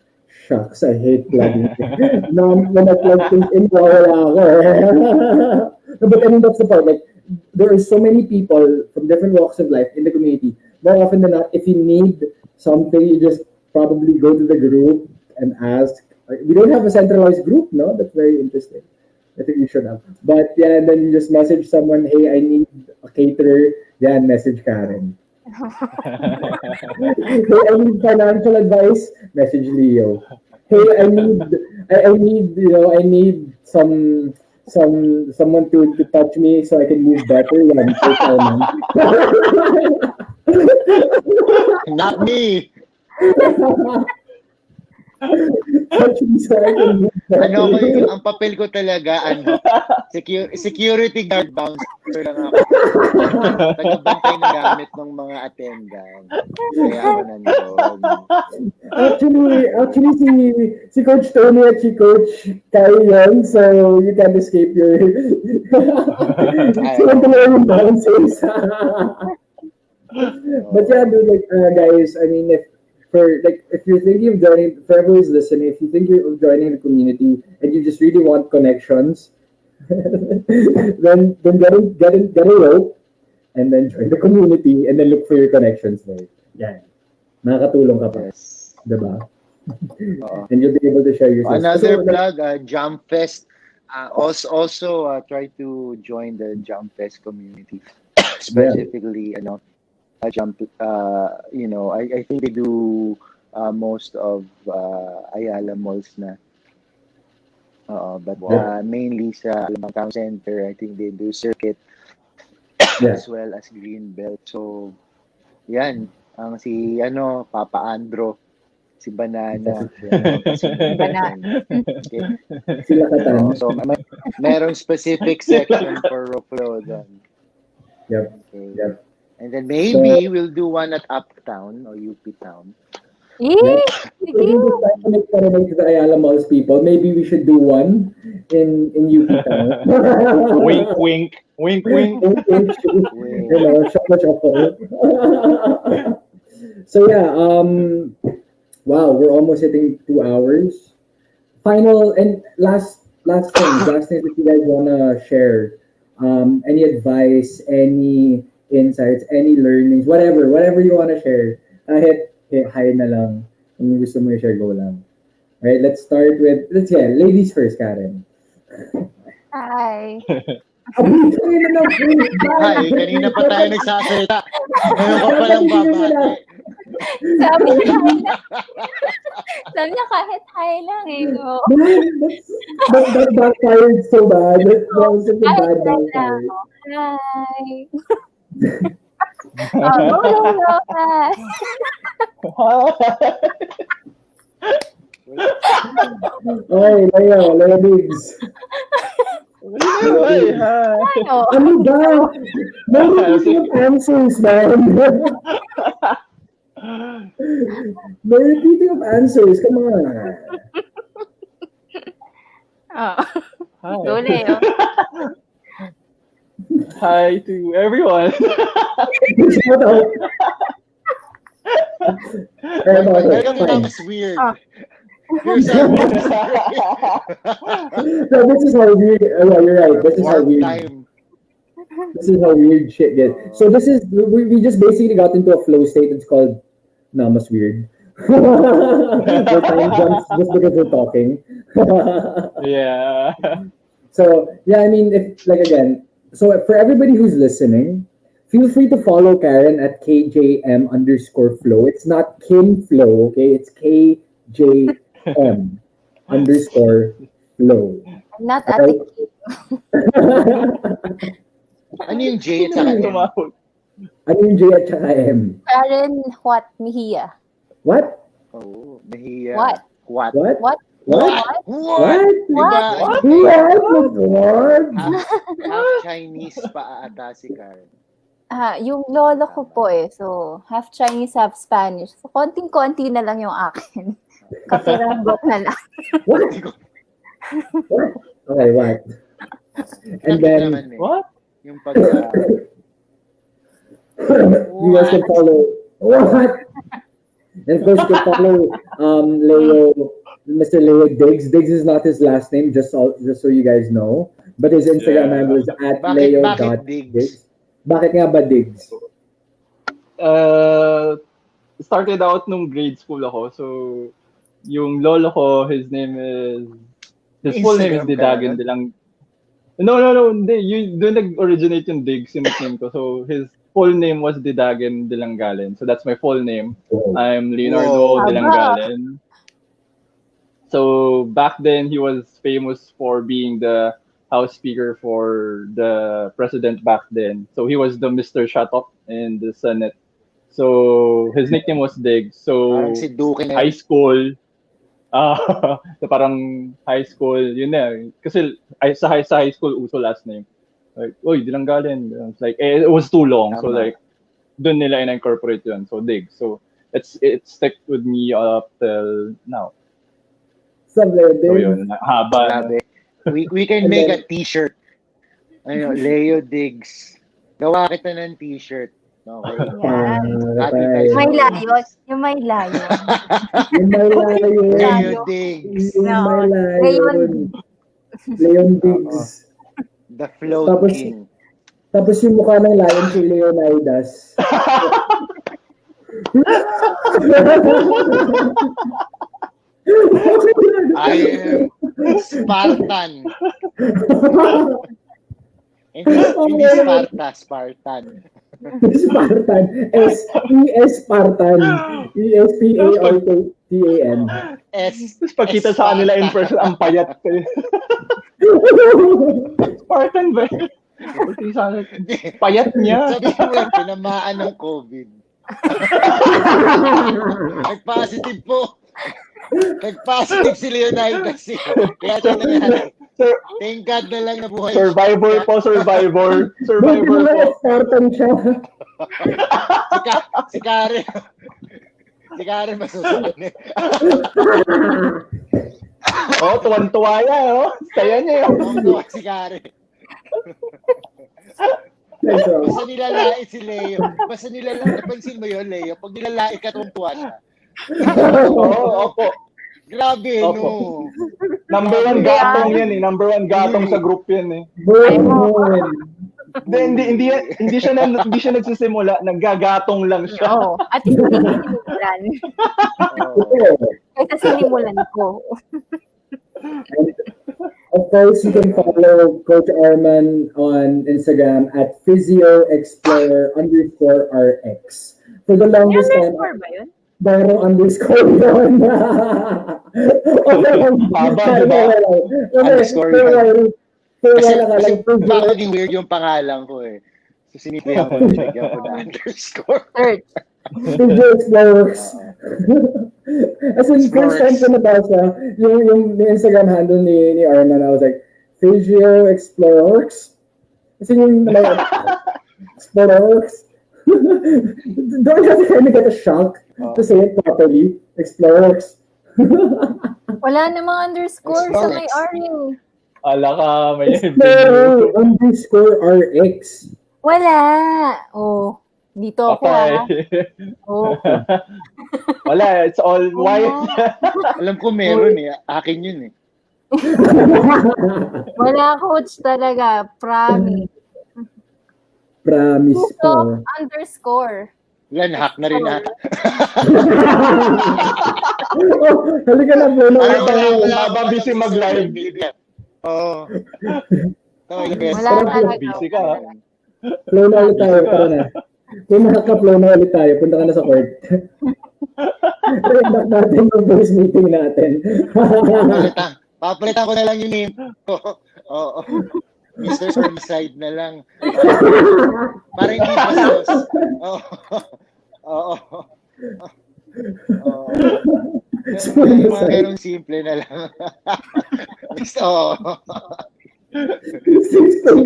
Shucks, I hate plugging. When I plug things in, wala ako. No, but I mean, that's the part. Like, there are so many people from different walks of life in the community. More often than not, if you need something, you just probably go to the group and ask. We don't have a centralized group, no? That's very interesting. I think we should have. But yeah, and then you just message someone, hey, I need a caterer. Yeah, message Karen. Hey, I need financial advice. Message Leo. Hey, I need someone to touch me so I can move better. Not me. Touch me so I can move better. Ang papel ko talaga, security guard bouncer lang ako. Tagabantay ng gamit ng mga attendant. Kaya ako nandun. Actually, si Coach Tony at si Coach Kai yun, so you can't escape your bouncers. But yeah, dude, like, guys, I mean, if you're thinking of joining, for everyone's listening, if you think you're joining the community and you just really want connections, then get a rope and then join the community and then look for your connections there. Yeah, nakakatulong ka pa, Yes. diba? And you'll be able to share your Another plug, Jump Fest. Also try to join the Jump Fest community, specifically, Jump. I think they do most of Ayala malls na. But mainly sa Alabang Town Center, I think they do circuit as well as Greenbelt. So, yan. Ang si Papa Andro, si Banana. Banana. Okay. So, meron specific section for rope flow doon. Yep. Okay. Yep. And then maybe we'll do one at Uptown or UP Town. Right? Sige. Maybe this time to make Paranay to the Ayala Malls people, maybe we should do one in UP Town. Wink, wink. Wink, wink. You know, shuffle. So yeah, wow, we're almost hitting 2 hours. Final and last things that you guys wanna share. Any advice, any insights, any learnings, whatever you wanna share. Hit hi na lang. Kung gusto mo i-share, go lang. Right, let's start with, ladies first, Karen. Hi. Hi, kanina pa tayo nagsasalita. Ngayon ka palang babati. Sabi niya, hi lang. Sabi niya, kahit hi lang eh. No? That backfired so bad. That was such a bad backfire. Hi. Hello, hi. Okay, Leo Diggs. Ano ba? No repeating of answers, man. No repeating of answers. Come on. Go, Leo. Hi to everyone. Shout out. That was weird. You're so No, this is how weird. You're right. This is how weird. time. This is how weird shit gets. So this is we just basically got into a flow state. It's called Namas weird. The time jumps just because we're talking. Yeah. So yeah, I mean, if like again, so for everybody who's listening, feel free to follow Karen at KJM_flow. It's not Kim Flow, okay? It's KJM_flow. I'm not at the Ano yung J at saka M? Tumawag. Ano yung J at saka M? Karen, what? Mihia. What? Oh, nahiya. What? What? What? What? What? Diba? What? Half Chinese pa ata si Karen. Yung lolo ko po eh. So, half Chinese, half Spanish. So, konting-konti na lang yung akin. Kapiranggot na lang. What? What? Okay, what? And then, What? Yung pag... you guys can follow. What? And of course, you can follow Mr. Leo Diggs. Diggs is not his last name, just so you guys know. But his Instagram handle is at Leo.Diggs. Bakit nga ba Diggs? Started out nung grade school ako. So, yung lolo ko, his full name is Didagan Dilang. No, hindi. Doon nag-originate yung Diggs, yung nickname ko. So, his full name was Didagan Dilangalen. So, that's my full name. I'm Leonardo Dilangalen. So, back then, he was famous for being the House Speaker for the president back then. So, he was the Mr. Shut Up in the Senate. So, his nickname was Diggs. So, si Duque na high school, so parang high school, yun na. Kasi sa high school, uso last name. Like, oy, Dilangalen. It's like, it was too long. So, like, dun nila in-incorporate yun. So, Diggs. So, it stuck with me up till now. So, yun. Haba. We can make a t-shirt. Ano, Leo Diggs. Gawa kita ng t-shirt. Okay. Yung may layo. Yung may layo. Leo Diggs. Leon Diggs. The Flow King. Tapos yung mukha ng lion si Leonidas. I am Spartan. Hindi Sparta, Spartan. Spartan. Spartan. ESPARTAN. Tapos pagkita sa kanila in person, ang payat. Spartan ba? Payat niya. Sabi mo, tinamaan ng COVID. Nag-positive po. Nag-positive si Leonidas. Kaya ito nangyari. Thank God na lang nabuhay. Survivor po. Survivor po. Spartan siya. Si Karen. Si Karen masusunod. Tuwan-tuwa yan, Saya niya, Tuwan-tuwa si Karen. Basta nilalait si Leo. Napansin mo yun, Leo? Pag nilalait ka, tuwan-tuwa siya. Opo. Grabe, Opo. no? Number 1 gatong yan eh. Number 1 gatong sa group yan eh. Hindi siya nagsisimula, naggagatong lang siya. At least hindi sinimulan. Kaya sinimulan ko. Of course, you can follow Coach Armand on Instagram at physioexplorer_rx. For the longest time, ba yun? Baro underscore yun. Underscore yun. Kasi baka naging weird yung pangalan ko eh. So sinipihan ko, nilagyan ko na underscore. Search. Physio Explorers. As in, first time ko nabasa yung Instagram handle ni Arman, I was like, Physio Explorers? Kasi yung Explorers? Don't you have to kind of get a shock to say it properly? Explorers. Wala namang underscore sa may RU. Ala ka, may _RX. Wala. Dito ako Wala, it's all white. Alam ko meron eh. Akin yun eh. Wala, coach talaga. Promise. Promise ko. Underscore. Yan, hack na rin ata. Halika na, Bruno. Habang busy mag-live. Oo. Wala talaga. Busy ka. Flow na ulit tayo. Tara na. Kung makaka-flow na ulit tayo, punta ka na sa court. Redact natin yung voice meeting natin. Papalitan ko na lang yung name ko. Oo. Mr. Side na lang. Para hindi bastos. Oo. Yung mga ganong simple na lang.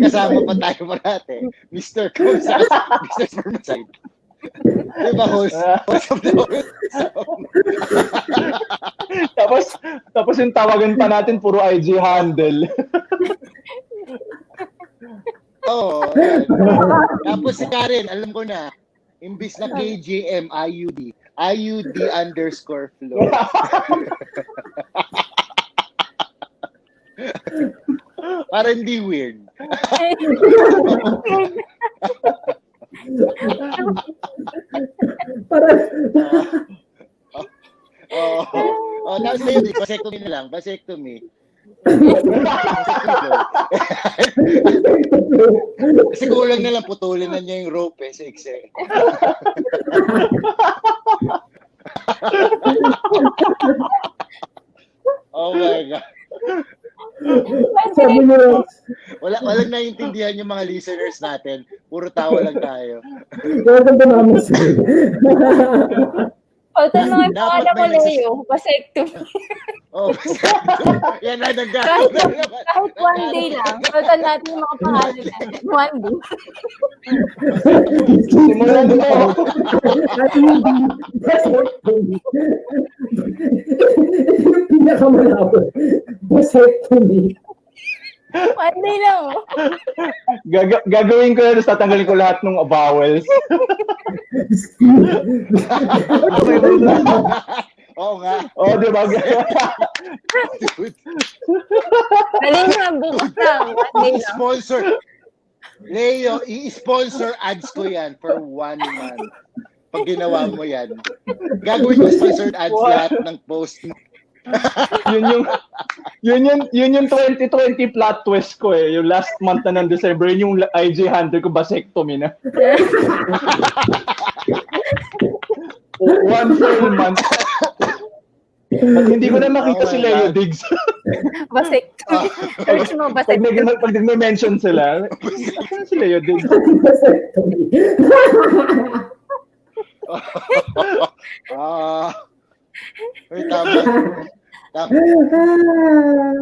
Kasama pa tayo parate. Mr. Spermicide. Diba, host of the host? Tapos yung tawagan pa natin, puro IG handle. Tapos si Karen, alam ko na, imbis na KJM, IUD _flow. Para hindi weird. Tapos na yun, vasectomy na lang. Vasectomy. Kasi kulang na lang, putulin na niya yung rope sa Excel. Oh my God. Sabi niyo, walang naiintindihan yung mga listeners natin. Puro tawa lang tayo. welcome to Mama's Pautan mga pangalan ko, Leo. Vasectomy. Yan na, kahit one day lang. Pautan natin yung mga pangalan natin. One day. Simulan mo. yung pinakamalabo. Vasectomy. One day lang. Gagawin ko yan, tatanggalin ko lahat ng vowels. Oo nga. Di ba? Dali na, bukas lang. One day lang. Sponsor. Leo, i-sponsor ads ko yan for 1 month. Pag ginawa mo yan. Gagawin ko sponsored ads lahat ng post mo. yun yung 2020 plot twist ko eh. Yung last month na ng December, yung IG handle ko, vasectomy na. 1 full month. At hindi ko na makita si Leo Diggs. Vasectomy. Search mo, vasectomy. Pag nag-mention sila, si Leo Diggs. Tama.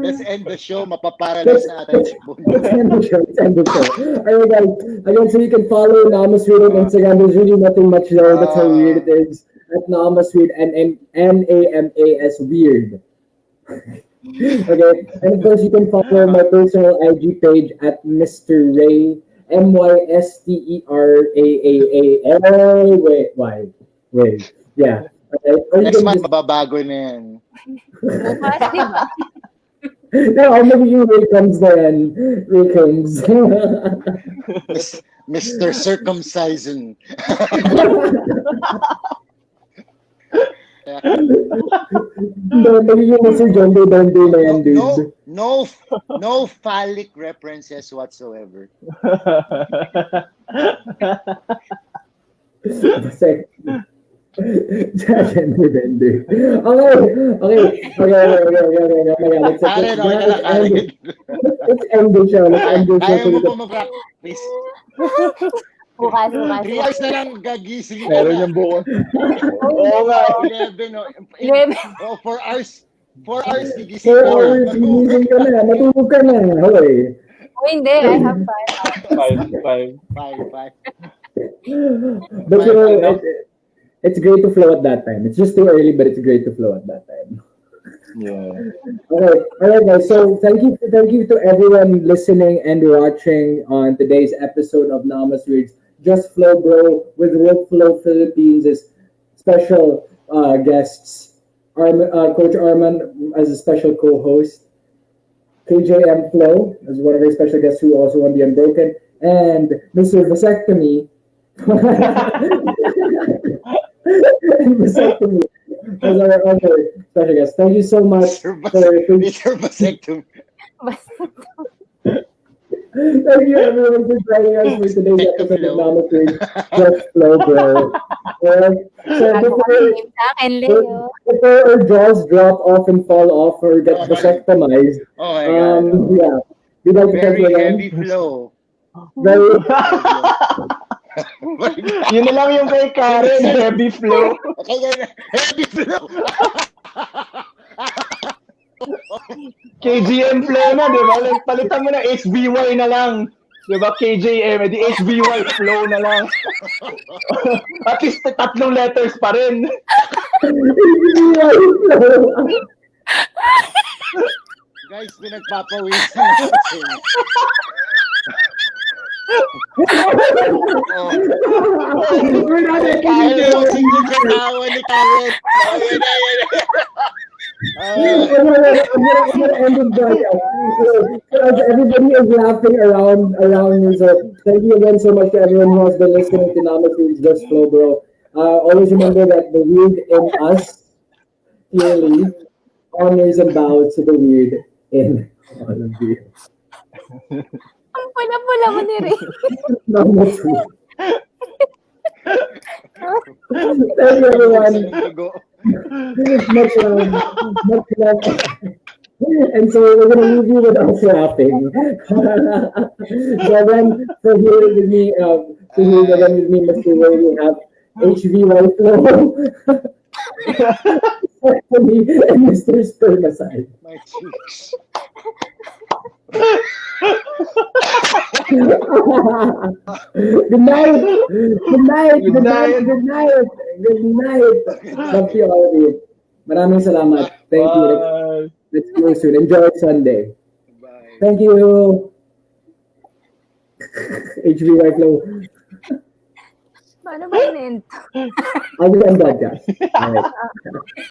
Let's end the show. Mapaparalyze na natin si Bundo. Let's end the show. Alright guys, again, so you can follow Namas Read on Instagram. There's really nothing much there. That's how weird it is. at Namasweird, NAMAS Weird. Okay, and of course you can follow my personal IG page at Mr. Ray, MYSTERAAAL. Wait, yeah. Okay. Or you Next can month, just, mababago na yan. Bukas, di ba? no, magiging Ray comes then. Ray comes. Mr. Circumcision. No, magiging Mr. John Doe Donde na yan, dude. No phallic references whatsoever. Basta, Gender bender. Let's end the show. Kaya mo po mag-practice. Bukas. 3 hours na lang gagising ka Meron na. yung buo. Oo nga. 11, no? 11. 4 hours. 4 hours, gigising 4 ka hours, na. gigising ka na. Matulog ka na. Hoy. Oh, hindi. I have 5 hours. 5. 5. But you know, it's great to flow at that time. It's just too early, but it's great to flow at that time. Yeah. All right, guys. So thank you to everyone listening and watching on today's episode of Namasweird Just Flow Bro with Workflow Philippines' special guests, Coach Armand as a special co-host, KJM Flow as one of our special guests who also won the Unbroken, and Mr. Vasectomy. And Vasectomy as our other special guest. Thank you so much Mr. Vasectomy. Thank you everyone for joining us for today's episode of Namasweird Just Flow Bro. So before our jaws drop off and fall off or get vasectomized, Oh my God. yeah, we'd like to thank Very you again. heavy flow. Very Yun na lang yung kay Karen, heavy flow. Heavy flow. KGM flow na, di ba? Palitan mo na HBY na lang. Di ba? KJM, di HBY flow na lang. At least 3 letters pa rin. Guys, pinagpapawisan natin. We're not Kaya mo sige sa tawa ni Karen. I'm gonna end it there. Everybody is laughing around me. So thank you again so much to everyone who has been listening to Namasweird Just Flow Bro. Always remember that the weird in us clearly honors and bows to the weird in all of you. Ang pula-pula mo ni Ray. Namasweird. Thank you everyone. Much love. And so we're going to leave you with us laughing. So then, for here with me, Mr. Ray, we have HVY Flow, and Mr. Spermicide. My cheeks. Good night. Love you all of you. Maraming salamat. Thank you. Let's go soon. Enjoy Sunday. Bye. Thank you. HBY Flow. Paano ba yun? I'll do that podcast. All right.